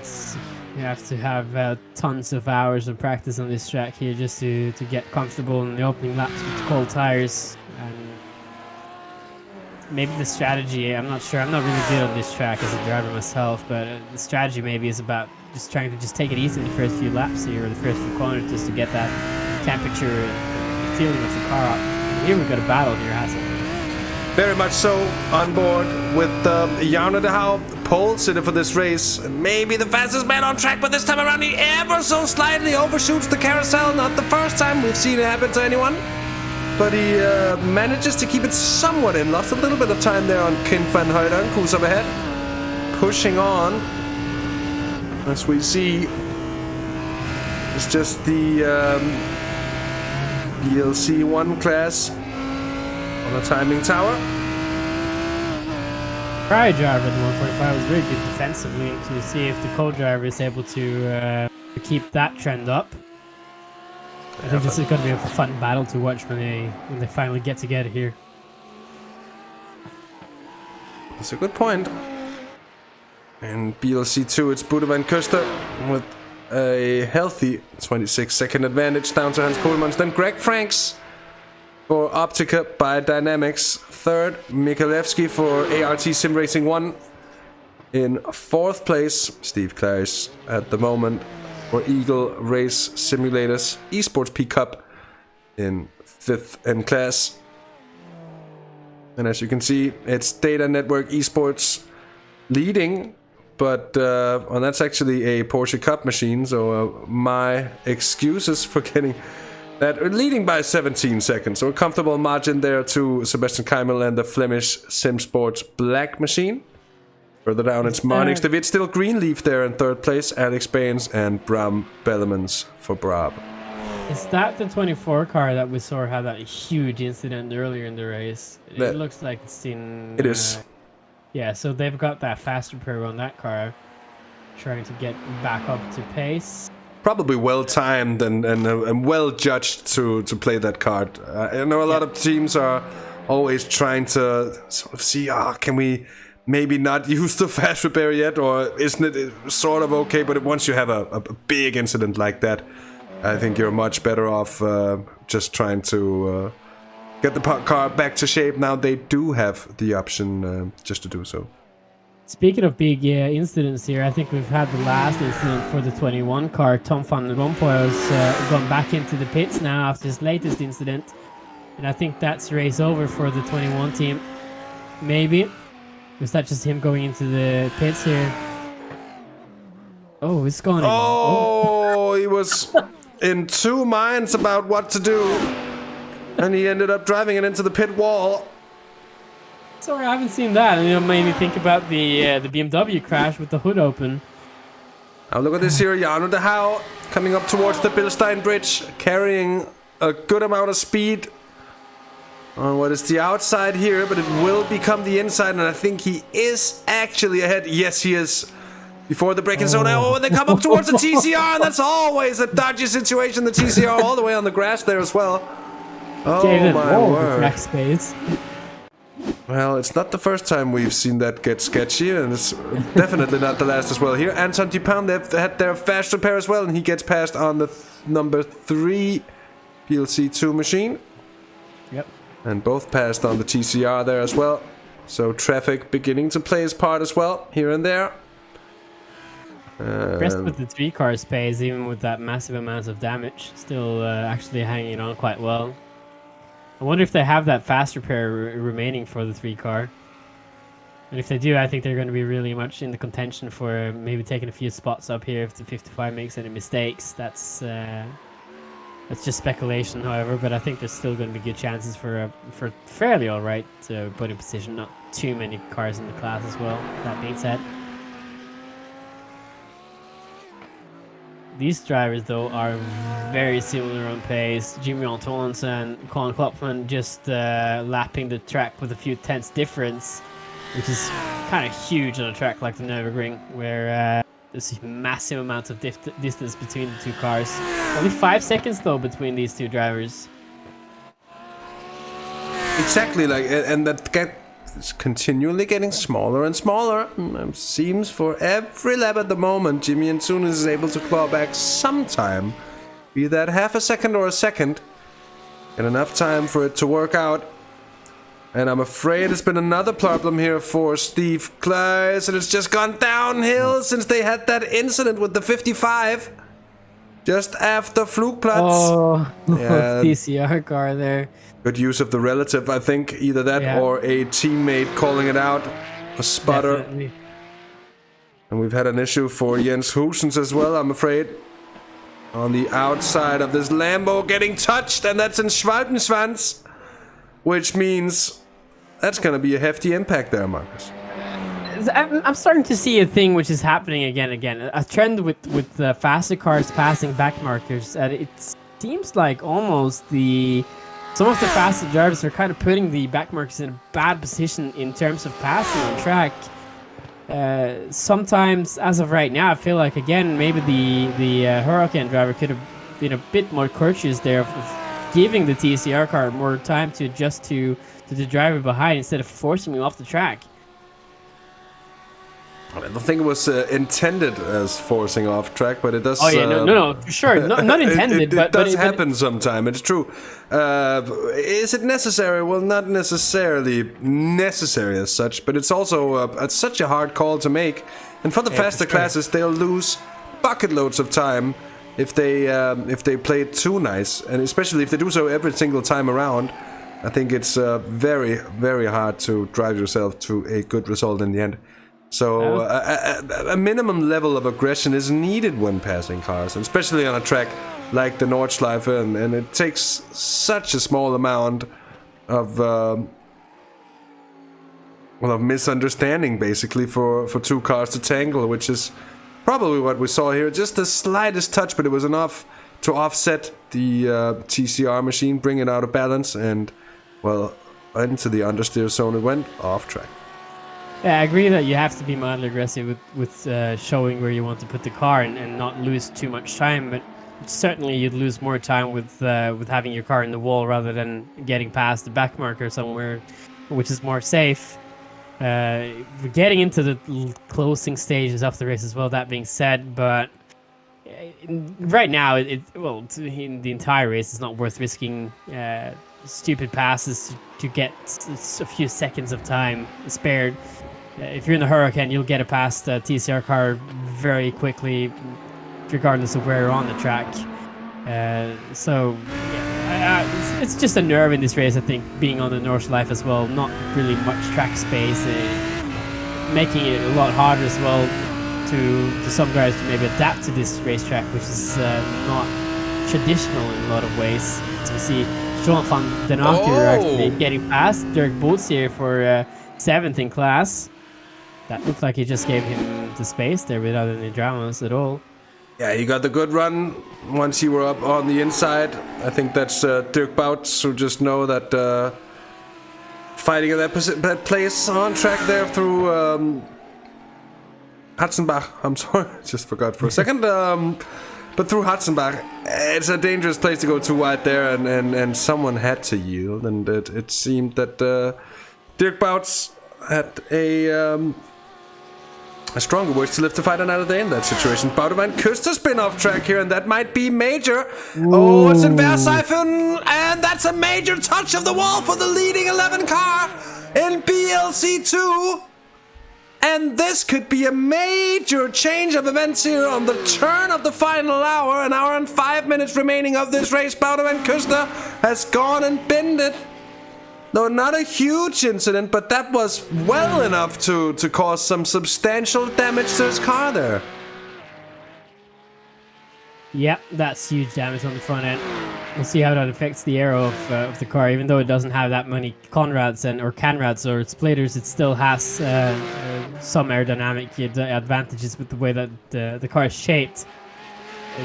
you have to have tons of hours of practice on this track here just to get comfortable in the opening laps with cold tires. And maybe the strategy, I'm not sure, I'm not really good on this track as a driver myself, but the strategy maybe is about just trying to take it easy in the first few laps here, or the first few corners, just to get that temperature and feeling of the car up. And here we've got a battle here, Hasse. Very much so, on board with Jarno de Houw, pole sitter for this race. Maybe the fastest man on track, but this time around he ever so slightly overshoots the carousel. Not the first time we've seen it happen to anyone. But he manages to keep it somewhat in. Lost a little bit of time there on Kim van Huydonk, who's up ahead. Pushing on. As we see, it's just the BLC1 class on the timing tower. Prior driver at the 145 was very good defensively to see if the co-driver is able to keep that trend up. I think this is going to be a fun battle to watch when they finally get together here. That's a good point. And BLC2, it's Boede van Kuster with a healthy 26-second advantage down to Hans Koolmans. Then Greg Franks for Optica Biodynamics. Third, Mikalevsky for ART Sim Racing 1. In fourth place, Steve Clarice at the moment for Eagle Race Simulators Esports P Cup in fifth in class. And as you can see, it's Data Network Esports leading, but that's actually a Porsche Cup machine, so my excuses for getting that leading by 17 seconds. So a comfortable margin there to Sebastian Keimel and the Flemish SimSports Black machine. Further down, it's Marnix de Wit, still Greenleaf there in third place, Alex Baines and Bram Bellemans for Brab. Is that the 24 car that we saw had that huge incident earlier in the race? It looks like it's in... It is. Yeah, so they've got that faster pair on that car, trying to get back up to pace. Probably well timed and well judged to play that card. I know a lot of teams are always trying to sort of see, can we maybe not use the fast repair yet, or isn't it sort of okay? But once you have a big incident like that, I think you're much better off just trying to get the car back to shape. Now they do have the option just to do so. Speaking of big incidents here, I think we've had the last incident for the 21 car. Tom van Rompuy has gone back into the pits now after his latest incident. And I think that's race over for the 21 team. Maybe. Was that just him going into the pits here? Oh, it's gone. Oh, he was in two minds about what to do. And he ended up driving it into the pit wall. Sorry, I haven't seen that. And it made me think about the BMW crash with the hood open. Now look at this here, Jarno de Houw coming up towards the Bilstein Bridge, carrying a good amount of speed on what is the outside here, but it will become the inside, and I think he is actually ahead. Yes, he is. Before the braking zone. Oh, and they come up towards the TCR, and that's always a dodgy situation. The TCR all the way on the grass there as well. Oh my word. Track space. Well, it's not the first time we've seen that get sketchy, and it's definitely not the last as well. Here, Anton Dupin, they've had their fast repair as well, and he gets passed on the number 3 PLC2 machine. Yep. And both passed on the TCR there as well. So traffic beginning to play its part as well, here and there. Impressed with the 3 car space, even with that massive amount of damage. Still actually hanging on quite well. I wonder if they have that fast repair remaining for the 3 car. And if they do, I think they're going to be really much in the contention for maybe taking a few spots up here if the 55 makes any mistakes. That's just speculation, however, but I think there's still going to be good chances for fairly alright podium position. Not too many cars in the class as well, that being said. These drivers, though, are very similar on pace. Jimmy Antoine and Colin Klopman just lapping the track with a few tenths difference, which is kind of huge on a track like the Nürburgring, where there's a massive amount of distance between the 2 cars. Only 5 seconds, though, between these 2 drivers. Exactly, and that gap is continually getting smaller and smaller. Seems for every lap at the moment, Jimmy Antunes is able to claw back some time, be that half a second or a second, and enough time for it to work out. And I'm afraid it's been another problem here for Steve Kleiss, and it's just gone downhill since they had that incident with the 55 just after Flugplatz. Oh, yeah. TCR car there. Good use of the relative, I think. Either that or a teammate calling it out. A spotter. Definitely. And we've had an issue for Jens Hoosens as well, I'm afraid. On the outside of this Lambo getting touched, and that's in Schwalbenschwanz. Which means that's going to be a hefty impact there, Markus. I'm starting to see a thing which is happening again. A trend with the faster cars passing back markers. It seems like almost some of the faster drivers are kind of putting the back markers in a bad position in terms of passing on track. Sometimes, as of right now, I feel like again maybe the Huracan driver could have been a bit more courteous there of giving the TCR car more time to adjust to the driver behind instead of forcing him off the track. I don't think it was intended as forcing off track, but it does. Oh yeah, no, for sure, not intended. It does happen sometime. It's true. Is it necessary? Well, not necessarily necessary as such, but it's also it's such a hard call to make. And for the faster classes, they'll lose bucket loads of time if they play it too nice, and especially if they do so every single time around. I think it's very, very hard to drive yourself to a good result in the end. So a minimum level of aggression is needed when passing cars, and especially on a track like the Nordschleife, and it takes such a small amount of misunderstanding basically for 2 cars to tangle, which is probably what we saw here. Just the slightest touch, but it was enough to offset the TCR machine, bring it out of balance, and well, into the understeer zone it went off track. Yeah, I agree that you have to be mildly aggressive with showing where you want to put the car and not lose too much time, but certainly you'd lose more time with having your car in the wall rather than getting past the back marker somewhere, which is more safe. We're getting into the closing stages of the race as well, that being said, but right now, in the entire race, it's not worth risking stupid passes to get a few seconds of time spared. if you're in the Hurricane, you'll get it past the TCR car very quickly, regardless of where you're on the track. So yeah, it's just a nerve in this race, I think, being on the North Life as well. Not really much track space, making it a lot harder as well to some guys to maybe adapt to this racetrack, which is not traditional in a lot of ways. So we see Sean van den Akker actually getting past Dirk Boets here for 7th in class. That looked like he just gave him the space there without any dramas at all. Yeah, he got the good run once you were up on the inside. I think that's Dirk Boets, who just know that fighting at that place on track there through Hatzenbach. I'm sorry, just forgot for a second. But through Hatzenbach, it's a dangerous place to go too wide there, and someone had to yield, and it seemed that Dirk Boets had a stronger wish to lift the fight another day in that situation. Boudewijn Kuster spin off track here, and that might be major. Ooh. Oh, it's in Verseifen, and that's a major touch of the wall for the leading 11 car in BLC2. And this could be a major change of events here on the turn of the final hour. An hour and 5 minutes remaining of this race. Boudewijn Kuster has gone and binned it. No, not a huge incident, but that was well enough to cause some substantial damage to his car there. Yep, that's huge damage on the front end. We'll see how that affects the aero of the car. Even though it doesn't have that many Conrads or Canrads or splitters, it still has some aerodynamic advantages with the way that the car is shaped.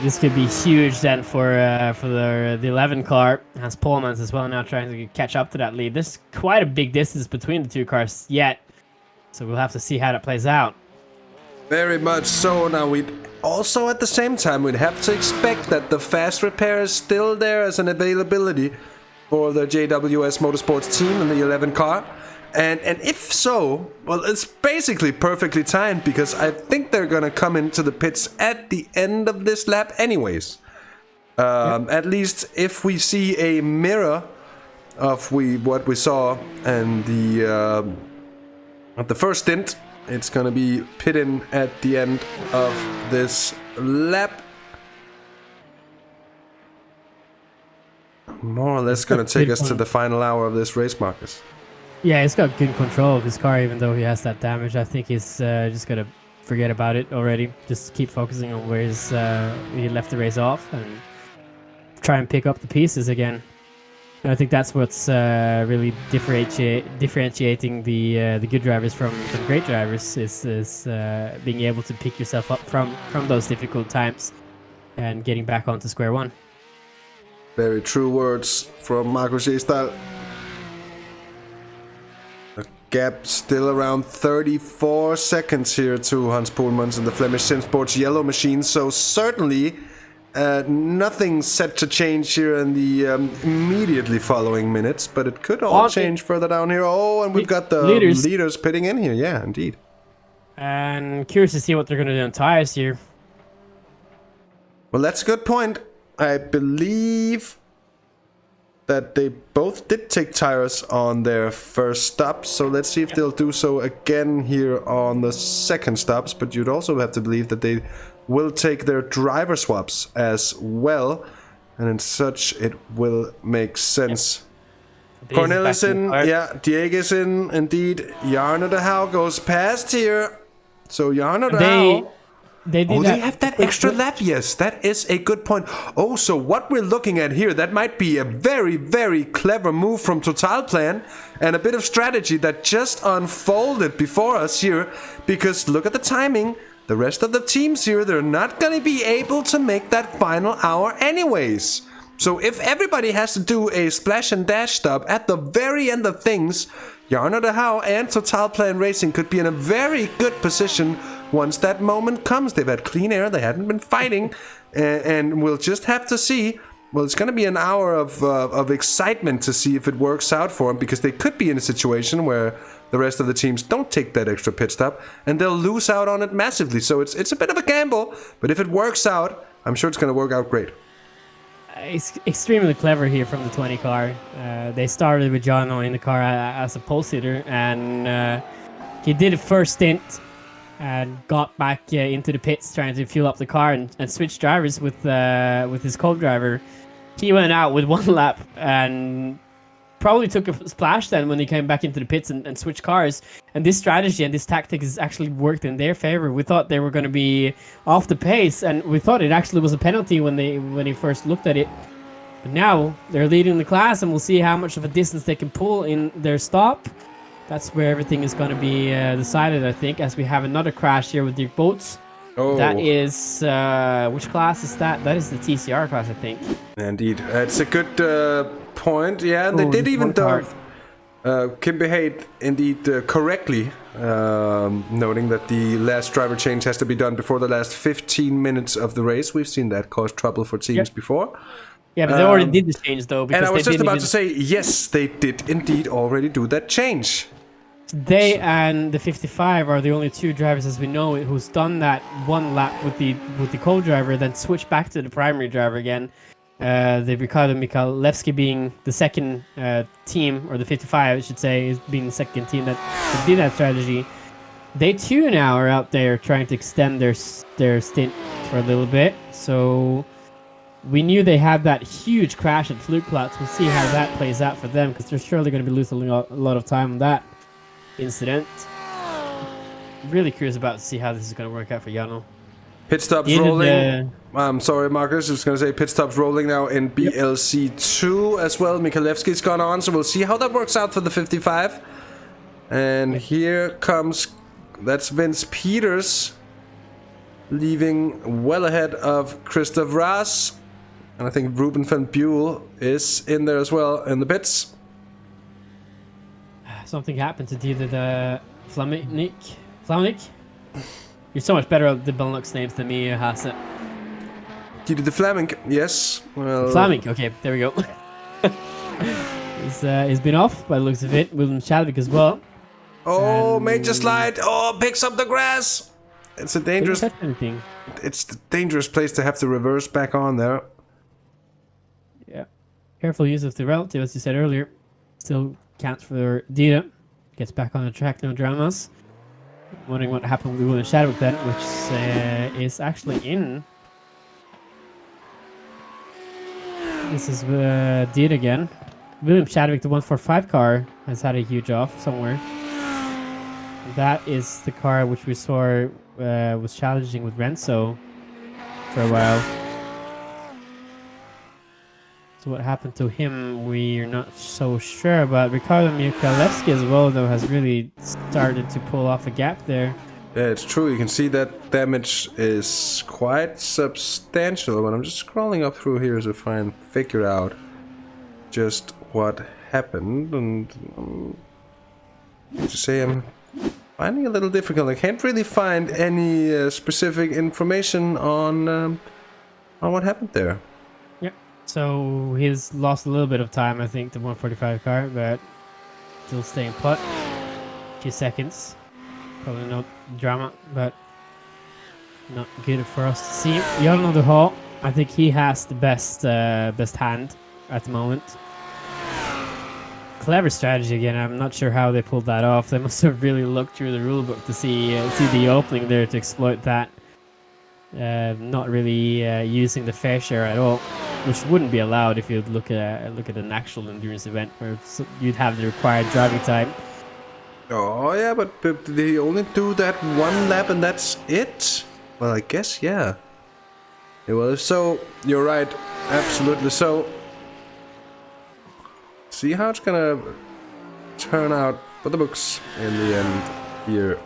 This could be huge then for the 11 car. Has Polmans as well now trying to catch up to that lead. There's quite a big distance between the two cars yet, so we'll have to see how that plays out. Very much so. Now we'd also at the same time we'd have to expect that the fast repair is still there as an availability for the JWS Motorsports team in the 11 car. And if so, well, it's basically perfectly timed, because I think they're going to come into the pits at the end of this lap anyways. At least if we see a mirror of what we saw in the first stint, it's going to be pit in at the end of this lap. More or less going to take us to the final hour of this race, Marcus. Yeah, he's got good control of his car, even though he has that damage. I think he's just going to forget about it already. Just keep focusing on where he left the race off and try and pick up the pieces again. And I think that's what's really differentiating the good drivers from great drivers is being able to pick yourself up from those difficult times and getting back onto square one. Very true words from Markus Gjesdal. Gap still around 34 seconds here to Hans Poelmans in the Flemish Sim Sports yellow machine. So certainly nothing set to change here in the immediately following minutes. But it could all change further down here. Oh, and we've got the leaders pitting in here. Yeah, indeed. And curious to see what they're going to do on tires here. Well, that's a good point. I believe that they both did take tires on their first stop, so let's see if they'll do so again here on the second stops. But you'd also have to believe that they will take their driver swaps as well, and in such it will make sense. Yep. Cornelissen, yeah, Diege's in, indeed. Jarno de Houw goes past here, so Jarno de Houw... They have that extra lap. Yes, that is a good point. Oh, so what we're looking at here, that might be a very, very clever move from Totalplan and a bit of strategy that just unfolded before us here. Because look at the timing. The rest of the teams here, they're not going to be able to make that final hour anyways. So if everybody has to do a splash and dash stop at the very end of things, Jarno de Houw and Totalplan Racing could be in a very good position once that moment comes. They've had clean air, they hadn't been fighting, and we'll just have to see. Well, it's going to be an hour of excitement to see if it works out for them, because they could be in a situation where the rest of the teams don't take that extra pit stop, and they'll lose out on it massively. So it's a bit of a gamble, but if it works out, I'm sure it's going to work out great. It's extremely clever here from the 20 car. They started with Jono in the car as a pole sitter, and he did a first stint and got back into the pits trying to fuel up the car and switch drivers with his co-driver. He went out with 1 lap and probably took a splash then when he came back into the pits and switched cars. And this strategy and this tactic has actually worked in their favor. We thought they were going to be off the pace, and we thought it actually was a penalty when he first looked at it. But now they're leading the class, and we'll see how much of a distance they can pull in their stop. That's where everything is going to be decided, I think, as we have another crash here with Dirk Boats. Oh. That is, which class is that? That is the TCR class, I think. Indeed. It's a good point. Yeah, they did even though Kim Behade indeed correctly noting that the last driver change has to be done before the last 15 minutes of the race. We've seen that cause trouble for teams before. Yeah, but they already did the change though. And I was just about to say, yes, they did indeed already do that change. They and the 55 are the only 2 drivers, as we know, who's done that 1 lap with the co-driver, then switched back to the primary driver again. The Ricardo Michalewski being the second team, or the 55, I should say, is being the second team that did that strategy. They too now are out there trying to extend their stint for a little bit. So we knew they had that huge crash at Flugplatz. We'll see how that plays out for them, because they're surely going to be losing a lot of time on that incident. Really curious about to see how this is going to work out for Jarno. Pit stops rolling. I'm sorry, Marcus. I was going to say pit stops rolling now in BLC2 as well. Michalewski's gone on, so we'll see how that works out for the 55. And here comes, that's Vince Peters leaving well ahead of Christoph Raas. And I think Ruben van Buell is in there as well in the pits. Something happened to the Flamik. You're so much better at the Benelux names than me, Hasse. Did the Flaming? Yes. Well, Flaming. Okay, there we go. He's been off by the looks of it. William Chadwick as well. Oh, major slide! Oh, picks up the grass. It's a dangerous. Didn't touch anything. It's a dangerous place to have to reverse back on there. Yeah. Careful use of the relative, as you said earlier. Still counts for Dita. Gets back on the track, no dramas. Wondering what happened with William Chadwick then, which is actually in. This is Dita again. William Chadwick, the 145 car, has had a huge off somewhere. That is the car which we saw was challenging with Renzo for a while. So what happened to him, we're not so sure about. Ricardo Michalewski as well, though, has really started to pull off a gap there. Yeah, it's true. You can see that damage is quite substantial, but I'm just scrolling up through here to figure out just what happened. And to say I'm finding it a little difficult. I can't really find any specific information on what happened there. So he's lost a little bit of time, I think, the 145 car, but still staying put. A few seconds. Probably no drama, but not good for us to see. Jarno de Hall, I think he has the best hand at the moment. Clever strategy again. I'm not sure how they pulled that off. They must have really looked through the rulebook to see the opening there to exploit that. Not really using the fair share at all, which wouldn't be allowed if you look at an actual endurance event where you'd have the required driving time. Oh yeah, but they only do that 1 lap and that's it? Well, I guess, yeah. Yeah, well, if so, you're right. Absolutely so. See how it's gonna turn out for the books in the end here.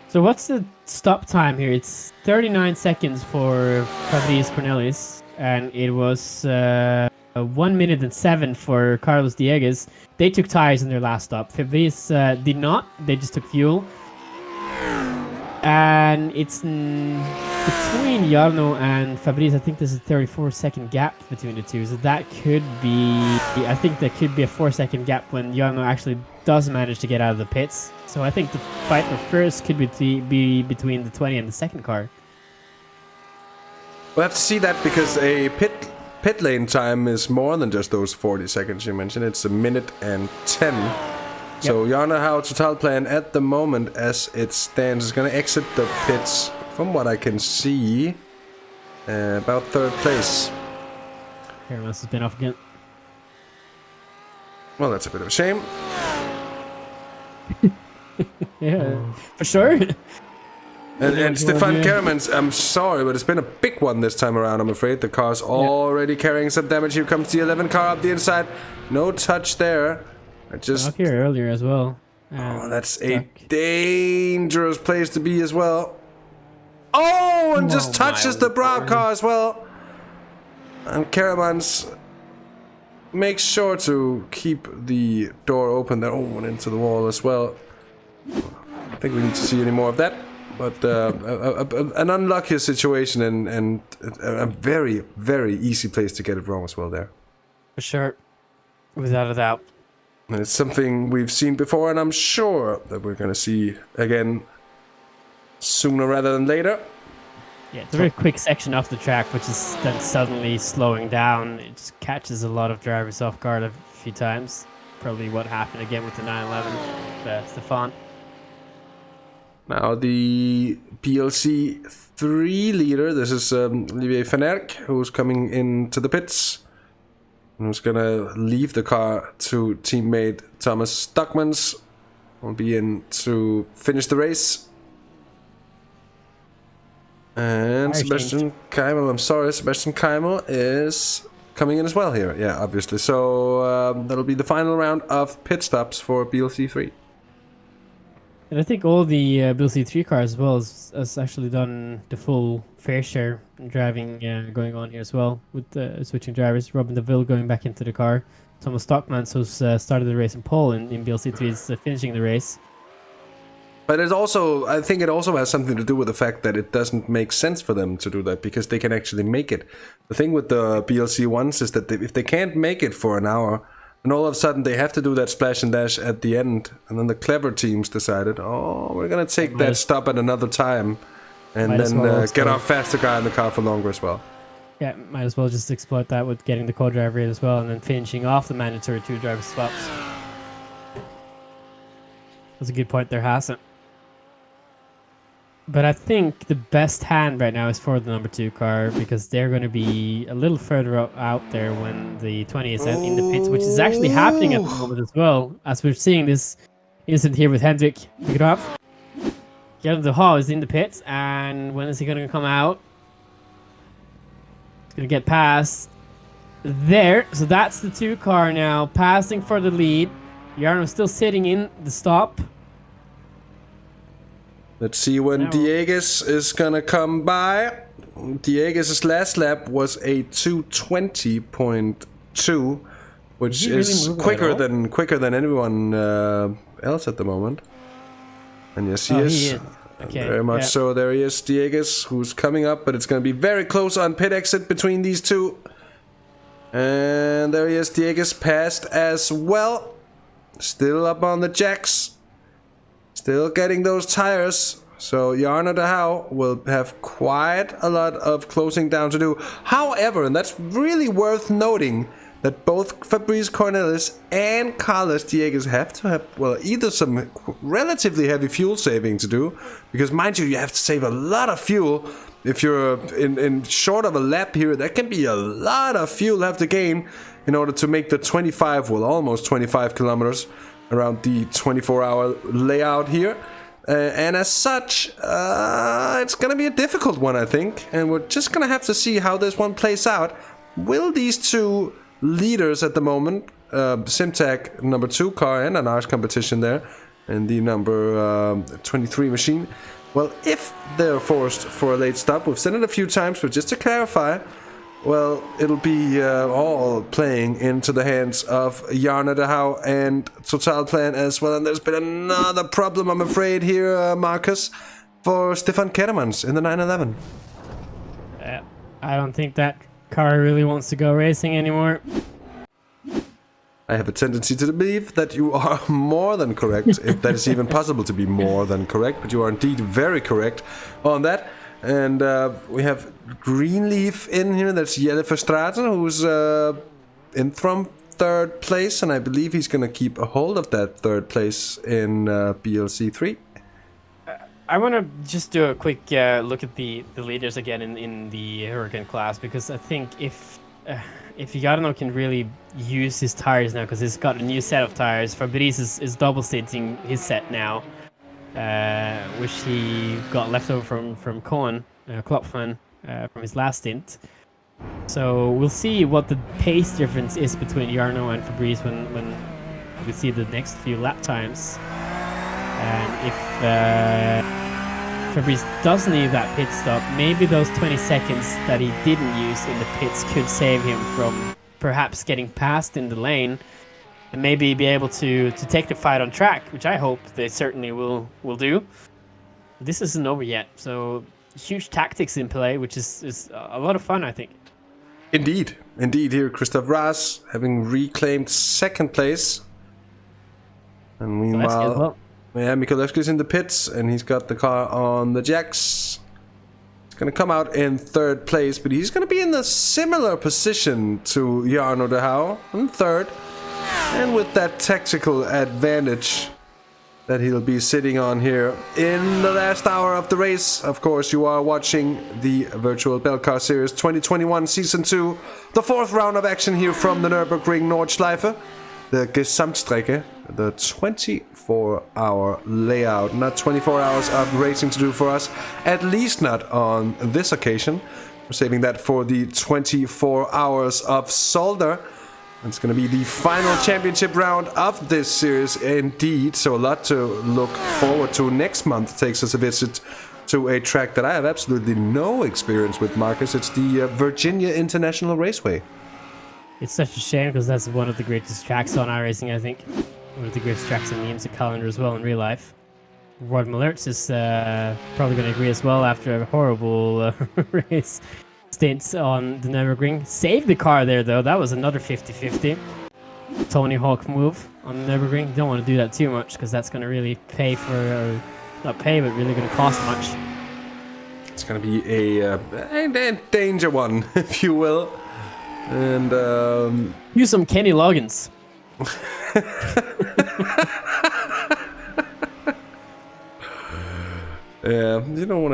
So what's the stop time here? It's 39 seconds for Fabrice Cornelis, and it was 1 minute and 7 for Carlos Dieguez. They took tires in their last stop. Fabrice did not. They just took fuel. And it's between Jarno and Fabrice. I think there's a 34-second gap between the two. So that could be... I think there could be a 4-second gap when Jarno actually does manage to get out of the pits. So I think the fight for first could be between the 20 and the second car. We'll have to see that because a pit lane time is more than just those 40 seconds you mentioned. It's 1 minute and 10. So Jarno Hau Total Plan at the moment, as it stands, is going to exit the pits, from what I can see, about 3rd place. Paramount has been off again. Well, that's a bit of a shame. Yeah, for sure. And Stefan Kermans, I'm sorry, but it's been a big one this time around, I'm afraid. The car's already carrying some damage. Here comes the 11 car up the inside. No touch there. I just... Up here earlier as well. Oh, that's a dangerous place to be as well. Oh, and just touches the Braab car as well. And Kermans makes sure to keep the door open there. Oh, and into the wall as well. I think we need to see any more of that. But an unlucky situation and a very, very easy place to get it wrong as well there. For sure. Without a doubt. And it's something we've seen before, and I'm sure that we're going to see again sooner rather than later. Yeah, it's a very quick section off the track, which is then suddenly slowing down. It just catches a lot of drivers off guard a few times. Probably what happened again with the 911, Stefan. Now the PLC 3 leader, this is Olivier Van Erck, who's coming into the pits. And who's going to leave the car to teammate Thomas Stockmans. Will be in to finish the race. And Sebastian Keimel, I'm sorry, Sebastian Keimel is coming in as well here. Yeah, obviously. So that'll be the final round of pit stops for BLC 3. And I think all the BLC 3 cars as well has actually done the full fair share driving going on here as well with switching drivers. Robin DeVille going back into the car. Thomas Stockmans, who's started the race in pole in BLC 3, is finishing the race. But it's also, I think it also has something to do with the fact that it doesn't make sense for them to do that because they can actually make it. The thing with the BLC ones is that if they can't make it for an hour, and all of a sudden they have to do that splash and dash at the end, and then the clever teams decided, oh, we're gonna take that stop at another time, and then get our faster guy in the car for longer as well. Yeah, might as well just exploit that with getting the co-driver in as well, and then finishing off the mandatory 2 driver swaps. That's a good point there, Hasse. But I think the best hand right now is for the number 2 car because they're going to be a little further out there when the 20 is out in the pits, which is actually happening at the moment as well. As we're seeing this incident here with Hendrik. Pick it up. Jonathan Hall is in the pits, and when is he going to come out? He's going to get past there. So that's the 2 car now, passing for the lead. Jarno still sitting in the stop. Let's see when Diegues is gonna come by. Diegues' last lap was a 2:20.2, which is quicker than anyone else at the moment. And yes, he is. Okay, very much so. There he is, Diegues, who's coming up, but it's gonna be very close on pit exit between these two. And there he is, Diegues passed as well. Still up on the jacks. Still getting those tires. So Jarno de Hau will have quite a lot of closing down to do. However, and that's really worth noting, that both Fabrice Cornelis and Carlos Diegues have to have, well, either some relatively heavy fuel saving to do, because mind you, you have to save a lot of fuel. If you're in short of a lap here, that can be a lot of fuel left to gain in order to make the 25, well, almost 25 kilometers around the 24-hour layout here. And as such, it's going to be a difficult one, I think. And we're just going to have to see how this one plays out. Will these two leaders at the moment, Simtag number 2 car and an Arch competition there, and the number 23 machine, well, if they're forced for a late stop, we've said it a few times, but just to clarify, well, it'll be all playing into the hands of Jarno de Hau and Total Plan as well. And there's been another problem, I'm afraid, here, Marcus, for Stefan Kermans in the 911. I don't think that car really wants to go racing anymore. I have a tendency to believe that you are more than correct, if that is even possible to be more than correct, but you are indeed very correct on that. And we have Greenleaf in here, that's Jelle Verstraeten, who's in from third place, and I believe he's going to keep a hold of that third place in BLC 3. I want to just do a quick look at the leaders again in the Hurricane class, because I think if Jarno can really use his tires now, because he's got a new set of tires. Fabrice is double stinting his set now, which he got left over from Cohen, Klopfman, from his last stint. So we'll see what the pace difference is between Jarno and Fabrice when we see the next few lap times. And if Fabrice does need that pit stop, maybe those 20 seconds that he didn't use in the pits could save him from perhaps getting past in the lane, and maybe be able to take the fight on track, which I hope they certainly will do. This isn't over yet, so huge tactics in play, which is a lot of fun, I think. Indeed. Here Christoph Raas having reclaimed second place. And meanwhile, Mikolevski's in the pits, and he's got the car on the jacks. He's going to come out in third place, but he's going to be in a similar position to Jarno de Houw in third. And with that tactical advantage that he'll be sitting on here in the last hour of the race. Of course, you are watching the Virtual Belcar Series 2021 Season 2, the fourth round of action here from the Nürburgring Nordschleife, the Gesamtstrecke, the 24-hour layout. Not 24 hours of racing to do for us, at least not on this occasion. We're saving that for the 24 hours of Zolder. It's going to be the final championship round of this series indeed, so a lot to look forward to. Next month takes us a visit to a track that I have absolutely no experience with, Marcus. It's the Virginia International Raceway. It's such a shame, because that's one of the greatest tracks on iRacing, I think. One of the greatest tracks in the IMSA calendar as well in real life. Rod Mallertz is probably going to agree as well after a horrible race stints on the Nürburgring. Saved the car there, though. That was another 50-50. Tony Hawk move on the Nürburgring. Don't want to do that too much, because that's going to really pay for, or not pay, but really going to cost much. It's going to be a danger one, if you will. And use some Kenny Loggins. Yeah, you don't want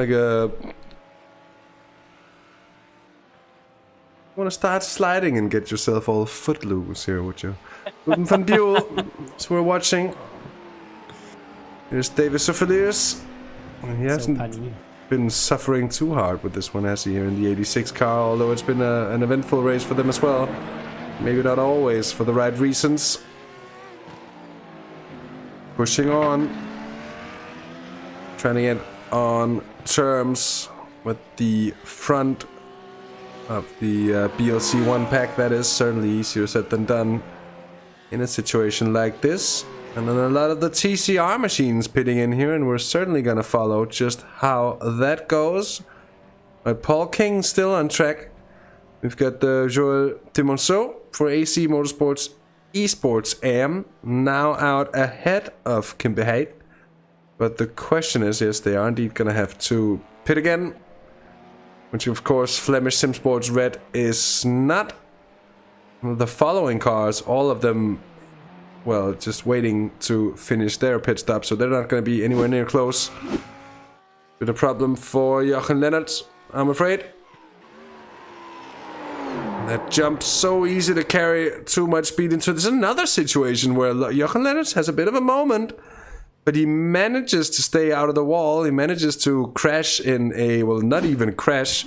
to start sliding and get yourself all footloose here, would you? Ruben van Buell, as we're watching. Here's David Soufeliers. He hasn't been suffering too hard with this one, has he, here in the 86 car, although it's been an eventful race for them as well. Maybe not always for the right reasons. Pushing on. Trying to get on terms with the front of the BLC 1 pack. That is certainly easier said than done in a situation like this. And then a lot of the TCR machines pitting in here, and we're certainly going to follow just how that goes. But Paul King still on track. We've got the Joel Timonceau for AC Motorsports Esports AM, now out ahead of Kim Beheit. But the question is, yes, they are indeed going to have to pit again. Which, of course, Flemish SimSports Red is not. The following cars, all of them, well, just waiting to finish their pit stop, so they're not going to be anywhere near close. Bit of problem for Jochen Lennartz, I'm afraid. That jump so easy to carry too much speed into. There's another situation where Jochen Lennartz has a bit of a moment, but he manages to stay out of the wall. He manages to crash in a, well, not even crash,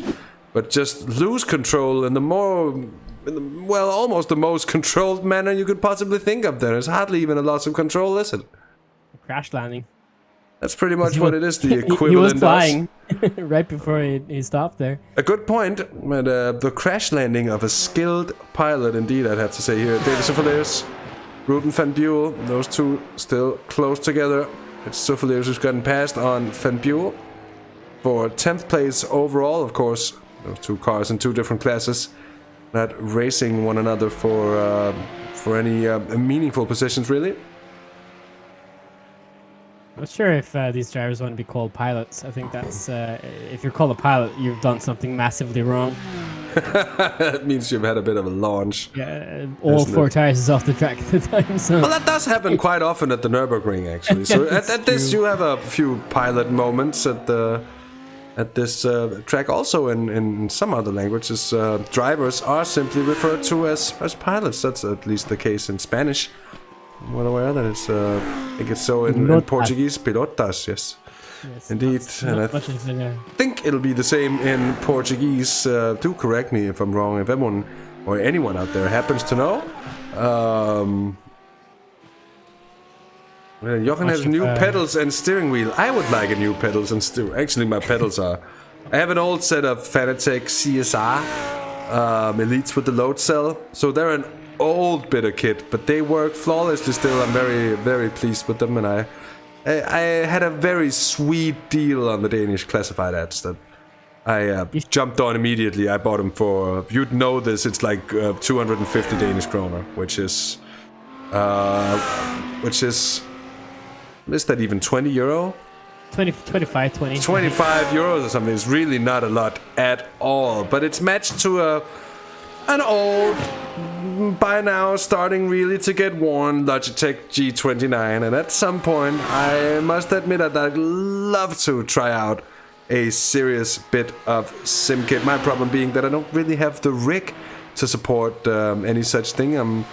but just lose control in the more, well, almost the most controlled manner you could possibly think of there. It's hardly even a loss of control, is it? Crash landing. That's pretty much what it is, the equivalent. He was flying right before he stopped there. A good point, but the crash landing of a skilled pilot, indeed, I'd have to say here. David Soufeliers, Ruben van Buell, those two still close together. It's Soufeliers who's gotten passed on van Buell for 10th place overall, of course. Those two cars in two different classes, not racing one another for any meaningful positions, really. I'm not sure if these drivers want to be called pilots. I think that's if you're called a pilot, you've done something massively wrong. That means you've had a bit of a launch. Yeah, all four tires is off the track at the time. So. Well, that does happen quite often at the Nürburgring, actually. So at this, you have a few pilot moments at this track. Also, in some other languages, drivers are simply referred to as pilots. That's at least the case in Spanish. I'm well aware that it's I think it's so in Portuguese. Pilotas, yes. Yes, indeed, and I think it'll be the same in Portuguese. Do correct me if I'm wrong, if everyone or anyone out there happens to know. Jochen has new pedals and steering wheel. I would like a new pedals and steering. Actually, my pedals are... I have an old set of Fanatec CSR Elites with the load cell. So they're an old bit of kit, but they work flawlessly still. I'm very, very pleased with them, and I had a very sweet deal on the Danish classified ads that I jumped on immediately. I bought them for, you'd know this, it's like 250 Danish kroner, which is, is that even 20 euro? 25 euros or something. It's really not a lot at all, but it's matched to an old, by now starting really to get worn Logitech G29, and at some point I must admit I'd love to try out a serious bit of sim kit. My problem being that I don't really have the rig to support any such thing. I'm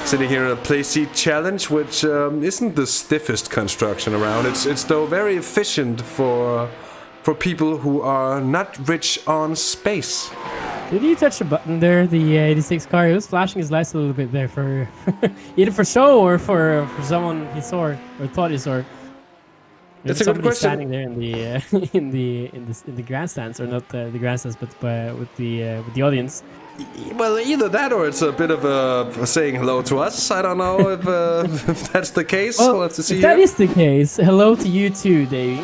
sitting here in a play seat challenge, which isn't the stiffest construction around. It's though very efficient for people who are not rich on space. Did you touch a button there, the 86 car? He was flashing his lights a little bit there for either for show or for someone he saw or thought he saw. That's a good question. Standing there in the in the grandstands, or not the grandstands, but with the audience. Well, either that or it's a bit of a saying hello to us. I don't know if that's the case. Well, we'll have to see. If that is the case, hello to you too, Davey.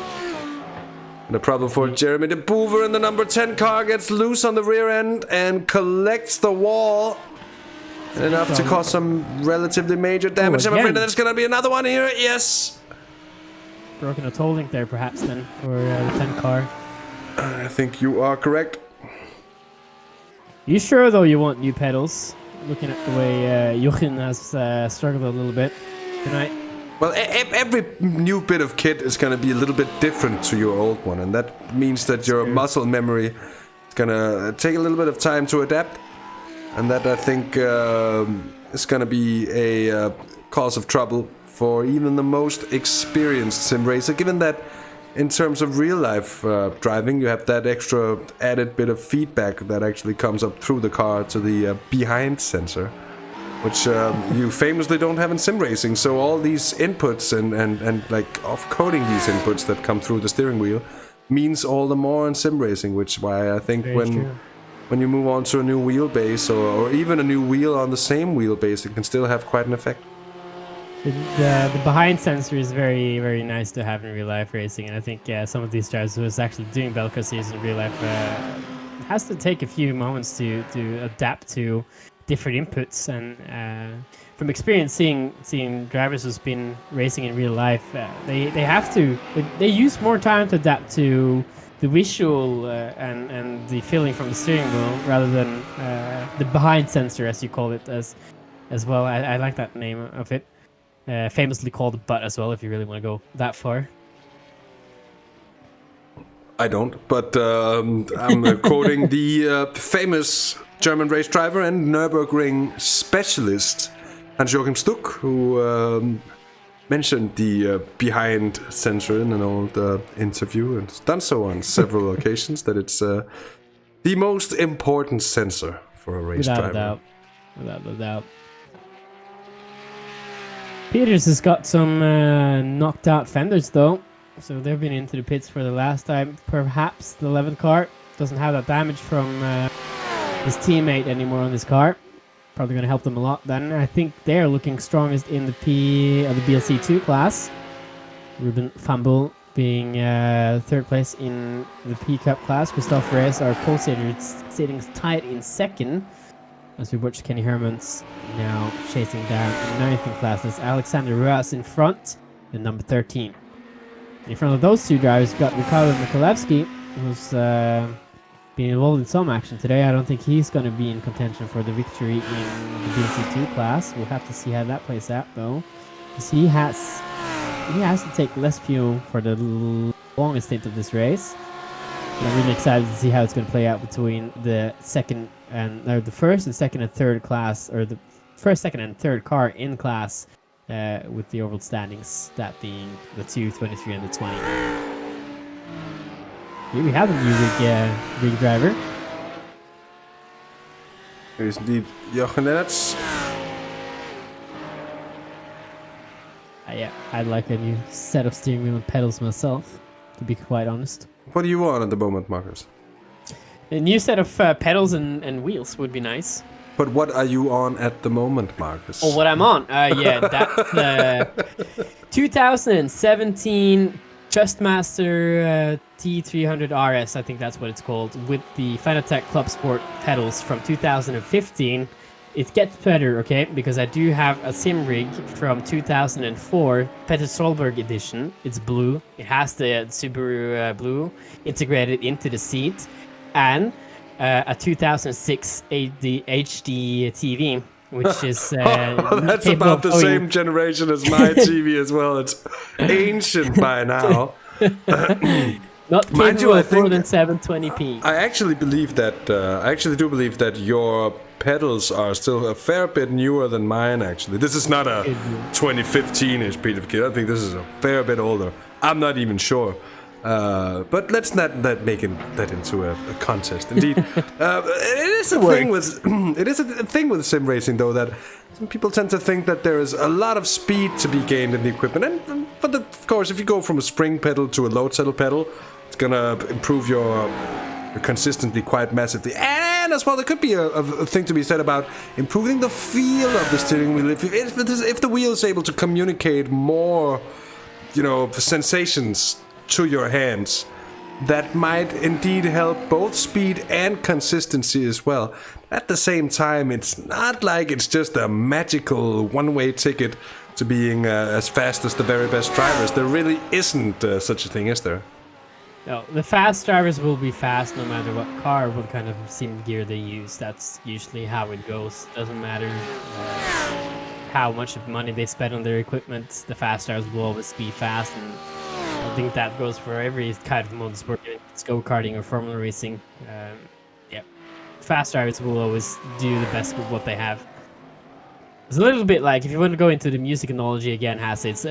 The problem for Jeremy de Boover in the number 10 car gets loose on the rear end and collects the wall. Enough to cause some relatively major damage. I'm afraid there's going to be another one here. Yes. Broken a toe link there, perhaps, then, for the 10 car. I think you are correct. You sure, though, you want new pedals? Looking at the way Jochen has struggled a little bit tonight. Well, every new bit of kit is going to be a little bit different to your old one, and that means that your muscle memory is going to take a little bit of time to adapt, and that I think is going to be a cause of trouble for even the most experienced sim racer, given that in terms of real life driving, you have that extra added bit of feedback that actually comes up through the car to the behind sensor, which you famously don't have in sim racing. So all these inputs and like off-coding these inputs that come through the steering wheel means all the more in sim racing, which is why I think when you move on to a new wheelbase or even a new wheel on the same wheelbase, it can still have quite an effect. The behind sensor is very, very nice to have in real life racing, and I think some of these drivers who is actually doing Belcar Series in real life has to take a few moments to adapt to different inputs. And from experience, seeing drivers who's been racing in real life, they use more time to adapt to the visual and the feeling from the steering wheel rather than the behind sensor, as you call it, as well. I like that name of it. Famously called butt as well, if you really want to go that far. I don't, but I'm quoting the famous German race driver and Nürburgring specialist Hans-Joachim Stuck, who mentioned the behind sensor in an old interview, and has done so on several occasions, that it's the most important sensor for a race driver. Without a doubt. Peters has got some knocked out fenders though, so they've been into the pits for the last time. Perhaps the 11th car doesn't have that damage from his teammate anymore on this car. Probably going to help them a lot then. I think they're looking strongest in the BLC2 class. Ruben Fambul being third place in the P Cup class. Christophe Reyes, our co-sitter, sitting tight in second. As we watch Kenny Hermans now chasing down in 9th in class. That's Alexander Ruas in front and number 13. In front of those two drivers, we've got Ricardo Mikulewski, who's been involved in some action today. I don't think he's going to be in contention for the victory in the BNC2 class. We'll have to see how that plays out, though. Because he has to take less fuel for the longest stint of this race. And I'm really excited to see how it's going to play out between the first and second and third class, or the first, second, and third car in class, with the overall standings, that being the 2, 23, and the 20. Here we have a new rig driver. Here's indeed Jochen Lennertz. Yeah, I'd like a new set of steering wheel and pedals myself, to be quite honest. What do you want at the moment, Marcus? A new set of pedals and wheels would be nice. But what are you on at the moment, Marcus? Oh, what I'm on? Yeah, that's the 2017 Trustmaster T300 RS, I think that's what it's called, with the Fanatec Club Sport pedals from 2015. It gets better, okay, because I do have a sim rig from 2004, Peter Solberg edition. It's blue. It has the Subaru blue integrated into the seat, and a 2006 HD TV, which is that's about the same generation as my TV as well. It's ancient by now. Not capable of more than 720p. I actually believe that. I actually do believe that your pedals are still a fair bit newer than mine. Actually, this is not a 2015-ish piece of kit. I think this is a fair bit older. I'm not even sure. But let's not make that into a contest. Indeed, it is a thing with sim racing, though, that some people tend to think that there is a lot of speed to be gained in the equipment. But of course, if you go from a spring pedal to a load settle pedal, it's gonna improve your consistency quite massively. And as well, there could be a thing to be said about improving the feel of the steering wheel. If the wheel is able to communicate more, sensations to your hands, that might indeed help both speed and consistency as well. At the same time, it's not like it's just a magical one-way ticket to being as fast as the very best drivers. There really isn't such a thing, is there? No, the fast drivers will be fast no matter what car, what kind of sim gear they use. That's usually how it goes. Doesn't matter how much money they spend on their equipment. The fast drivers will always be fast, and I think that goes for every kind of motorsport. It's go-karting or Formula racing. Fast drivers will always do the best with what they have. It's a little bit like, if you want to go into the music analogy again, Hasse, it's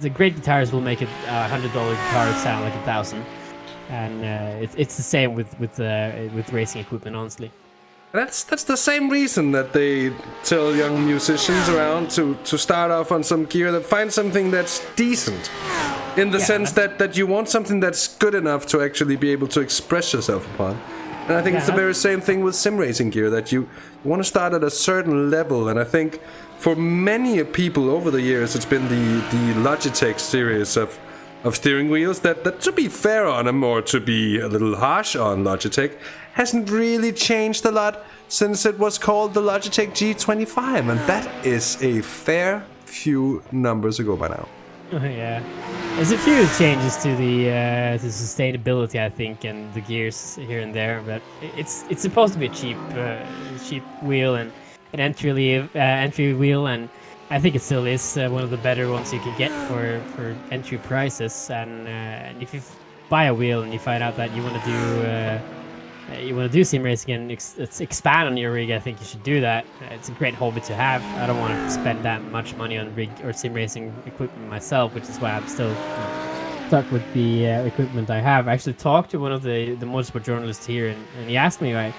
a great guitarist will make a $100 guitar sound like $1,000, and it's the same with racing equipment, honestly. That's the same reason that they tell young musicians around to start off on some gear, that find something that's decent, in the sense that you want something that's good enough to actually be able to express yourself upon. And I think it's the very same thing with sim racing gear, that you want to start at a certain level. And I think for many people over the years, it's been the Logitech series of steering wheels that, to be fair on them, or to be a little harsh on Logitech, hasn't really changed a lot since it was called the Logitech G25, and that is a fair few numbers ago by now. Yeah, there's a few changes to the sustainability, I think, and the gears here and there, but it's supposed to be a cheap wheel and an entry wheel, and I think it still is one of the better ones you can get for entry prices. And if you buy a wheel and you find out that you want to do sim racing and expand on your rig, I think you should do that. It's a great hobby to have. I don't want to spend that much money on rig or sim racing equipment myself, which is why I'm still stuck with the equipment I have. I actually talked to one of the motorsport journalists here, and he asked me, I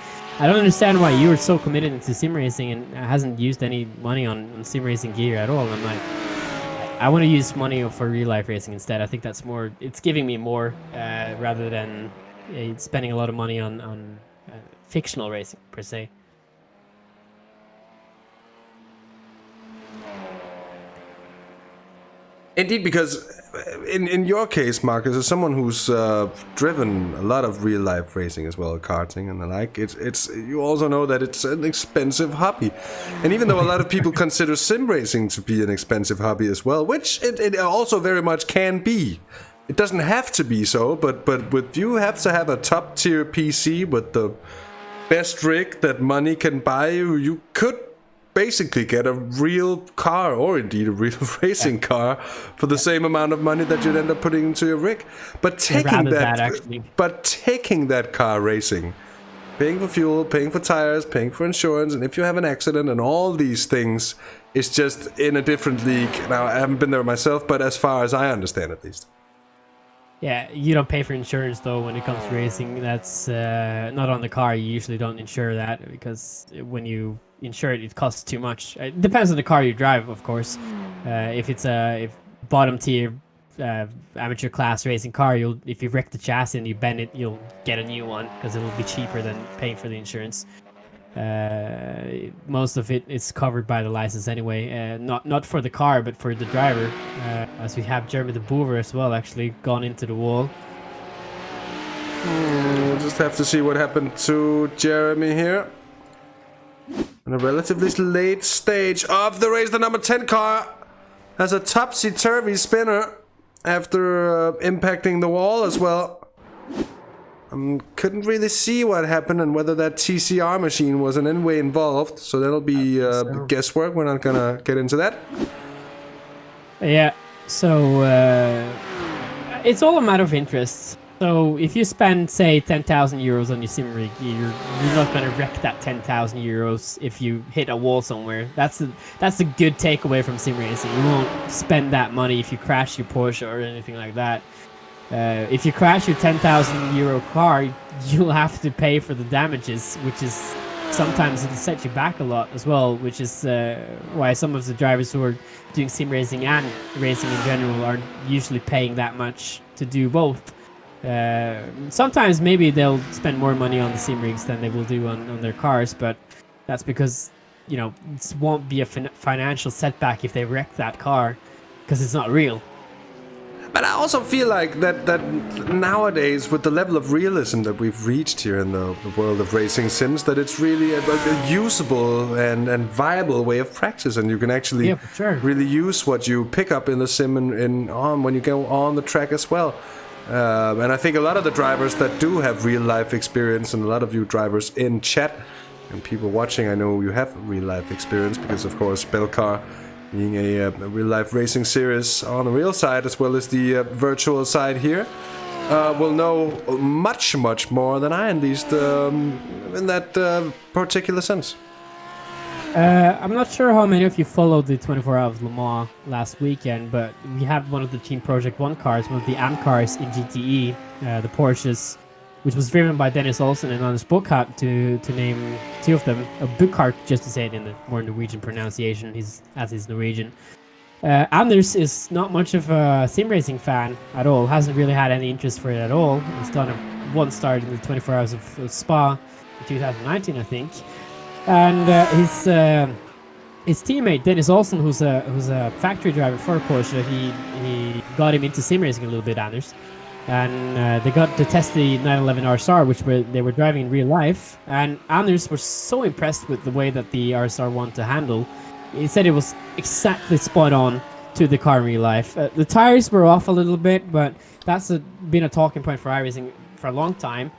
don't understand why you are so committed to sim racing and hasn't used any money on sim racing gear at all. And I'm like, I want to use money for real life racing instead. I think that's more, it's giving me more rather than spending a lot of money on fictional racing per se. Indeed, because in your case, Marcus, as someone who's driven a lot of real life racing as well, karting and the like, it's you also know that it's an expensive hobby. And even though a lot of people consider sim racing to be an expensive hobby as well, which it also very much can be, It doesn't have to be so, but with you have to have a top tier PC with the best rig that money can buy you. You could basically get a real car, or indeed a real racing car, for the same amount of money that you'd end up putting into your rig. But taking that car racing, paying for fuel, paying for tires, paying for insurance, and if you have an accident and all these things, is just in a different league. Now, I haven't been there myself, but as far as I understand, at least. Yeah, you don't pay for insurance though when it comes to racing. That's not on the car. You usually don't insure that because when you insure it, it costs too much. It depends on the car you drive, of course. If it's a bottom tier amateur class racing car, if you wreck the chassis and you bend it, you'll get a new one because it'll be cheaper than paying for the insurance. Most of it is covered by the license anyway, not for the car but for the driver, as we have Jeremy the Boer as well actually gone into the wall. We'll just have to see what happened to Jeremy here in a relatively late stage of the race. The number 10 car has a topsy-turvy spinner after impacting the wall as well. Couldn't really see what happened and whether that TCR machine was in any way involved, so that'll be guesswork. We're not gonna get into that. Yeah, so it's all a matter of interest. So if you spend, say, 10,000 euros on your sim rig, you're not gonna wreck that 10,000 euros if you hit a wall somewhere. That's a good takeaway from sim racing. You won't spend that money if you crash your Porsche or anything like that. If you crash your 10,000 euro car, you'll have to pay for the damages, which is sometimes it'll set you back a lot as well, which is why some of the drivers who are doing sim racing and racing in general aren't usually paying that much to do both. Sometimes maybe they'll spend more money on the sim rigs than they will do on their cars, but that's because, you know, it won't be a financial setback if they wreck that car, because it's not real. But I also feel like that nowadays, with the level of realism that we've reached here in the world of racing sims, that it's really a usable and viable way of practice, and you can actually really use what you pick up in the sim and when you go on the track as well. And I think a lot of the drivers that do have real life experience, and a lot of you drivers in chat and people watching, I know you have real life experience because, of course, Belcar being a real-life racing series on the real side as well as the virtual side here, will know much more than I, at least in that particular sense. I'm not sure how many of you followed the 24 Hours Le Mans last weekend, but we had one of the Team Project 1 cars, one of the AM cars in GTE, the Porsches, which was driven by Dennis Olsen and Anders Burkhardt, to name two of them. Burkhardt, just to say it in the more Norwegian pronunciation, he's Norwegian. Anders is not much of a sim racing fan at all, hasn't really had any interest for it at all. He's done one start in the 24 Hours of Spa in 2019, I think. And his teammate, Dennis Olsen, who's a factory driver for Porsche, he got him into sim racing a little bit, Anders. And they got to test the 911 RSR, which they were driving in real life. And Anders was so impressed with the way that the RSR wanted to handle. He said it was exactly spot on to the car in real life. The tires were off a little bit, but that's been a talking point for iRacing for a long time.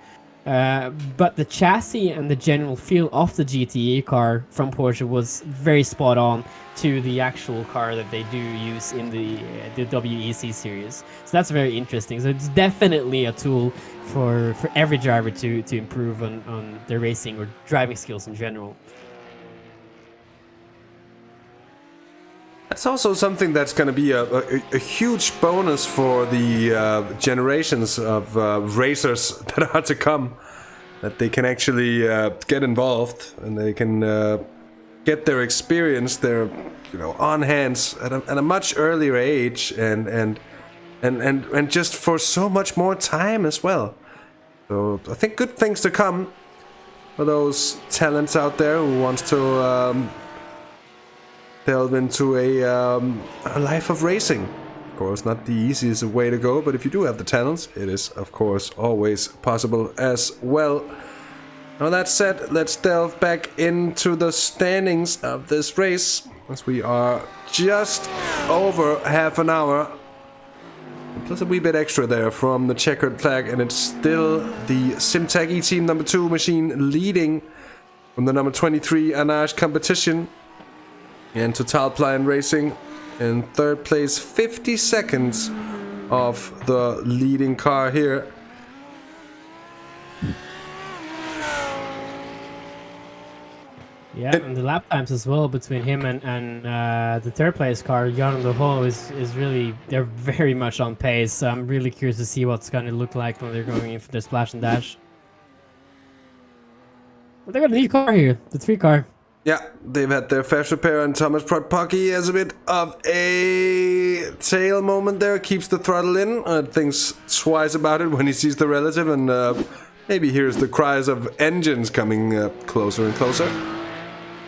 But the chassis and the general feel of the GTE car from Porsche was very spot on to the actual car that they do use in the WEC series. So that's very interesting. So it's definitely a tool for every driver to improve on their racing or driving skills in general. That's also something that's going to be a huge bonus for the generations of racers that are to come. That they can actually get involved and they can get their experience, their on hands at a much earlier age, and just for so much more time as well. So I think good things to come for those talents out there who wants to delve into a life of racing. Of course, not the easiest way to go, but if you do have the talents, it is, of course, always possible as well. Now that said, let's delve back into the standings of this race, as we are just over half an hour Plus a wee bit extra there from the checkered flag, and it's still the Simtag E-Team number 2 machine leading from the number 23 Anage competition. And Totalplan Racing in third place, 50 seconds off the leading car here. Yeah, and the lap times as well between him and the third place car, Jan de Hol, is really, they're very much on pace. So I'm really curious to see what's going to look like when they're going in for their splash and dash. But they got a new car here, the 3 car. Yeah, they've had their fast repair, and Thomas Prodpocky has a bit of a tail moment there. Keeps the throttle in, thinks twice about it when he sees the relative, and maybe hears the cries of engines coming closer and closer.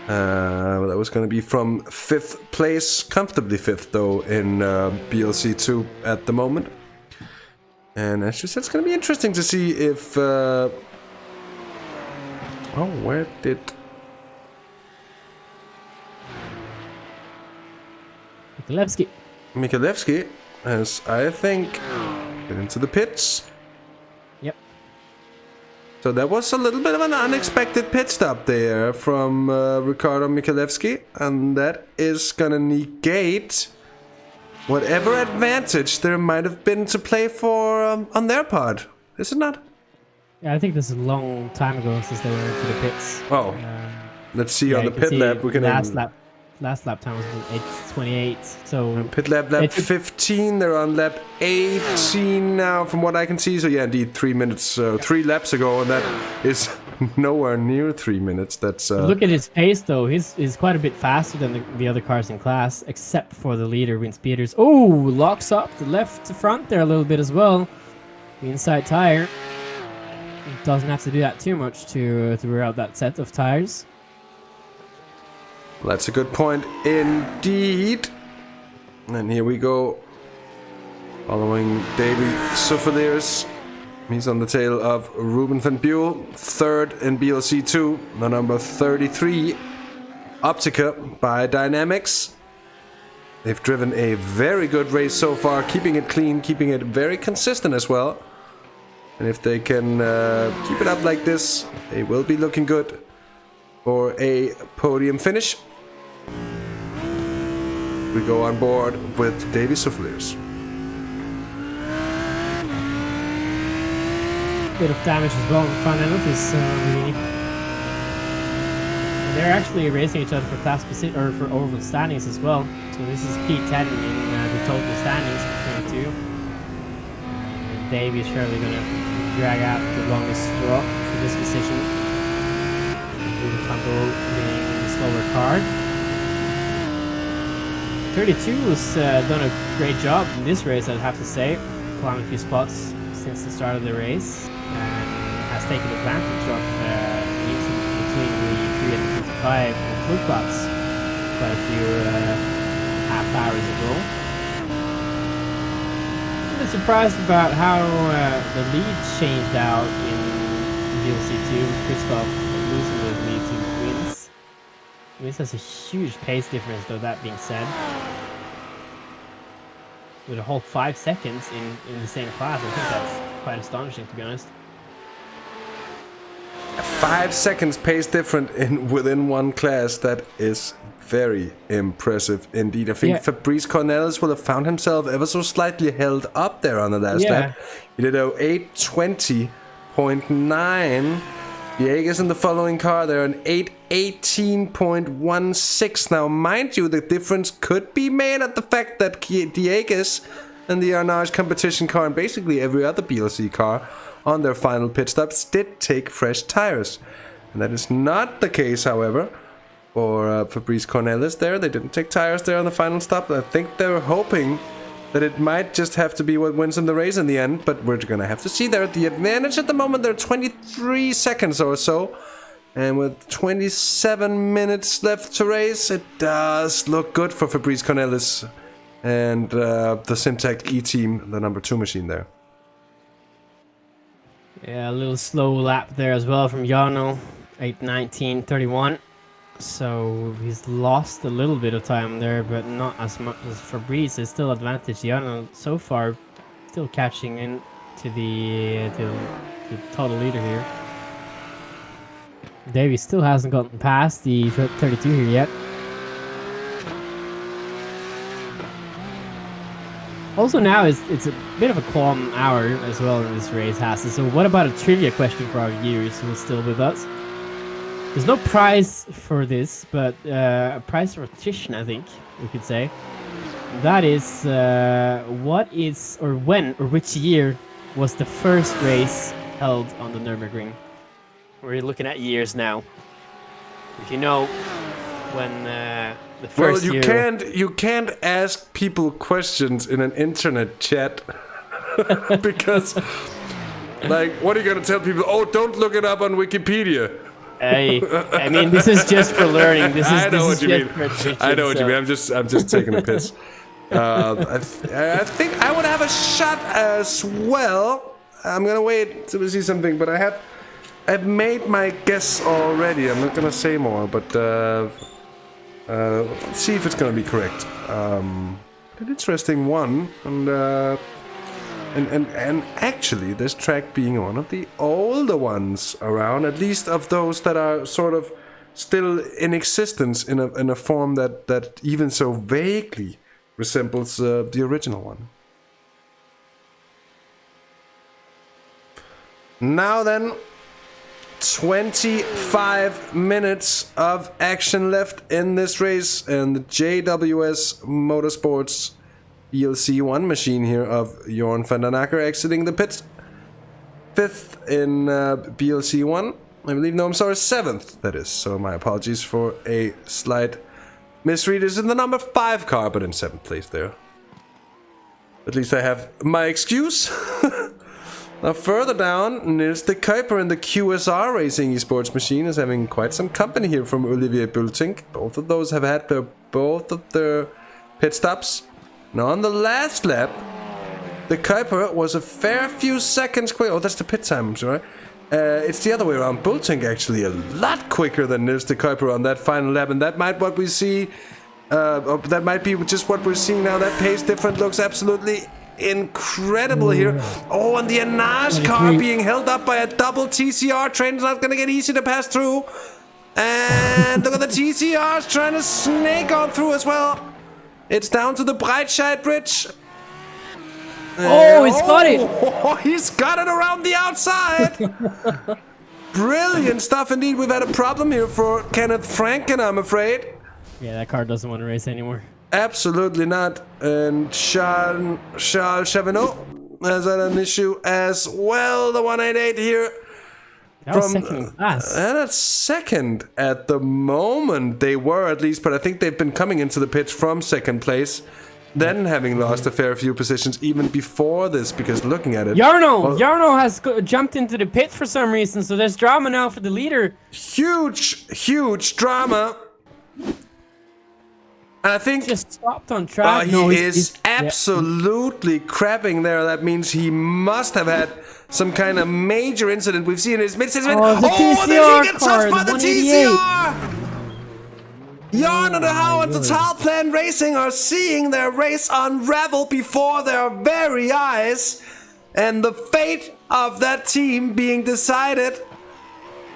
That was going to be from 5th place, comfortably 5th though, in BLC 2 at the moment. And as you said, it's going to be interesting to see if... oh, where did... Michalewski has, I think, get into the pits. Yep. So that was a little bit of an unexpected pit stop there from Ricardo Michalewski, and that is gonna negate whatever advantage there might have been to play for on their part, is it not? Yeah, I think this is a long time ago since they went into the pits. Oh, let's see on the pit lap. We can last lap time was 8:28. So pit lap 15. They're on lap 18 now, from what I can see. So yeah, indeed, 3 minutes, 3 laps ago, and that is nowhere near 3 minutes. That's look at his pace though. He's quite a bit faster than the other cars in class, except for the leader, Vince Peters. Oh, locks up the left to front there a little bit as well. The inside tire. Doesn't have to do that too much to wear out that set of tires. That's a good point indeed. And here we go. Following Davy Souffeliers. He's on the tail of Ruben van Buell. Third in BLC 2, the number 33. Optica by Dynamics. They've driven a very good race so far, keeping it clean, keeping it very consistent as well. And if they can keep it up like this, they will be looking good for a podium finish. We go on board with Davy Souffeliers. Bit of damage as well in the front end of this they're actually racing each other for class position or for overall standings as well. So this is P10 in the total standings between the two. Davy is surely going to drag out the longest straw for this position. Ruben van Buell being the slower car. 32 has done a great job in this race, I'd have to say. Climbed a few spots since the start of the race and has taken advantage of between the 3 and the 55 full spots quite a few half hours ago. I'm a bit surprised about how the lead changed out in DLC2 with Christoph losing the lead to Wins. Wins has a huge pace difference though, that being said. With a whole 5 seconds in the same class, I think that's quite astonishing, to be honest. 5 seconds pace different within one class, that is very impressive indeed. I think Fabrice Cornelis will have found himself ever so slightly held up there on the last lap. He did a 8:20.9. Diegues in the following car, they're an 8:18.16. Now, mind you, the difference could be made at the fact that Diegues and the Arnage competition car and basically every other BLC car on their final pit stops did take fresh tires. And that is not the case, however, for Fabrice Cornelis there. They didn't take tires there on the final stop. I think they were hoping that it might just have to be what wins in the race in the end, but we're going to have to see there. The advantage at the moment, they're 23 seconds or so, and with 27 minutes left to race, it does look good for Fabrice Cornelis and the Simtag E-Team, the number 2 machine there. Yeah, a little slow lap there as well from Jarno, 8:19.31. So he's lost a little bit of time there, but not as much as Fabrice. It's still advantage Jarno so far, still catching in to the total leader here. Davey still hasn't gotten past the 32 here yet. Also now it's a bit of a calm hour as well in this race, Hasse. So what about a trivia question for our viewers who are still with us? There's no prize for this, but a prize for attrition, I think we could say. That is, what is, or when, or which year was the first race held on the Nürburgring? We're looking at years now. If you know when the first year... you can't ask people questions in an internet chat because, like, what are you gonna tell people? Oh, don't look it up on Wikipedia. Hey, I mean, this is just for learning. I know what you mean. I know what you mean. I'm just taking a piss. I think I would have a shot as well. I'm gonna wait till we see something, but I've made my guess already. I'm not gonna say more, but let's see if it's gonna be correct. An interesting one, and actually, this track being one of the older ones around, at least of those that are sort of still in existence in a form that even so vaguely resembles the original one. Now then, 25 minutes of action left in this race, and the JWS Motorsports BLC1 machine here of Jorn van den Akker exiting the pit. 5th in BLC1. I believe, no, I'm sorry, 7th, that is. So my apologies for a slight misread. Is in the number 5 car, but in 7th place there. At least I have my excuse. Now further down, Niels de Kuiper in the QSR Racing Esports machine is having quite some company here from Olivier Bultink. Both of those have had both of their pit stops. Now on the last lap, the Kuiper was a fair few seconds quick. Oh, that's the pit time, right? It's the other way around. Bultink actually a lot quicker than Niels de Kuiper on that final lap, and that might what we see. That might be just what we're seeing now. That pace difference looks absolutely incredible here. Oh, and the Anage car being held up by a double TCR train is not going to get easy to pass through. And look at the TCRs trying to snake on through as well. It's down to the Breitscheid Bridge. Oh, he's got it! Oh, he's got it around the outside. Brilliant stuff indeed. We've had a problem here for Kenneth Franken, I'm afraid. Yeah, that car doesn't want to race anymore. Absolutely not. And Charles Chavanot has had an issue as well. The 188 here. That was second in class. And that's second at the moment. They were at least, but I think they've been coming into the pits from second place. Then having lost a fair few positions even before this, because looking at it... Jarno has jumped into the pit for some reason, so there's drama now for the leader. Huge drama. And I think... Just stopped on track. He is absolutely crapping there. That means he must have had some kind of major incident. We've seen his mid-season... Oh, the TCR he gets touched by the TCR! Jarno de Houw and Totalplan Racing are seeing their race unravel before their very eyes, and the fate of that team being decided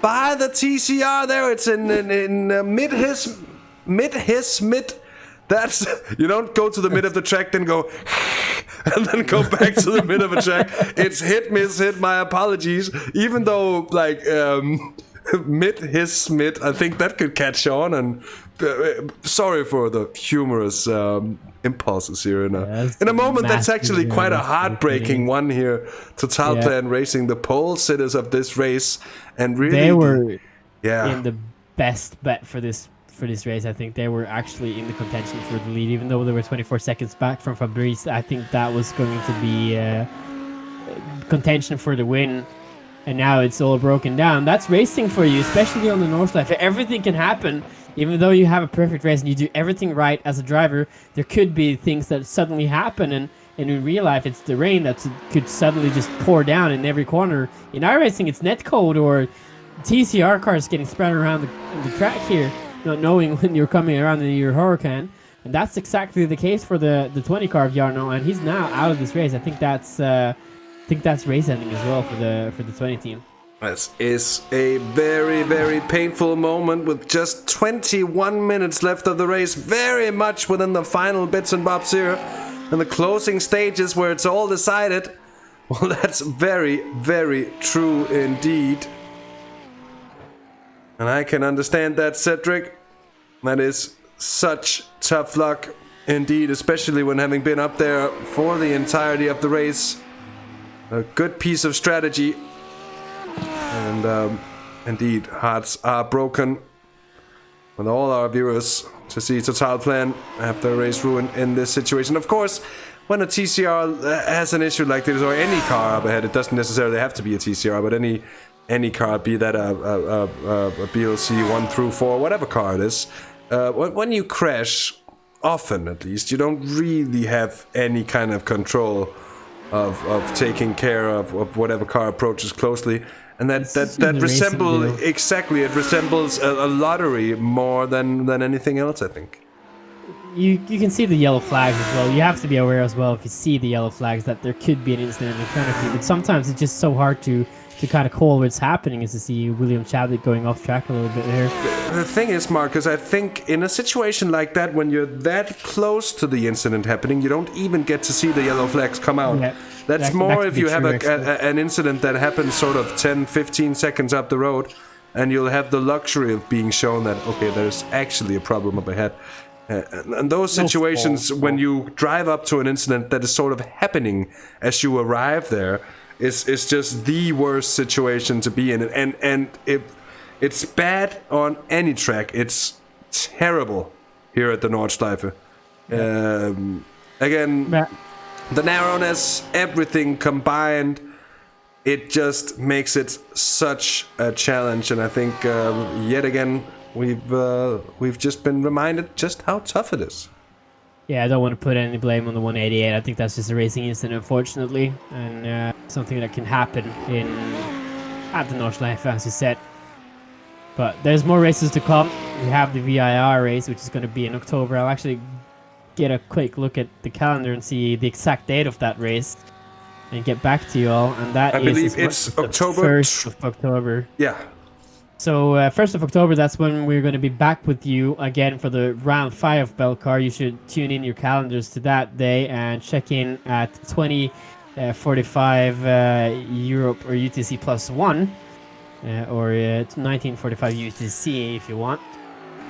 by the TCR there. It's in mid. That's, you don't go to the mid of the track, then go and then go back to the mid of a track. It's hit, miss, hit. My apologies. Even though, like, mid, I think that could catch on. And sorry for the humorous impulses here in a moment that's actually quite a heartbreaking one here. Totalplan Racing, the pole sitters of this race, and really they were in the best bet for this race. I think they were actually in the contention for the lead, even though they were 24 seconds back from Fabrice. I think that was going to be contention for the win. And now it's all broken down. That's racing for you, especially on the North Life. Everything can happen. Even though you have a perfect race and you do everything right as a driver, there could be things that suddenly happen. And in real life, it's the rain that could suddenly just pour down in every corner. In iRacing, it's netcode or TCR cars getting spread around the track here, not knowing when you're coming around in your hurricane. And that's exactly the case for the 20 car of Jarno, and he's now out of this race. I think that's race ending as well for the 20 team. This is a very, very painful moment with just 21 minutes left of the race, very much within the final bits and bobs here, and the closing stages where it's all decided. Well, that's very, very true indeed. And I can understand that, Cedric. That is such tough luck indeed, especially when having been up there for the entirety of the race. A good piece of strategy. And indeed, hearts are broken with all our viewers to see Total Plan have their race ruined in this situation. Of course, when a TCR has an issue like this, or any car up ahead, it doesn't necessarily have to be a TCR, but any car, be that a BLC 1 through 4, whatever car it is, when you crash, often at least, you don't really have any kind of control of taking care of whatever car approaches closely. And that resembles, exactly, it resembles a lottery more than anything else, I think. You can see the yellow flags as well. You have to be aware as well, if you see the yellow flags, that there could be an incident in front of you. But sometimes it's just so hard to kind of call what's happening, is to see William Chadwick going off track a little bit there. The thing is, Marcus, I think in a situation like that, when you're that close to the incident happening, you don't even get to see the yellow flags come out. Yeah. That's more if you have an incident that happens sort of 10, 15 seconds up the road, and you'll have the luxury of being shown that, okay, there's actually a problem up ahead. And those situations, when you drive up to an incident that is sort of happening as you arrive there, is just the worst situation to be in. And it's bad on any track. It's terrible here at the Nordschleife. Again, the narrowness, everything combined, it just makes it such a challenge. And I think yet again we've just been reminded just how tough it is. Yeah, I don't want to put any blame on the 188. I think that's just a racing incident, unfortunately, and something that can happen at the Nordschleife, as you said. But there's more races to come. We have the VIR race, which is going to be in October. I'll actually get a quick look at the calendar and see the exact date of that race and get back to you all. And that I believe it's October 1st of October. Yeah. So 1st of October, that's when we're going to be back with you again for the round 5 of Belcar. You should tune in your calendars to that day and check in at 20:45 Europe or UTC +1 or 19:45 UTC if you want.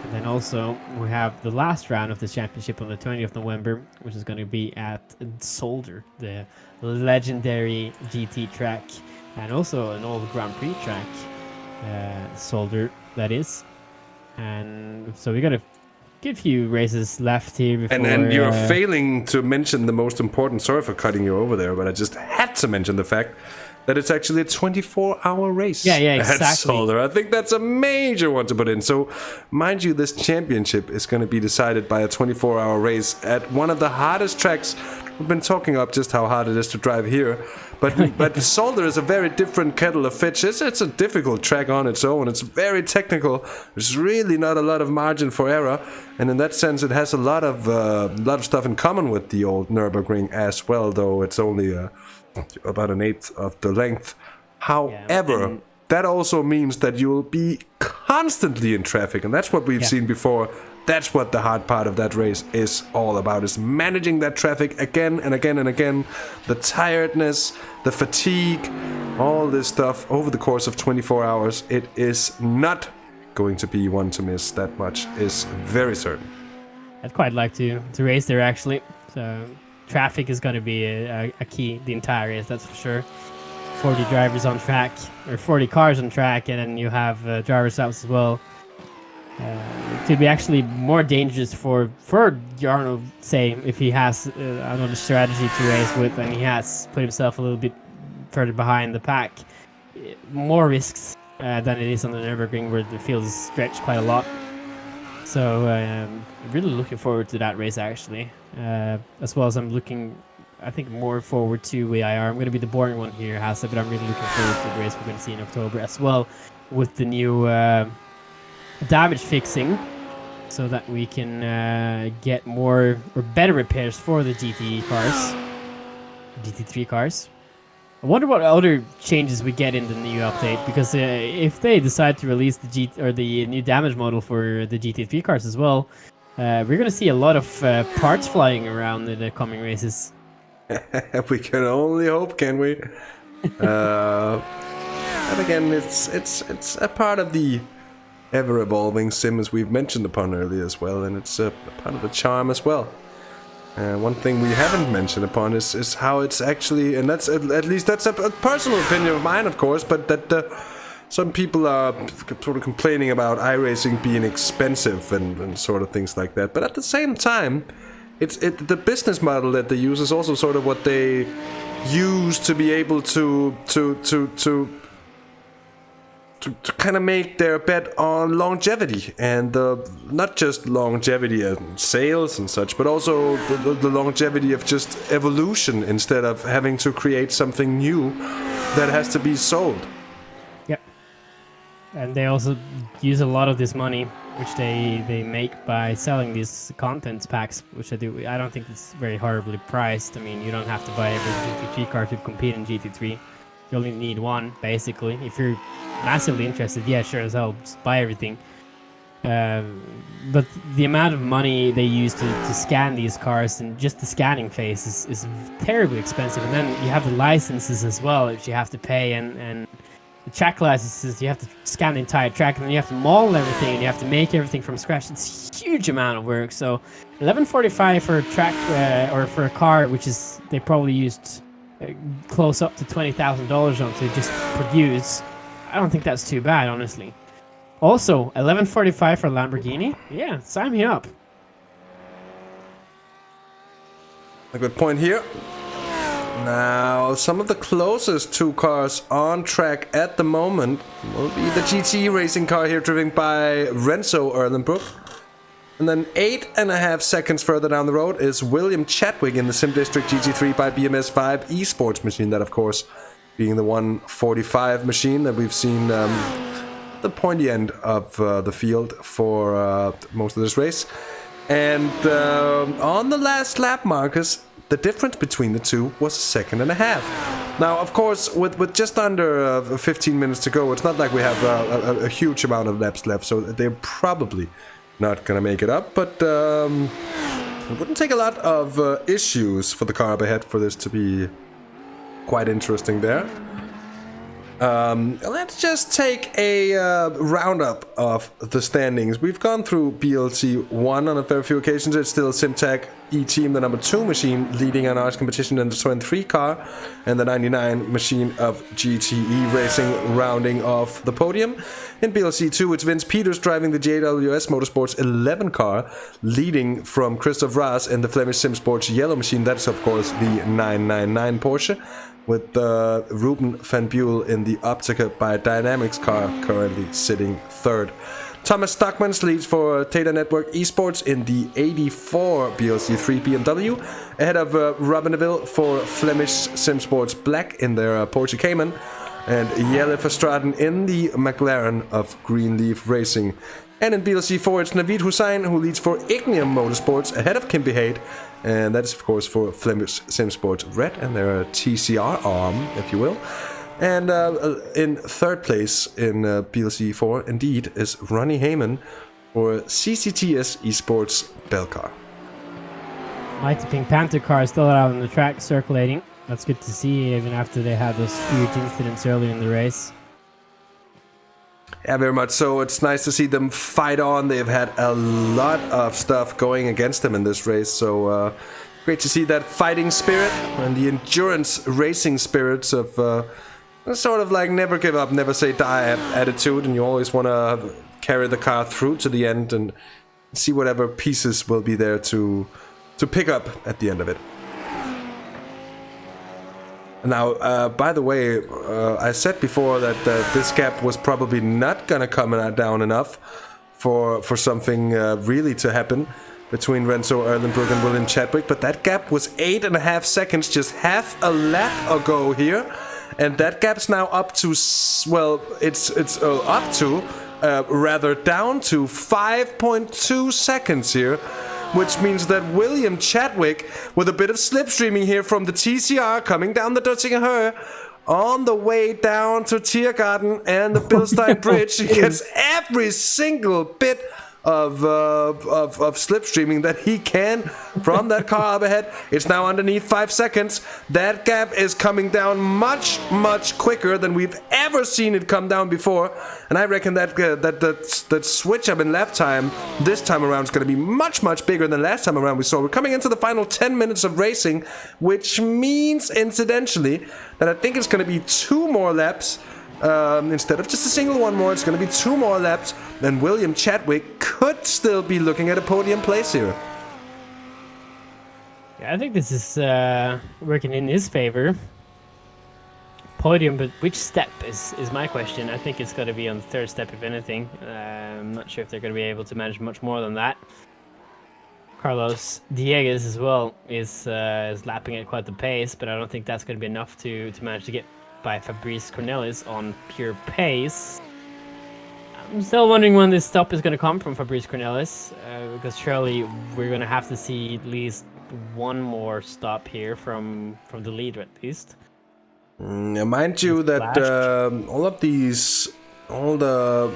And then also we have the last round of the championship on the 20th of November, which is going to be at Zolder, the legendary GT track, and also an old Grand Prix track. Zolder, that is. And so we got a good few races left here before, and you're failing to mention the most important. Sorry for cutting you over there, but I just had to mention the fact that it's actually a 24-hour race. Yeah, exactly. At Zolder. I think that's a major one to put in. So, mind you, this championship is going to be decided by a 24-hour race at one of the hardest tracks. We've been talking about just how hard it is to drive here. But Zolder is a very different kettle of fish. It's a difficult track on its own. It's very technical. There's really not a lot of margin for error, and in that sense, it has a lot of stuff in common with the old Nürburgring as well. Though it's only about an eighth of the length. However, that also means that you'll be constantly in traffic, and that's what we've seen before. That's what the hard part of that race is all about, is managing that traffic again and again and again. The tiredness, the fatigue, all this stuff over the course of 24 hours. It is not going to be one to miss. That much is very certain. I'd quite like to race there, actually. So traffic is going to be a key the entire race, that's for sure. 40 drivers on track, or 40 cars on track, and then you have driver stops as well. It could be actually more dangerous for Jarno, say, if he has another strategy to race with and he has put himself a little bit further behind the pack. More risks than it is on the Nürburgring, where the field is stretched quite a lot. So I'm really looking forward to that race, actually. As well as I'm looking, I think, more forward to VIR. I'm going to be the boring one here, Hasse, but I'm really looking forward to the race we're going to see in October as well, with the new damage fixing so that we can get more or better repairs for the GT cars, GT3 cars. I wonder what other changes we get in the new update, because if they decide to release the new damage model for the GT3 cars as well, we're going to see a lot of parts flying around in the coming races. We can only hope, can we? And again, it's a part of the ever-evolving sim, as we've mentioned upon earlier as well, and it's a part of the charm as well. One thing we haven't mentioned upon is how it's actually, and that's at least that's a personal opinion of mine, of course, but that some people are sort of complaining about iRacing being expensive and sort of things like that. But at the same time, the business model that they use is also sort of what they use to be able to kind of make their bet on longevity, and not just longevity and sales and such, but also the longevity of just evolution instead of having to create something new that has to be sold. Yep. And they also use a lot of this money, which they make by selling these contents packs, which I don't think it's very horribly priced. I mean, you don't have to buy every GT3 car to compete in GT3. You only need one, basically. If you're massively interested, yeah, sure as hell, just buy everything. But the amount of money they use to scan these cars, and just the scanning phase is terribly expensive. And then you have the licenses as well, which you have to pay, and the track licenses, you have to scan the entire track, and then you have to model everything, and you have to make everything from scratch. It's a huge amount of work. So $11.45 for a track, or for a car, which is, they probably used close up to $20,000 on to just produce. I don't think that's too bad, honestly. Also, $11.45 for Lamborghini? Yeah, sign me up. A good point here. Now, some of the closest two cars on track at the moment will be the GT racing car here, driven by Renzo Erlenbrook. And then 8.5 seconds further down the road is William Chadwick in the Sim District GT3 by BMS5 esports machine. That, of course, being the 145 machine that we've seen the pointy end of the field for most of this race. And on the last lap, Marcus, the difference between the two was 1.5 seconds. Now, of course, with just under 15 minutes to go, it's not like we have a huge amount of laps left, so they're probably not gonna make it up, but it wouldn't take a lot of issues for the car up ahead for this to be quite interesting there. Let's just take a roundup of the standings. We've gone through BLC 1 on a fair few occasions. It's still Simtag E-Team, the number 2 machine, leading on our competition in the 23 car, and the 99 machine of GTE Racing rounding off the podium. In BLC 2, it's Vince Peters driving the JWS Motorsports 11 car, leading from Christoph Raas in the Flemish SimSports yellow machine. That's, of course, the 999 Porsche, with Ruben van Buel in the Optica by Dynamics car, currently sitting third. Thomas Stockmans leads for Tata Network Esports in the 84 BLC3 BMW, ahead of Robin Neville for Flemish SimSports Black in their Porsche Cayman, and Jelle Verstraeten in the McLaren of Greenleaf Racing. And in BLC4, it's Naveed Hussain who leads for Ignium Motorsports ahead of Kim Behade, and that is, of course, for Flemish SimSports Red and their TCR arm, if you will. And in third place in BLC4, indeed, is Ronnie Heyman for CCTS Esports Belcar. Mighty Pink Panther car is still out on the track circulating. That's good to see, even after they had those huge incidents earlier in the race. Yeah, very much so. It's nice to see them fight on. They've had a lot of stuff going against them in this race, so great to see that fighting spirit and the endurance racing spirits of sort of like never give up, never say die attitude, and you always want to carry the car through to the end and see whatever pieces will be there to pick up at the end of it. Now, by the way, I said before that this gap was probably not gonna come down enough for something really to happen between Renzo Erlenbrook and William Chadwick, but that gap was 8.5 seconds just half a lap ago here, and that gap's now up to, well, it's up to rather down to 5.2 seconds here, which means that William Chadwick, with a bit of slipstreaming here from the TCR coming down the Duttinger on the way down to Tiergarten and the Bilstein Bridge, he gets every single bit of slipstreaming that he can from that car up ahead. It's now underneath 5 seconds. That gap is coming down much quicker than we've ever seen it come down before, and I reckon that switch up in lap time this time around is going to be much bigger than last time around we saw. We're coming into the final 10 minutes of racing, which means incidentally that I think it's going to be 2 more laps. Instead of just a single one more, it's going to be 2 more laps, and William Chadwick could still be looking at a podium place here. Yeah, I think this is working in his favor. Podium, but which step is my question. I think it's going to be on the 3rd step, if anything. I'm not sure if they're going to be able to manage much more than that. Carlos Dieguez as well is lapping at quite the pace, but I don't think that's going to be enough to manage to get by Fabrice Cornelis on pure pace. I'm still wondering when this stop is going to come from Fabrice Cornelis, because surely we're going to have to see at least one more stop here from the lead, at least. Mind you that all the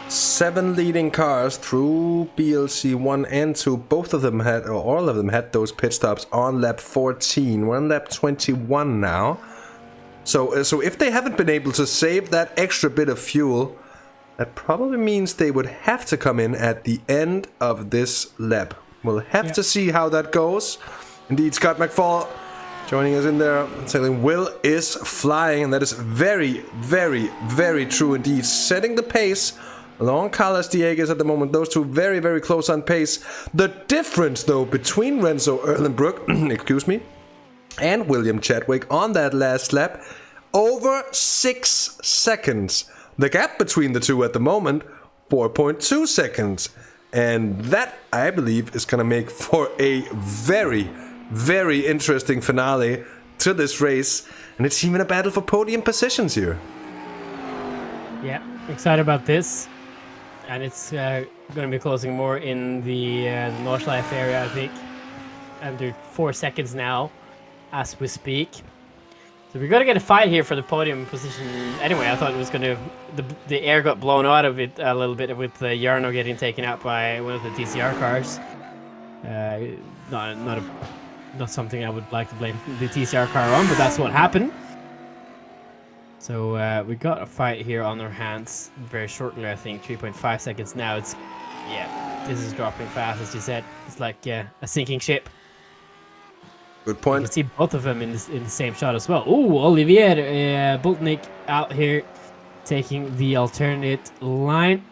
7 leading cars through BLC 1 and 2, both of them had, or all of them had those pit stops on lap 14. We're on lap 21 now. So if they haven't been able to save that extra bit of fuel, that probably means they would have to come in at the end of this lap. We'll have to see how that goes. Indeed, Scott McFall joining us in there, saying Will is flying, and that is very true indeed. Setting the pace along Carlos Dieguez at the moment. Those two very close on pace. The difference, though, between Renzo Erlenbrook, excuse me, and William Chadwick on that last lap, over 6 seconds. The gap between the two at the moment, 4.2 seconds. And that, I believe, is going to make for a very interesting finale to this race. And it's even a battle for podium positions here. Yeah, excited about this. And it's going to be closing more in the Nordschleife area, I think. Under 4 seconds now, as we speak. So we're going to get a fight here for the podium position. Anyway, I thought it was going to... The air got blown out of it a little bit with Jarno getting taken out by one of the TCR cars. Not something I would like to blame the TCR car on, but that's what happened. So we got a fight here on our hands very shortly, I think. 3.5 seconds now. It's... Yeah, this is dropping fast, as you said. It's like a sinking ship. Good point. You can see both of them in the same shot as well. Ooh, Olivier Bultnik out here taking the alternate line.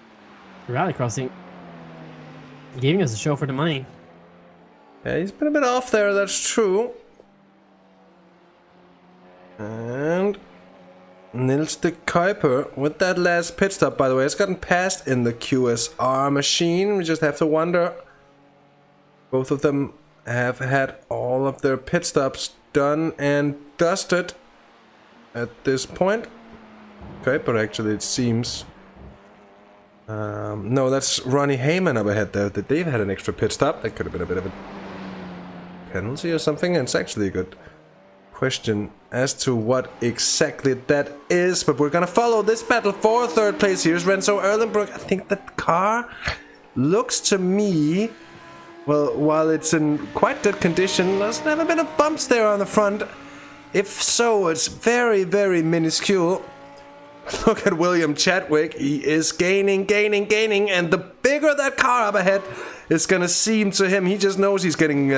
Rally crossing. Giving us a show for the money. Yeah, he's been a bit off there, that's true. And Nils de Kuiper with that last pit stop, by the way, has gotten passed in the QSR machine. We just have to wonder. Both of them have had all of their pit stops done and dusted at this point. Kuiper, actually, it seems. No, that's Ronnie Heyman up ahead there. That they've had an extra pit stop. That could have been a bit of a penalty or something. And it's actually a good question as to what exactly that is. But we're gonna follow this battle for 3rd place. Here's Renzo Erlenbrook. I think that car looks to me, well, while it's in quite good condition, there's never been a bumps there on the front. If so, it's very minuscule. Look at William Chadwick. He is gaining, and the bigger that car up ahead is gonna seem to him, he just knows he's getting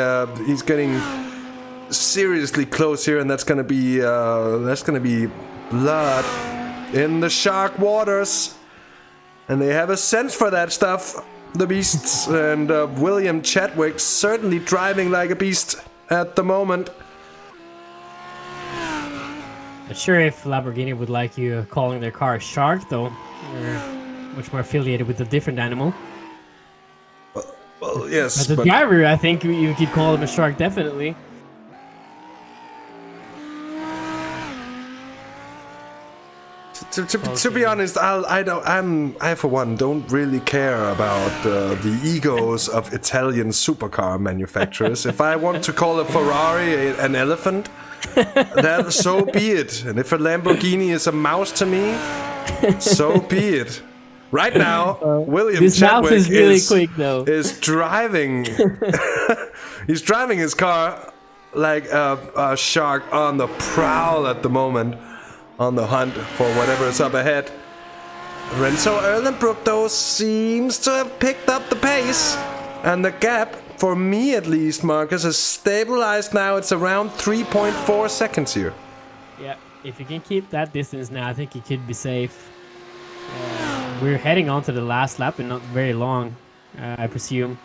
seriously close here, and that's gonna be blood in the shark waters, and they have a sense for that stuff, the beasts. And William Chadwick certainly driving like a beast at the moment. Not sure if Lamborghini would like you calling their car a shark, though. They're much more affiliated with a different animal. Well, yes. As a driver, I think you could call him a shark, definitely. To be honest, I for one don't really care about the egos of Italian supercar manufacturers. If I want to call a Ferrari an elephant, then so be it. And if a Lamborghini is a mouse to me, so be it. Right now, William Chadwick is really quick, though. Is driving. He's driving his car like a shark on the prowl at the moment, on the hunt for whatever is up ahead. Renzo Erlenbrook, though, seems to have picked up the pace, and the gap, for me at least, Marcus, has stabilized now. It's around 3.4 seconds here. Yeah, if you can keep that distance now, I think you could be safe. We're heading on to the last lap and not very long, I presume.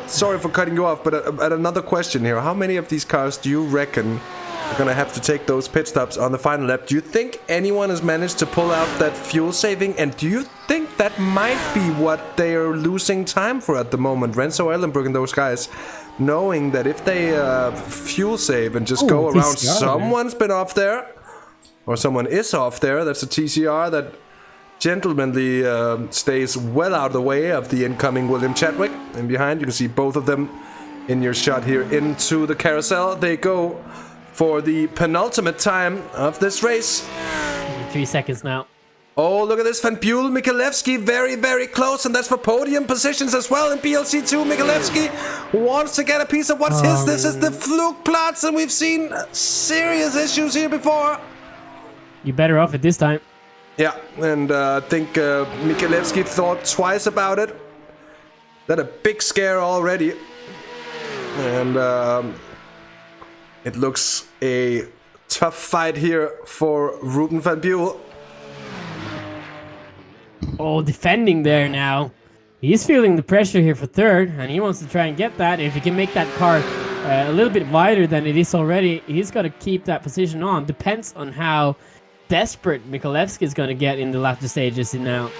Sorry for cutting you off, but another question here. How many of these cars do you reckon are going to have to take those pit stops on the final lap? Do you think anyone has managed to pull out that fuel saving? And do you think that might be what they are losing time for at the moment? Renzo Erlenbrook and those guys, knowing that if they fuel save and just go around, someone's been off there. Or someone is off there. That's a TCR that gentlemanly stays well out of the way of the incoming William Chadwick. And behind, you can see both of them in your shot here into the carousel. They go for the penultimate time of this race. 3 seconds now. Oh, look at this. Van Buel, Michalewski, very, very close. And that's for podium positions as well in BLC2. Michalewski wants to get a piece of what's his. This is the Flugplatz, and we've seen serious issues here before. You're better off at this time. Yeah, and I think Michalewski thought twice about it. That a big scare already. And it looks a tough fight here for Ruben van Buel. Oh, defending there now. He's feeling the pressure here for third, and he wants to try and get that. If he can make that car a little bit wider than it is already, he's got to keep that position on. Depends on how desperate Michalewski is going to get in the latter stages now.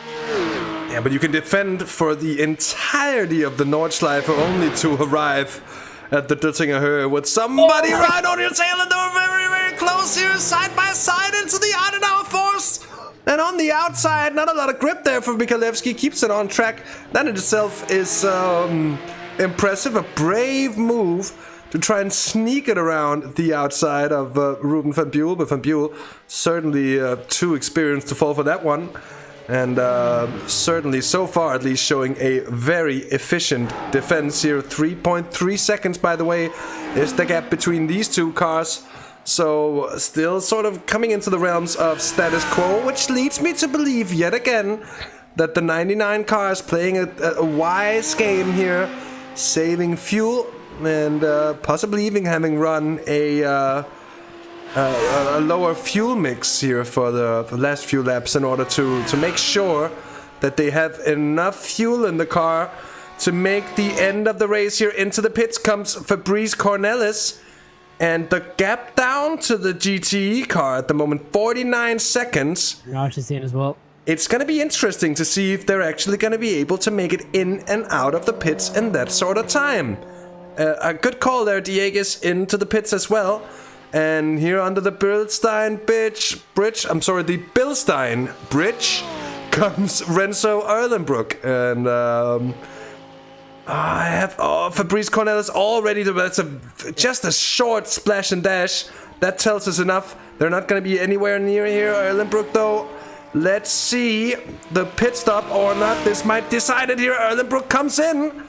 Yeah, but you can defend for the entirety of the Nordschleife only to arrive at the Duttinger Höhe with somebody right on your tail, and they're very, very close here, side by side into the Adenauer Force. And on the outside, not a lot of grip there for Michalewski, keeps it on track. That in itself is impressive, a brave move to try and sneak it around the outside of Ruben van Buel, but Van Buel certainly too experienced to fall for that one. And certainly so far at least showing a very efficient defense here. 3.3 seconds, by the way, is the gap between these two cars. So still sort of coming into the realms of status quo, which leads me to believe yet again that the 99 car is playing a wise game here, saving fuel, and possibly even having run a lower fuel mix here for the last few laps in order to make sure that they have enough fuel in the car to make the end of the race here. Into the pits comes Fabrice Cornelis, and the gap down to the GTE car at the moment, 49 seconds. Josh is in as well. It's going to be interesting to see if they're actually going to be able to make it in and out of the pits in that sort of time. A good call there, Diegues, into the pits as well. And here under the Bilstein the Bilstein Bridge comes Renzo Erlenbrook. And I have Fabrice Cornelis already. That's just a short splash and dash. That tells us enough. They're not going to be anywhere near here. Erlenbrook, though. Let's see the pit stop or not. This might decide it here. Erlenbrook comes in.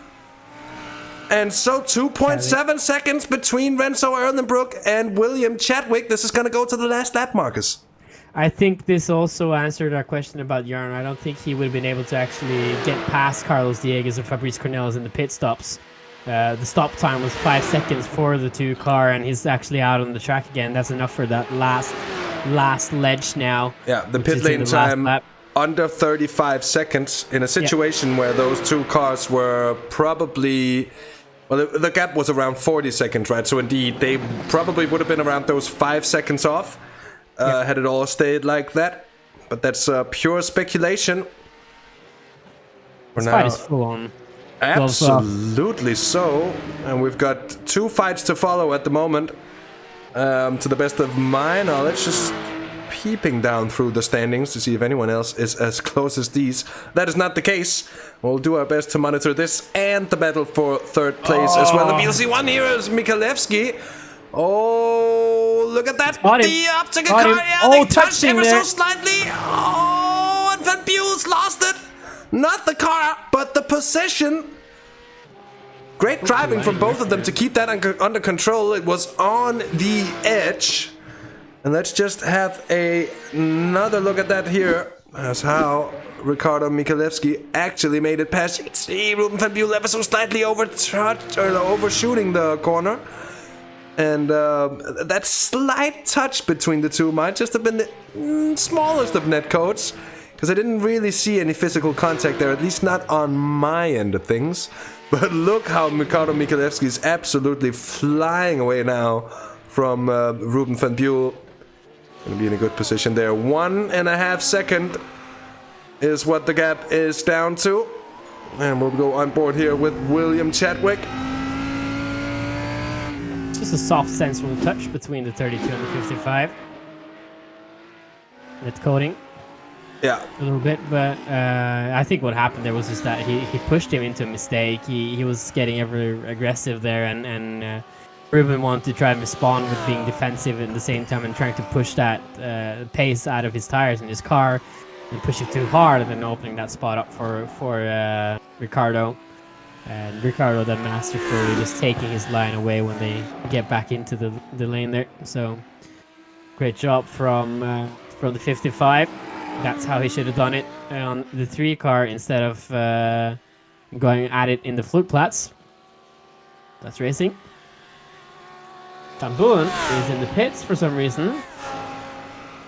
And so 2.7 seconds between Renzo Erlenbrook and William Chadwick. This is going to go to the last lap, Marcus. I think this also answered our question about Jarno. I don't think he would have been able to actually get past Carlos Diegues and Fabrice Cornelis in the pit stops. The stop time was 5 seconds for the two car, and he's actually out on the track again. That's enough for that last ledge now. Yeah, the pit lane time under 35 seconds in a situation where those two cars were probably... Well, the gap was around 40 seconds, right? So indeed, they probably would have been around those 5 seconds off had it all stayed like that. But that's pure speculation. This fight is full on. Absolutely so. And we've got 2 fights to follow at the moment. To the best of my knowledge, just peeping down through the standings to see if anyone else is as close as these. That is not the case. We'll do our best to monitor this and the battle for third place as well. The BLC1 here is Michalewski. Oh, look at that. The Optica car, yeah, they touched ever so slightly. Oh, and Van Buel's lost it. Not the car, but the position. Great driving from both of them to keep that under control. It was on the edge. And let's just have another look at that here. That's how Ricardo Michalewski actually made it past. You can see Ruben Van Buel ever so slightly overshooting the corner. And that slight touch between the two might just have been the smallest of net codes. Because I didn't really see any physical contact there, at least not on my end of things. But look how Ricardo Michalewski is absolutely flying away now from Ruben Van Buel. Going to be in a good position there. 1.5 seconds is what the gap is down to. And we'll go on board here with William Chadwick. Just a soft sensual touch between the 32 and the 55. Net coding. Yeah. A little bit, but I think what happened there was just that he pushed him into a mistake. He was getting ever aggressive there, and Ruben wanted to try and respond with being defensive at the same time and trying to push that pace out of his tires in his car and push it too hard and then opening that spot up for Ricardo. And Ricardo then masterfully just taking his line away when they get back into the lane there. So great job from the 55. That's how he should have done it on the 3 car instead of going at it in the Flugplatz. That's racing. Van Bulen is in the pits for some reason.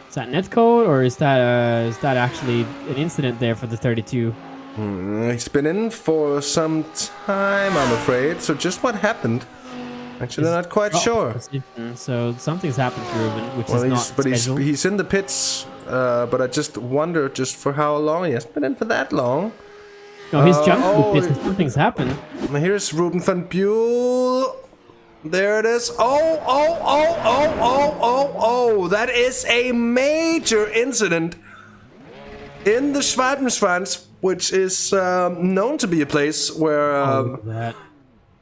Is that netcode or is that actually an incident there for the 32? He's been in for some time, I'm afraid. So just what happened? Actually, not quite sure. So something's happened to Ruben, which is not scheduled. He's in the pits, but I just wonder just for how long. He hasn't been in for that long. No, he's jumped the pits and something's happened. Here's Ruben Van Buel. There it is. Oh. That is a major incident in the Schwalbenschwanz, which is known to be a place where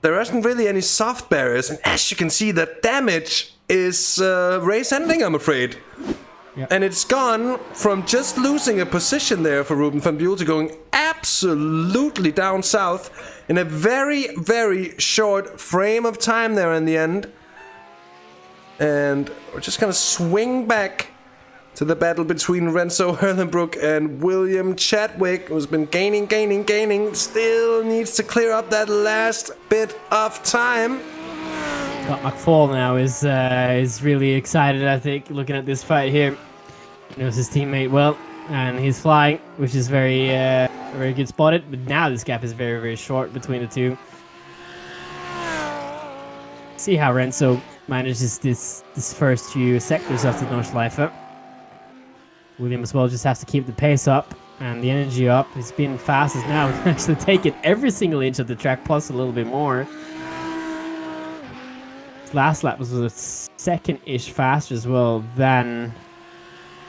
there isn't really any soft barriers. And as you can see, the damage is race ending, I'm afraid. Yep. And it's gone from just losing a position there for Ruben Van Buel to going absolutely down south in a very, very short frame of time there in the end. And we're just going to swing back to the battle between Renzo Erlenbrook and William Chadwick, who's been gaining, still needs to clear up that last bit of time. Scott McFall now is really excited, I think, looking at this fight here. He knows his teammate well, and he's flying, which is very good spotted. But now this gap is very, very short between the two. See how Renzo manages this first few sectors of the Nordschleife. William as well just has to keep the pace up and the energy up. He's been fast as now. He's actually taken every single inch of the track plus a little bit more. His last lap was a second-ish faster as well than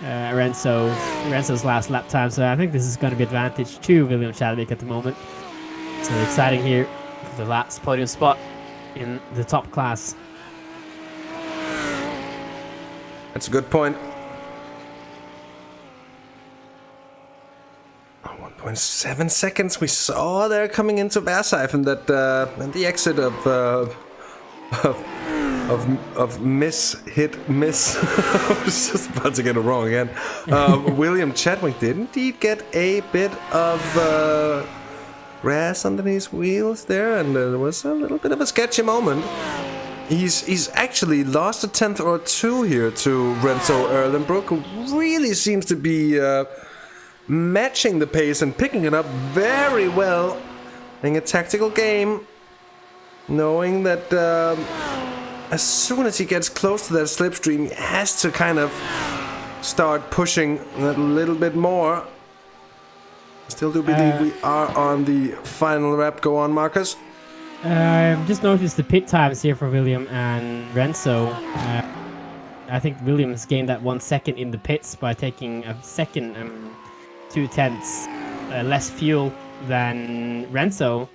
Renzo's last lap time. So I think this is going to be advantage to William Chadwick at the moment. So exciting here for the last podium spot in the top class. That's a good point. 1.7 seconds we saw there coming into Versailles, that and the exit of miss. I was just about to get it wrong again. William Chadwick did indeed get a bit of grass underneath his wheels there, and there was a little bit of a sketchy moment. He's actually lost a tenth or two here to Renzo Erlenbrook, who really seems to be matching the pace and picking it up very well. Playing a tactical game, knowing that as soon as he gets close to that slipstream, he has to kind of start pushing a little bit more. Still do believe we are on the final lap. Go on, Marcus. I've just noticed the pit times here for William and Renzo. I think Williams gained that 1 second in the pits by taking a second 2/10 less fuel than Renzo.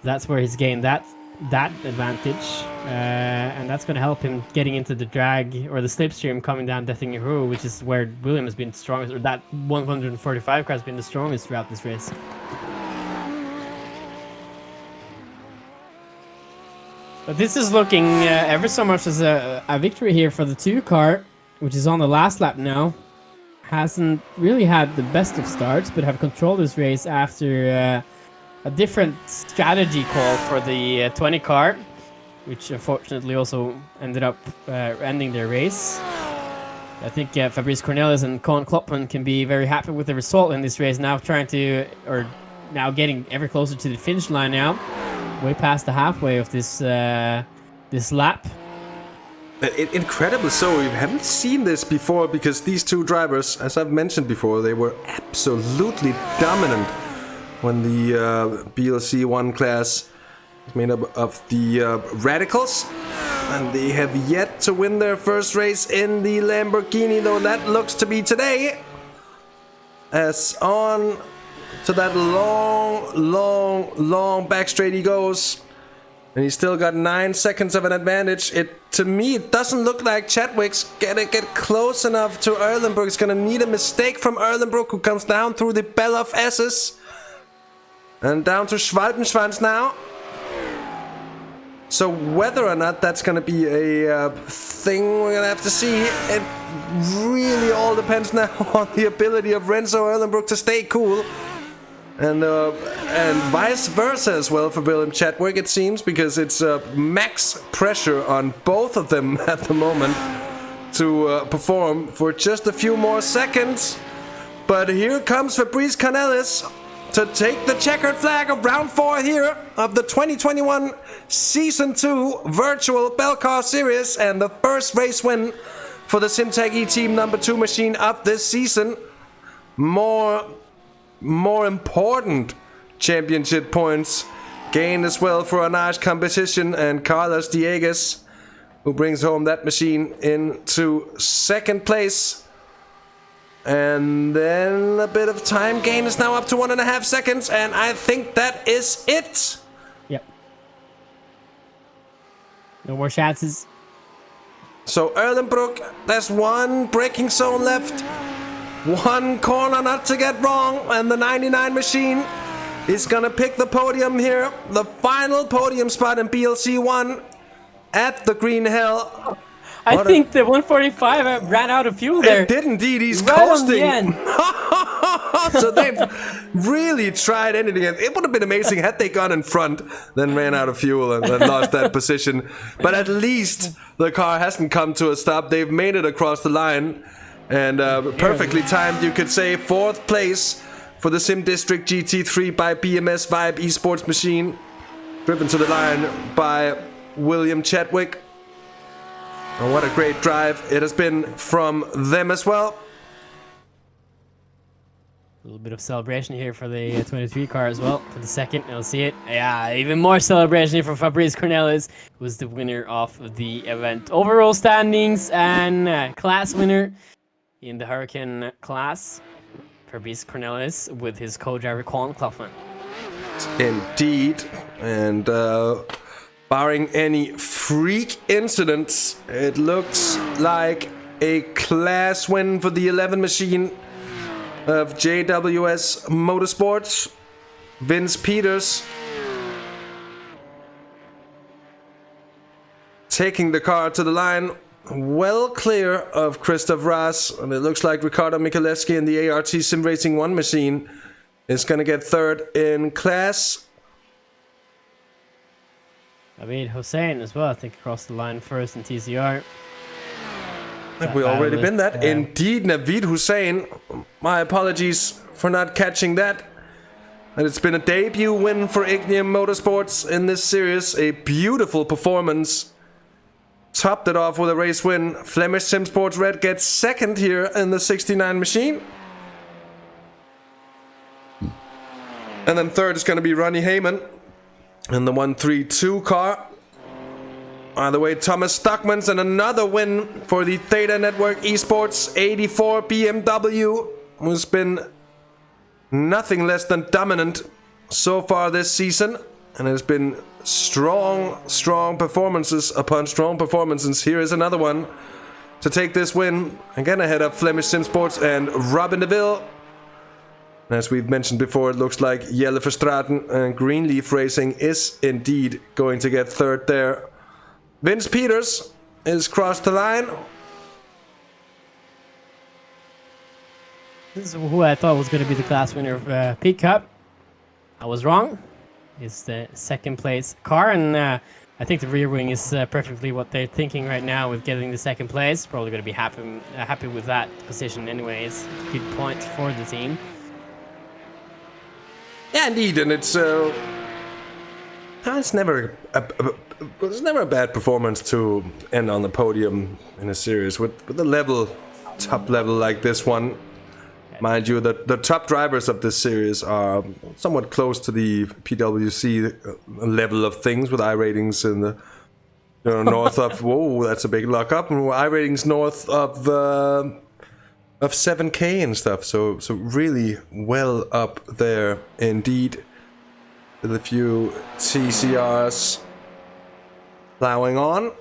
That's where he's gained that advantage, and that's going to help him getting into the drag or the slipstream coming down Dettinger, which is where Williams has been strongest, or that 145 car has been the strongest throughout this race. But this is looking ever so much as a victory here for the 2 car, which is on the last lap now. Hasn't really had the best of starts, but have controlled this race after a different strategy call for the 20 car, which unfortunately also ended up ending their race. I think Fabrice Cornelis and Koen Klopman can be very happy with the result in this race, now now getting ever closer to the finish line now. Way past the halfway of this lap. Incredible. So we haven't seen this before, because these 2 drivers, as I've mentioned before, they were absolutely dominant when the BLC1 class is made up of the Radicals, and they have yet to win their first race in the Lamborghini, though that looks to be today, as on to that long back straight he goes. And he's still got 9 seconds of an advantage. To me, it doesn't look like Chadwick's gonna get close enough to Erlenbrook. He's gonna need a mistake from Erlenbrook, who comes down through the bell of S's. And down to Schwalbenschwanz now. So whether or not that's gonna be a thing, we're gonna have to see. It really all depends now on the ability of Renzo Erlenbrook to stay cool. And vice versa as well for William Chadwick, it seems, because it's max pressure on both of them at the moment to perform for just a few more seconds. But here comes Fabrice Cornelis to take the checkered flag of round 4 here of the 2021 Season 2 Virtual Belcar Series, and the first race win for the Simtag E-Team number 2 machine of this season. More important championship points gained as well for Anage Competition and Carlos Diegues, who brings home that machine into 2nd place. And then a bit of time gain is now up to 1.5 seconds, and I think that is it. Yep. No more chances. So Erlenbrook, there's 1 braking zone left. 1 corner not to get wrong, and the 99 machine is gonna pick the podium here. The final podium spot in BLC1 at the Green Hell. I think the 145 ran out of fuel there. It did indeed. He's right coasting. So they've really tried anything. It would have been amazing had they gone in front, then ran out of fuel and lost that position. But at least the car hasn't come to a stop. They've made it across the line. And perfectly timed, you could say. 4th place for the Sim District GT3 by BMS Vibe Esports machine, driven to the line by William Chadwick. And what a great drive it has been from them as well. A little bit of celebration here for the 23 car as well, for the 2nd. You'll see it. Yeah, even more celebration here for Fabrice Cornelis, who was the winner of the event. Overall standings and class winner in the Hurricane class, Fabrice Cornelis with his co-driver Koen Klopman. Indeed, and barring any freak incidents, it looks like a class win for the 11 machine of JWS Motorsports. Vince Peters taking the car to the line, well clear of Christoph Raas, and it looks like Ricardo Michalewski in the ART Sim Racing 1 machine is going to get 3rd in class. Navid Hussein as well, I think, across the line first in TCR. Have we already been that? Indeed, Navid Hussein. My apologies for not catching that. And it's been a debut win for Ignium Motorsports in this series. A beautiful performance. Topped it off with a race win. Flemish Sim Sports Red gets 2nd here in the 69 machine. And then 3rd is going to be Ronnie Heyman in the 132 car. On the way, Thomas Stockmans, and another win for the Theta Network Esports 84 BMW, who's been nothing less than dominant so far this season, and has been strong performances upon strong performances. Here is another one to take this win, again ahead of Flemish Sim Sports and Robin de Ville. As we've mentioned before, it looks like Jelle Verstraeten and Greenleaf Racing is indeed going to get third there. Vince Peters is crossed the line. This is who I thought was going to be the class winner of Peak Cup. I was wrong. It's the second place car, and I think the rear wing is perfectly what they're thinking right now with getting the second place. Probably going to be happy with that position anyways. Good point for the team. Yeah, indeed, and it's never a bad performance to end on the podium in a series with a top level like this one. Mind you, the top drivers of this series are somewhat close to the PWC level of things, with iRatings in the north of whoa, that's a big lockup, and iRatings north of 7K and stuff. So really well up there indeed, with a few TCRs plowing on.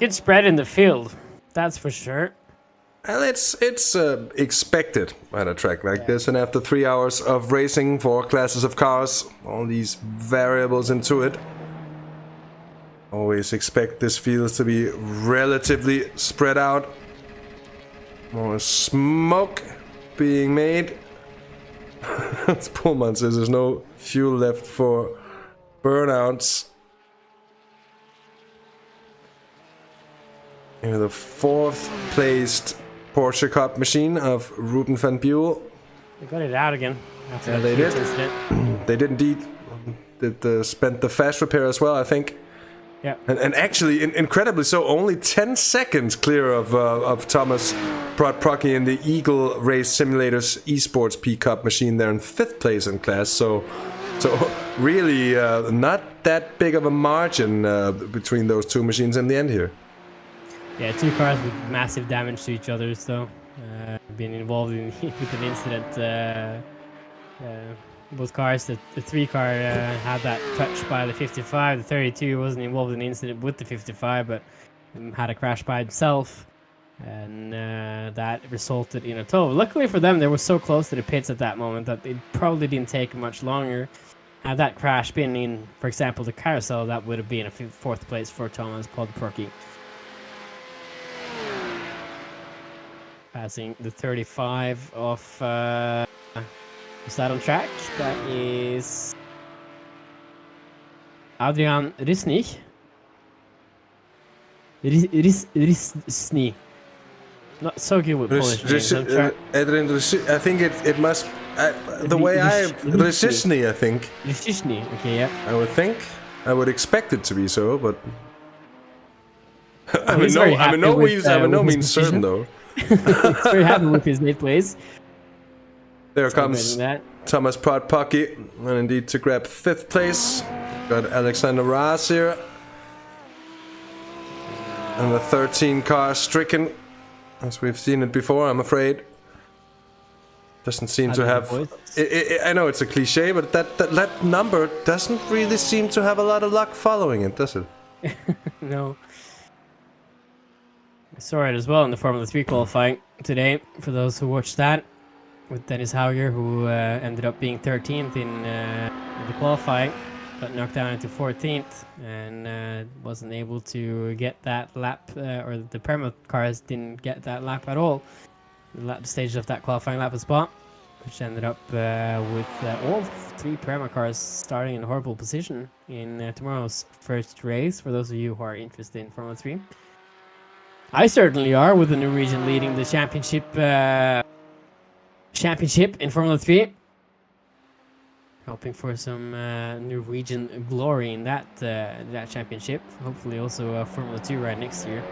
Good spread in the field, that's for sure. Well, it's expected at a track like this, and after 3 hours of racing, 4 classes of cars, all these variables into it, always expect this field to be relatively spread out. More smoke being made. Pullman says there's no fuel left for burnouts. Here, the 4th placed Porsche Cup machine of Ruben van Buell. They got it out again. Yeah, they did. They did indeed. Spent the fast repair as well, I think. Yeah. And actually, incredibly so, only 10 seconds clear of Thomas Prodprocki in the Eagle Race Simulators Esports P Cup machine there in 5th place in class. So really not that big of a margin between those two machines in the end here. Yeah, 2 cars with massive damage to each other, so being involved with an incident. Both cars, the 3 car had that touch by the 55, the 32 wasn't involved in an incident with the 55, but had a crash by himself, and that resulted in a tow. Luckily for them, they were so close to the pits at that moment that it probably didn't take much longer. Had that crash been in, for example, the carousel, that would have been a 4th place for Thomas Prodprocki. Passing the 35 of, is that on track? That is Adrian Rysny. Rysny. Not so good with Polish names. Adrian Rysny, I think it must, the way Rysny, I think. Rysny, okay, yeah. I would think. I would expect it to be so, but I'm no means certain though. He's very happy with his mid place. There comes Thomas Prodprocki, and indeed to grab 5th place. Got Alexander Raas here. And the 13 car stricken, as we've seen it before, I'm afraid. Doesn't seem to have... I know it's a cliche, but that number doesn't really seem to have a lot of luck following it, does it? No. I saw it as well in the Formula 3 qualifying today, for those who watched that, with Dennis Hauger, who ended up being 13th in the qualifying, got knocked down into 14th, and wasn't able to get that lap, or the Perma cars didn't get that lap at all. The lap stage of that qualifying lap spot, which ended up with all 3 Perma cars starting in a horrible position in tomorrow's first race, for those of you who are interested in Formula 3. I certainly are, with the Norwegian leading the championship in Formula 3. Hoping for some Norwegian glory in that championship. Hopefully also Formula 2 right next year.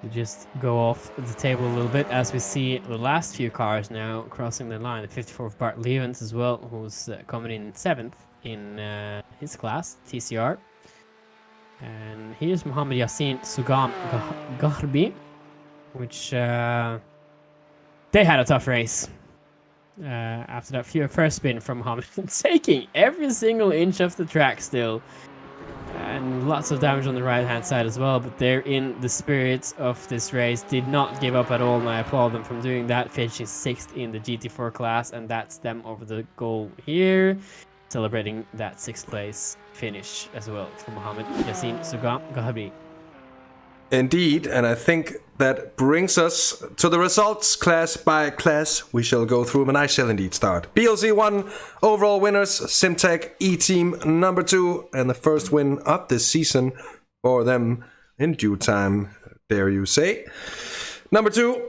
to just go off the table a little bit, as we see the last few cars now crossing the line. The 54th Bart Levens as well, who's coming in 7th in his class, TCR. And here's Mohammed Yassin Sugam Garbi, which they had a tough race. After that first spin from Mohammed, taking every single inch of the track still. And lots of damage on the right hand side as well, but they're in the spirit of this race, did not give up at all, and I applaud them from doing that, finishing 6th in the GT4 class, and that's them over the goal here, celebrating that 6th place finish as well for Mohammed Yassin Sugam Gahabri. Indeed, and I think that brings us to the results class by class. We shall go through them, and I shall indeed start. BLC 1, overall winners, Simtag E-Team number 2, and the first win of this season for them in due time, dare you say. Number 2,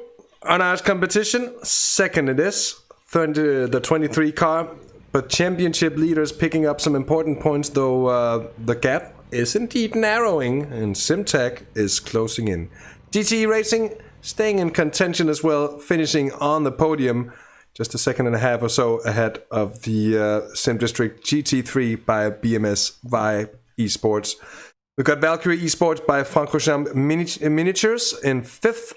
Honors competition, second it is, the 23 car, but championship leaders picking up some important points, though the gap is indeed narrowing, and Simtag is closing in. GT Racing staying in contention as well, finishing on the podium, just a second and a half or so ahead of the Sim District GT3 by BMS Vibe Esports. We've got Valkyrie Esports by Francorchamps Miniatures in 5th.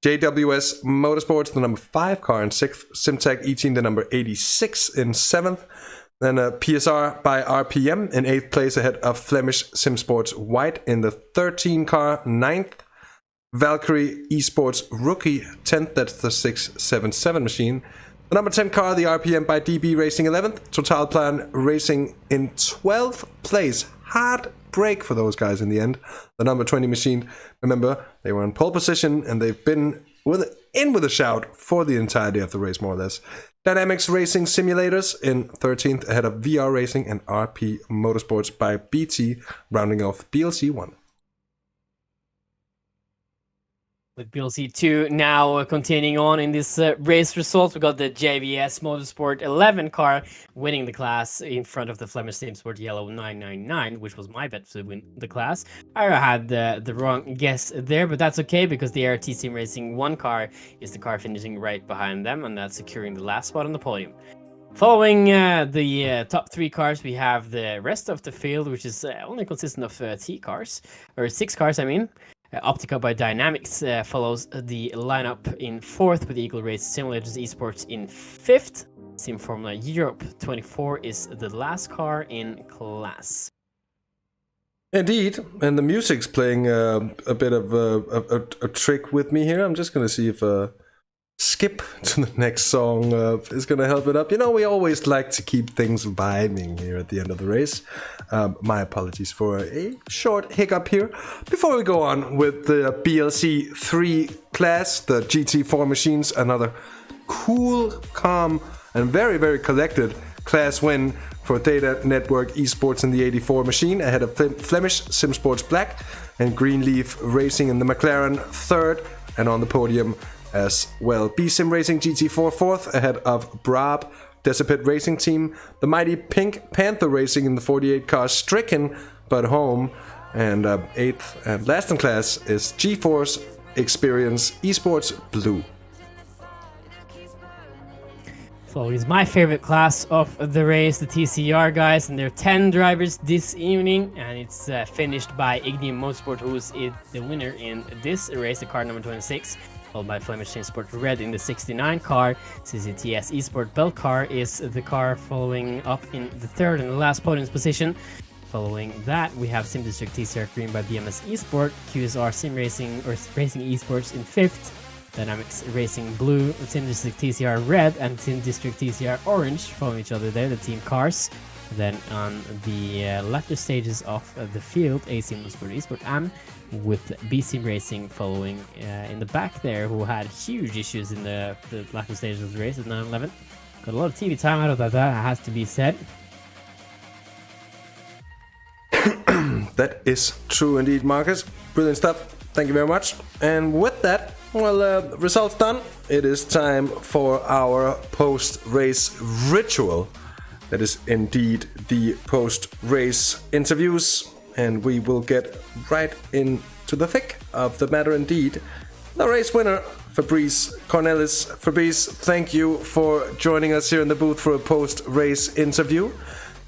JWS Motorsports, the number 5 car in 6th. Simtag E-Team, the number 86 in 7th. Then PSR by RPM in 8th place ahead of Flemish SimSports White in the 13 car, 9th. Valkyrie Esports Rookie 10th, that's the 677 machine. The number 10 car, the RPM by DB Racing 11th. Total Plan Racing in 12th place. Hard break for those guys in the end. The number 20 machine, remember, they were in pole position and they've been in with a shout for the entirety of the race, more or less. Dynamics Racing Simulators in 13th ahead of VR Racing and RP Motorsports by BT, rounding off BLC 1. With BLC 2 now continuing on in this race result, we got the JVS Motorsport 11 car winning the class in front of the Flemish SimSport Yellow 999, which was my bet to win the class. I had the wrong guess there, but that's okay because the ART Sim Racing 1 car is the car finishing right behind them, and that's securing the last spot on the podium. Following the top 3 cars, we have the rest of the field, which is only consistent of T cars, or 6 cars, I mean. Optica by Dynamics follows the lineup in 4th with Eagle Race Simulators Esports in 5th. Sim Formula Europe 24 is the last car in class. Indeed, and the music's playing a bit of a trick with me here. I'm just going to see if skip to the next song is going to help it up. You know, we always like to keep things vibing here at the end of the race. My apologies for a short hiccup here. Before we go on with the BLC 3 class, the GT4 machines, another cool, calm, and very, very collected class win for Data Network Esports in the 84 machine ahead of Flemish SimSports Black and Greenleaf Racing in the McLaren 3rd, and on the podium as well. B-Sim Racing GT4 4th ahead of Brab Decipit Racing Team. The mighty Pink Panther Racing in the 48 car, stricken but home. And 8th and last in class is GeForce Experience Esports Blue. So it's my favorite class of the race, the TCR guys, and there are 10 drivers this evening, and it's finished by Ignium Motorsport, who is the winner in this race, the car number 26. Followed by Flemish SimSport Red in the 69 car. CCTS Esport Belcar is the car following up in the 3rd and the last podium position. Following that, we have Sim District TCR Green by BMS Esport, QSR Sim Racing or Racing Esports in 5th, Dynamics Racing Blue, Sim District TCR Red, and Sim District TCR Orange following each other there, the team cars. Then on the latter stages of the field, AC Motorsport Esport AM with B-Sim Racing following in the back there, who had huge issues in the latter stages of the race at 9-11. Got a lot of TV time out of that has to be said. That is true indeed, Marcus. Brilliant stuff. Thank you very much. And with that, well, results done. It is time for our post-race ritual. That is indeed the post-race interviews, and we will get right into to the thick of the matter indeed. The race winner, Fabrice Cornelis. Fabrice, thank you for joining us here in the booth for a post-race interview.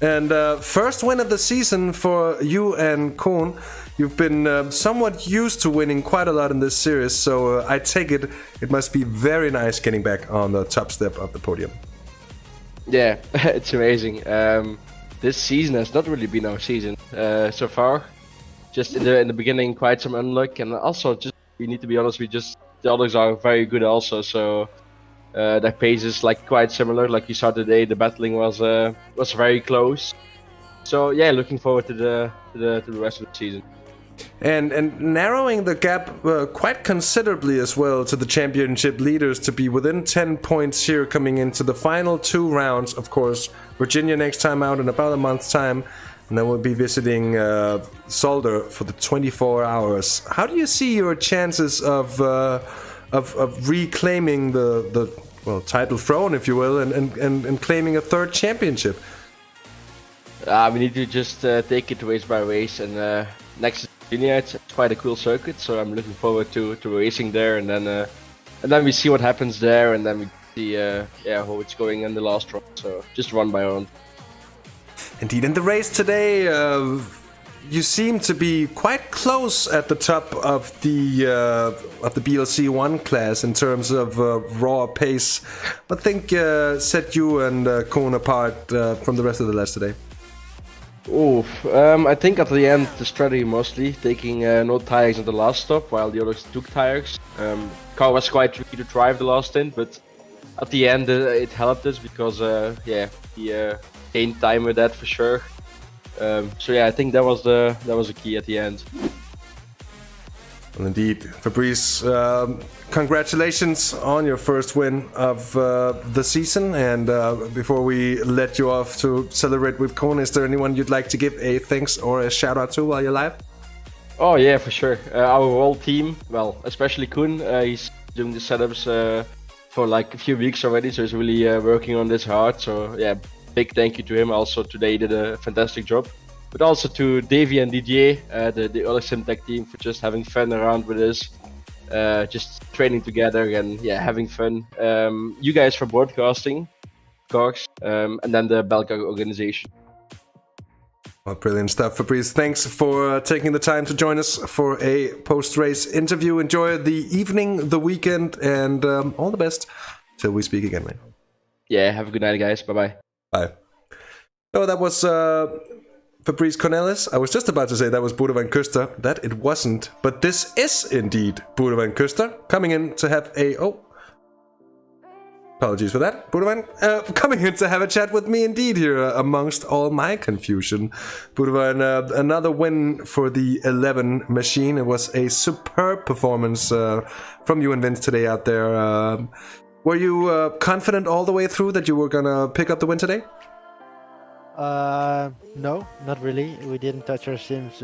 And first win of the season for you and Koen. You've been somewhat used to winning quite a lot in this series, so I take it must be very nice getting back on the top step of the podium. Yeah, it's amazing. This season has not really been our season so far. Just in the beginning, quite some unluck, and also just we need to be honest, the others are very good also. So their pace is like quite similar. Like you saw today, the battling was very close. So yeah, looking forward to the rest of the season. And narrowing the gap quite considerably as well to the championship leaders to be within 10 points here coming into the final 2 rounds. Of course, Virginia next time out in about a month's time, and then we'll be visiting Zolder for the 24 hours. How do you see your chances of reclaiming the title throne, if you will, and claiming a 3rd championship? We need to just take it race by race, and next to Virginia, it's quite a cool circuit, so I'm looking forward to racing there, and then we see what happens there, and then we see how it's going in the last run. So just run by round. Indeed, in the race today, you seem to be quite close at the top of the BLC 1 class in terms of raw pace. What think set you and Koen apart from the rest of the lads today? I think at the end the strategy mostly taking no tires at the last stop while the others took tires. Car was quite tricky to drive the last stint, but at the end it helped us because he gained time with that for sure. I think that was the key at the end. Well, indeed, Fabrice, congratulations on your first win of the season. And before we let you off to celebrate with Koen, is there anyone you'd like to give a thanks or a shout out to while you're live? Oh yeah, for sure. Our whole team, well, especially Koen, he's doing the setups for like a few weeks already, so he's really working on this hard. So yeah, big thank you to him. Also today he did a fantastic job. But also to Davy and Didier, the other Simtag team, for just having fun around with us, just training together and having fun. You guys for broadcasting, of course, and then the Belcar organization. Well, brilliant stuff, Fabrice. Thanks for taking the time to join us for a post-race interview. Enjoy the evening, the weekend, and all the best till we speak again, mate. Yeah, have a good night, guys. Bye-bye. Bye. So that was Fabrice Cornelis. I was just about to say that was Bodo van Kuster. That it wasn't. But this is indeed Bodo van Kuster coming in to have a... apologies for that. Bodo van coming in to have a chat with me indeed here amongst all my confusion. Bodo van, another win for the 11 machine. It was a superb performance from you and Vince today out there. Were you confident all the way through that you were going to pick up the win today? No, not really. We didn't touch our sims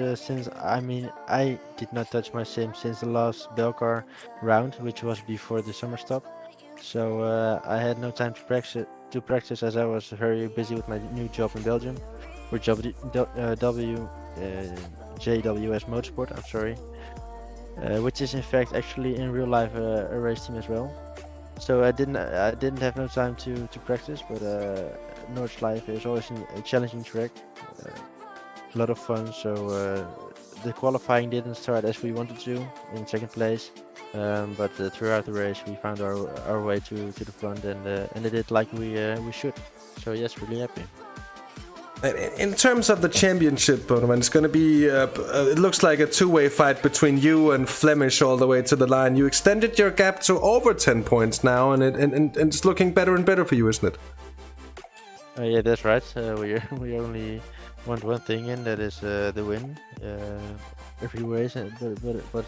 I did not touch my sim since the last Belcar round, which was before the summer stop. So I had no time to practice as I was very busy with my new job in Belgium, for JWS Motorsport. I'm sorry, which is in fact actually in real life a race team as well. So I didn't have no time to practice, but Noordslijf is always a challenging track, a lot of fun. So the qualifying didn't start as we wanted to in second place, but throughout the race we found our way to the front, and it did like we should. So yes, really happy. In terms of the championship, Bodeman, it's going to be, it looks like a two-way fight between you and Flemish all the way to the line. You extended your gap to over 10 points now, and it's looking better and better for you, isn't it? Yeah, that's right. We only want one thing, and that is the win every race, but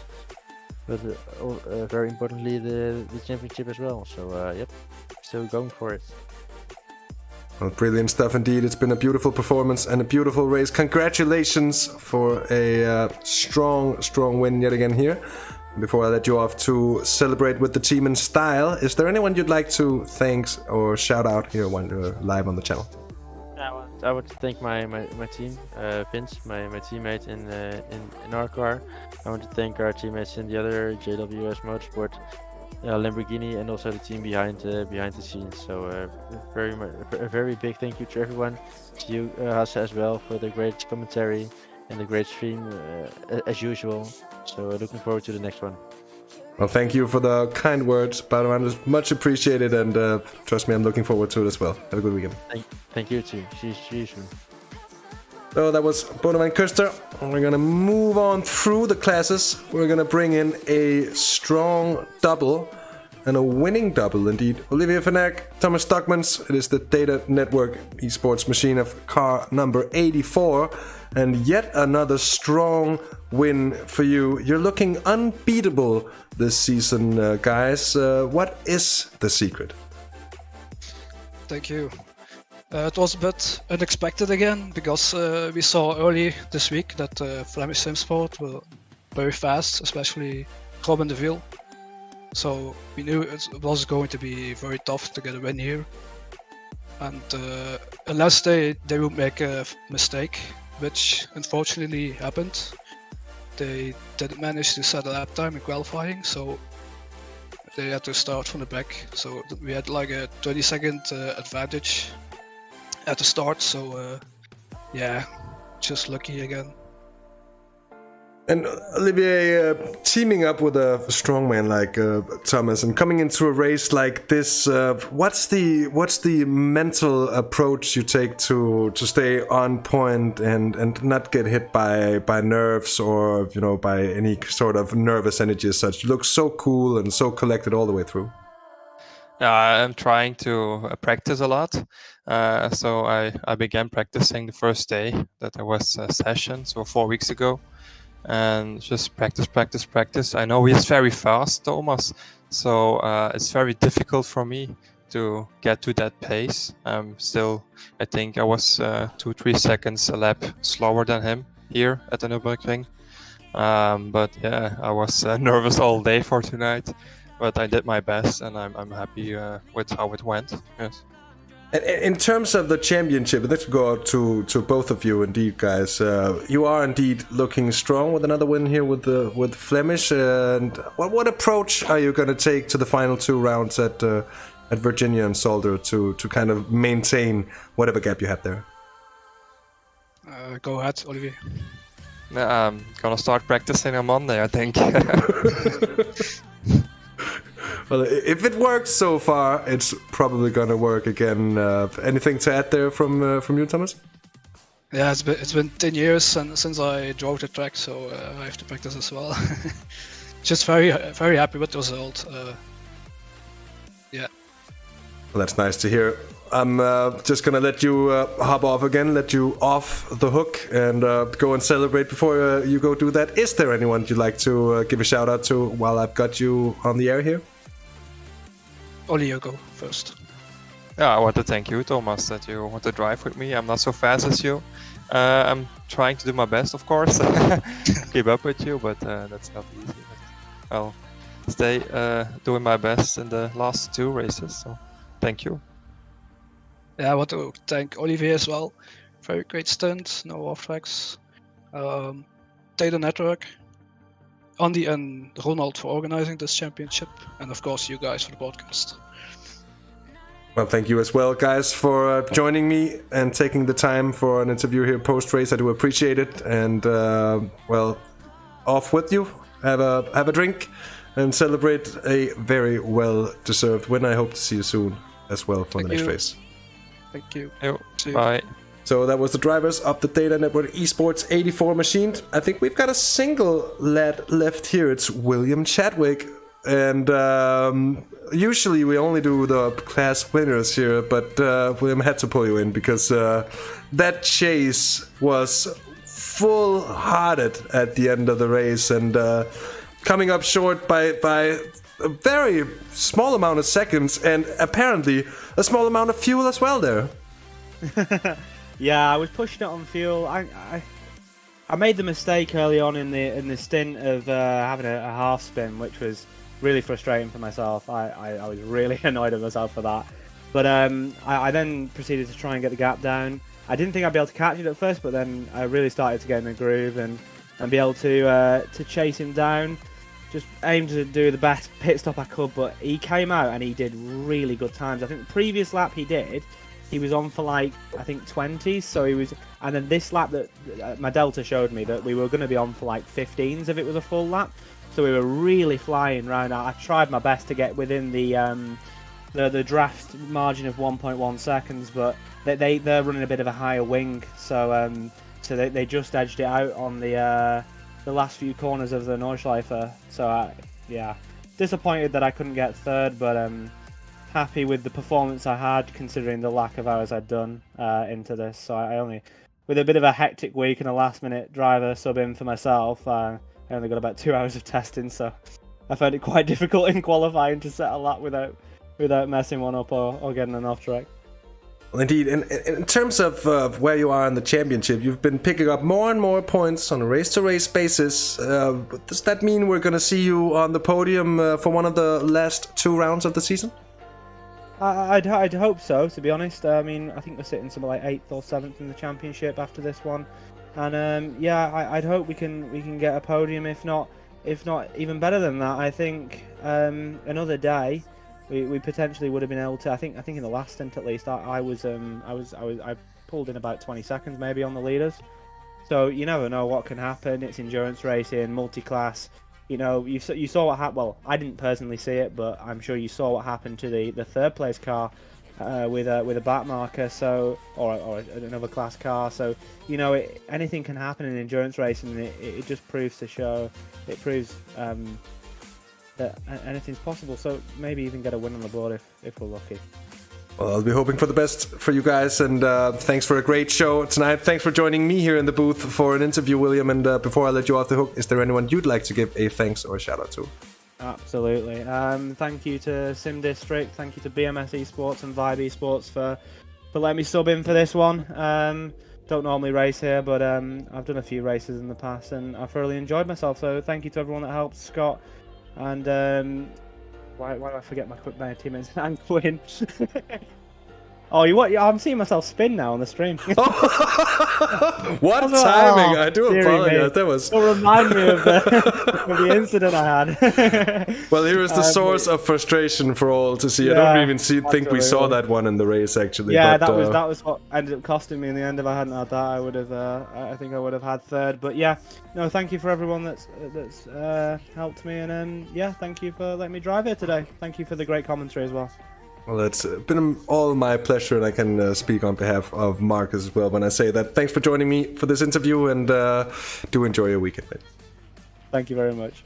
very importantly the championship as well. So yep, still going for it. Well, brilliant stuff indeed. It's been a beautiful performance and a beautiful race. Congratulations for a strong win yet again here. Before I let you off to celebrate with the team in style, is there anyone you'd like to thank or shout out here when you're live on the channel? I want to thank my team, Vince, my teammate in our car. I want to thank our teammates in the other JWS Motorsport, Lamborghini, and also the team behind the scenes. So a very big thank you to everyone, to you, Hasse, as well, for the great commentary and the great stream as usual. So looking forward to the next one. Well, thank you for the kind words, Badovan. It's much appreciated, and trust me, I'm looking forward to it as well. Have a good weekend. Thank you too. See you soon. So that was Badovan Kuster. We're gonna move on through the classes. We're gonna bring in a strong double and a winning double indeed. Olivier Fanac, Thomas Stockmans. It is the Data Network esports machine of car number 84, and yet another strong win for you. You're looking unbeatable this season, guys. What is the secret? Thank you. It was a bit unexpected again, because we saw early this week that Flemish Simsport were very fast, especially Robin de Ville. So we knew it was going to be very tough to get a win here. And unless they would make a mistake, which unfortunately happened, they didn't manage to set a lap time in qualifying, so they had to start from the back. So we had like a 20-second advantage at the start, so yeah, just lucky again. And Olivier, teaming up with a strongman like Thomas and coming into a race like this, what's the mental approach you take to stay on point and not get hit by nerves or by any sort of nervous energy as such? You look so cool and so collected all the way through. Yeah, I'm trying to practice a lot. So I began practicing the first day that there was a session, so 4 weeks ago. And just practice. I know he's very fast, Thomas, so it's very difficult for me to get to that pace. Still, I think I was 2-3 seconds a lap slower than him here at the Nürburgring. But yeah, I was nervous all day for tonight, but I did my best, and I'm happy with how it went. Yes. In terms of the championship, let's go out to both of you, indeed, guys. You are indeed looking strong with another win here with Flemish. And what approach are you going to take to the final 2 rounds at Virginia and Zolder to kind of maintain whatever gap you have there? Go ahead, Olivier. I'm gonna start practicing on Monday, I think. Well, if it works so far, it's probably gonna work again. Anything to add there from you, Thomas? Yeah, it's been 10 years since I drove the track, so I have to practice as well. Just very happy with the result. Yeah. Well, that's nice to hear. I'm just gonna let you hop off again, let you off the hook, and go and celebrate before you go do that. Is there anyone you'd like to give a shout out to while I've got you on the air here? Oli, you go first. Yeah, I want to thank you, Thomas, that you want to drive with me. I'm not so fast as you. I'm trying to do my best, of course, keep up with you, but that's not easy. I'll stay doing my best in the last 2 races, so thank you. Yeah, I want to thank Olivier as well. Very great stunt, no off tracks. Data Network, Andy and Ronald for organizing this championship, and of course you guys for the podcast. Well, thank you as well, guys, for joining me and taking the time for an interview here post-race. I do appreciate it, and well, off with you. Have a drink and celebrate a very well-deserved win. I hope to see you soon as well for the next race. Thank you. Bye. So that was the drivers of the Data Network Esports 84 machine. I think we've got a single lad left here. It's William Chadwick. And usually we only do the class winners here, but William had to pull you in because that chase was full-hearted at the end of the race, and coming up short by a very small amount of seconds, and apparently a small amount of fuel as well there. Yeah, I was pushing it on fuel. I made the mistake early on in the stint of having a half spin, which was really frustrating for myself. I was really annoyed at myself for that. But I then proceeded to try and get the gap down. I didn't think I'd be able to catch it at first, but then I really started to get in the groove and be able to chase him down. Just aimed to do the best pit stop I could, but he came out and he did really good times. I think the previous lap he was on for like, I think 20s, so he was, and then this lap that my Delta showed me that we were going to be on for like 15s if it was a full lap. So we were really flying round. I tried my best to get within the draft margin of 1.1 seconds, but they're running a bit of a higher wing, so they just edged it out on the last few corners of the Nordschleife. So yeah, disappointed that I couldn't get third, but happy with the performance I had considering the lack of hours I'd done into this. So I only, with a bit of a hectic week and a last-minute driver sub in for myself, I only got about 2 hours of testing, so I found it quite difficult in qualifying to set a lap without messing one up or getting an off track. Well, indeed, in terms of where you are in the championship, you've been picking up more and more points on a race-to-race basis. Does that mean we're going to see you on the podium for one of the last 2 rounds of the season? I'd hope so, to be honest. I mean, I think we're sitting somewhere like 8th or 7th in the championship after this one, and yeah, I'd hope we can get a podium. If not even better than that. I think another day we potentially would have been able to. I think in the last stint at least, I pulled in about 20 seconds maybe on the leaders. So you never know what can happen. It's endurance racing, multi-class. You know, you saw what happened. Well, I didn't personally see it, but I'm sure you saw what happened to the third place car with a back marker. So or another class car. So you know, anything can happen in endurance racing. It just proves to show. It proves that anything's possible. So maybe even get a win on the board if we're lucky. Well, I'll be hoping for the best for you guys, and thanks for a great show tonight. Thanks for joining me here in the booth for an interview, William. And before I let you off the hook, is there anyone you'd like to give a thanks or a shout out to? Absolutely. Thank you to Sim District. Thank you to BMS Esports and Vibe Esports for letting me sub in for this one. Don't normally race here, but I've done a few races in the past, and I've thoroughly enjoyed myself. So thank you to everyone that helped, Scott, and why do I forget my teammates? And Quinn. Oh, I'm seeing myself spin now on the stream. What timing! I do apologize. That was. It'll remind me of the incident I had. Well, here is the source of frustration for all to see. Yeah, I don't even think we saw that one in the race actually. Yeah, but, that was what ended up costing me in the end. If I hadn't had that, I would have. I think I would have had third. But yeah, no, thank you for everyone that's helped me, and yeah, thank you for letting me drive here today. Thank you for the great commentary as well. Well, it's been all my pleasure, and I can speak on behalf of Markus as well when I say that. Thanks for joining me for this interview, and do enjoy your weekend, mate. Thank you very much.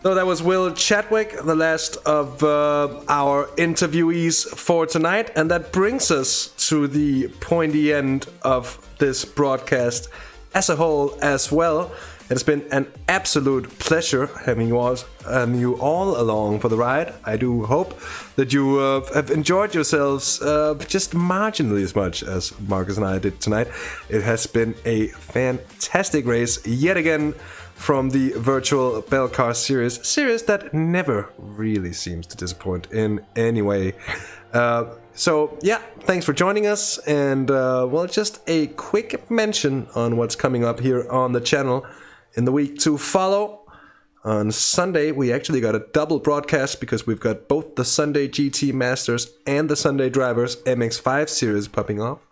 So that was Will Chadwick, the last of our interviewees for tonight, and that brings us to the pointy end of this broadcast as a whole as well. It's been an absolute pleasure having you all along for the ride. I do hope that you have enjoyed yourselves just marginally as much as Markus and I did tonight. It has been a fantastic race yet again from the Virtual Belcar Series that never really seems to disappoint in any way. So yeah, thanks for joining us, and well, just a quick mention on what's coming up here on the channel in the week to follow. On Sunday, we actually got a double broadcast because we've got both the Sunday GT Masters and the Sunday Drivers MX5 series popping off.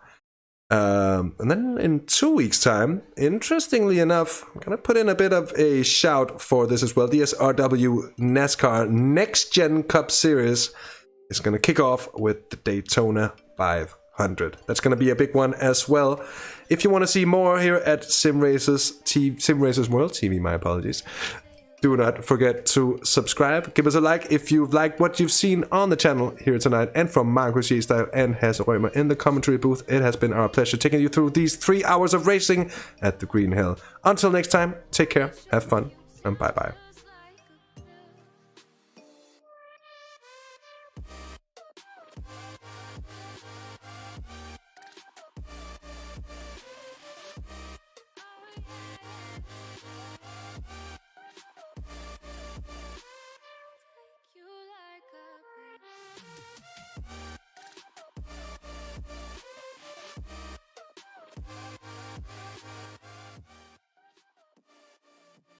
And then in 2 weeks' time, interestingly enough, I'm going to put in a bit of a shout for this as well. The SRW NASCAR Next Gen Cup Series is going to kick off with the Daytona 500. That's going to be a big one as well. If you want to see more here at Simracersworld TV, my apologies, do not forget to subscribe. Give us a like if you've liked what you've seen on the channel here tonight. And from Markus Gjesdal and Hasse Rømer in the commentary booth, it has been our pleasure taking you through these 3 hours of racing at the Green Hill. Until next time, take care, have fun, and bye-bye. You like a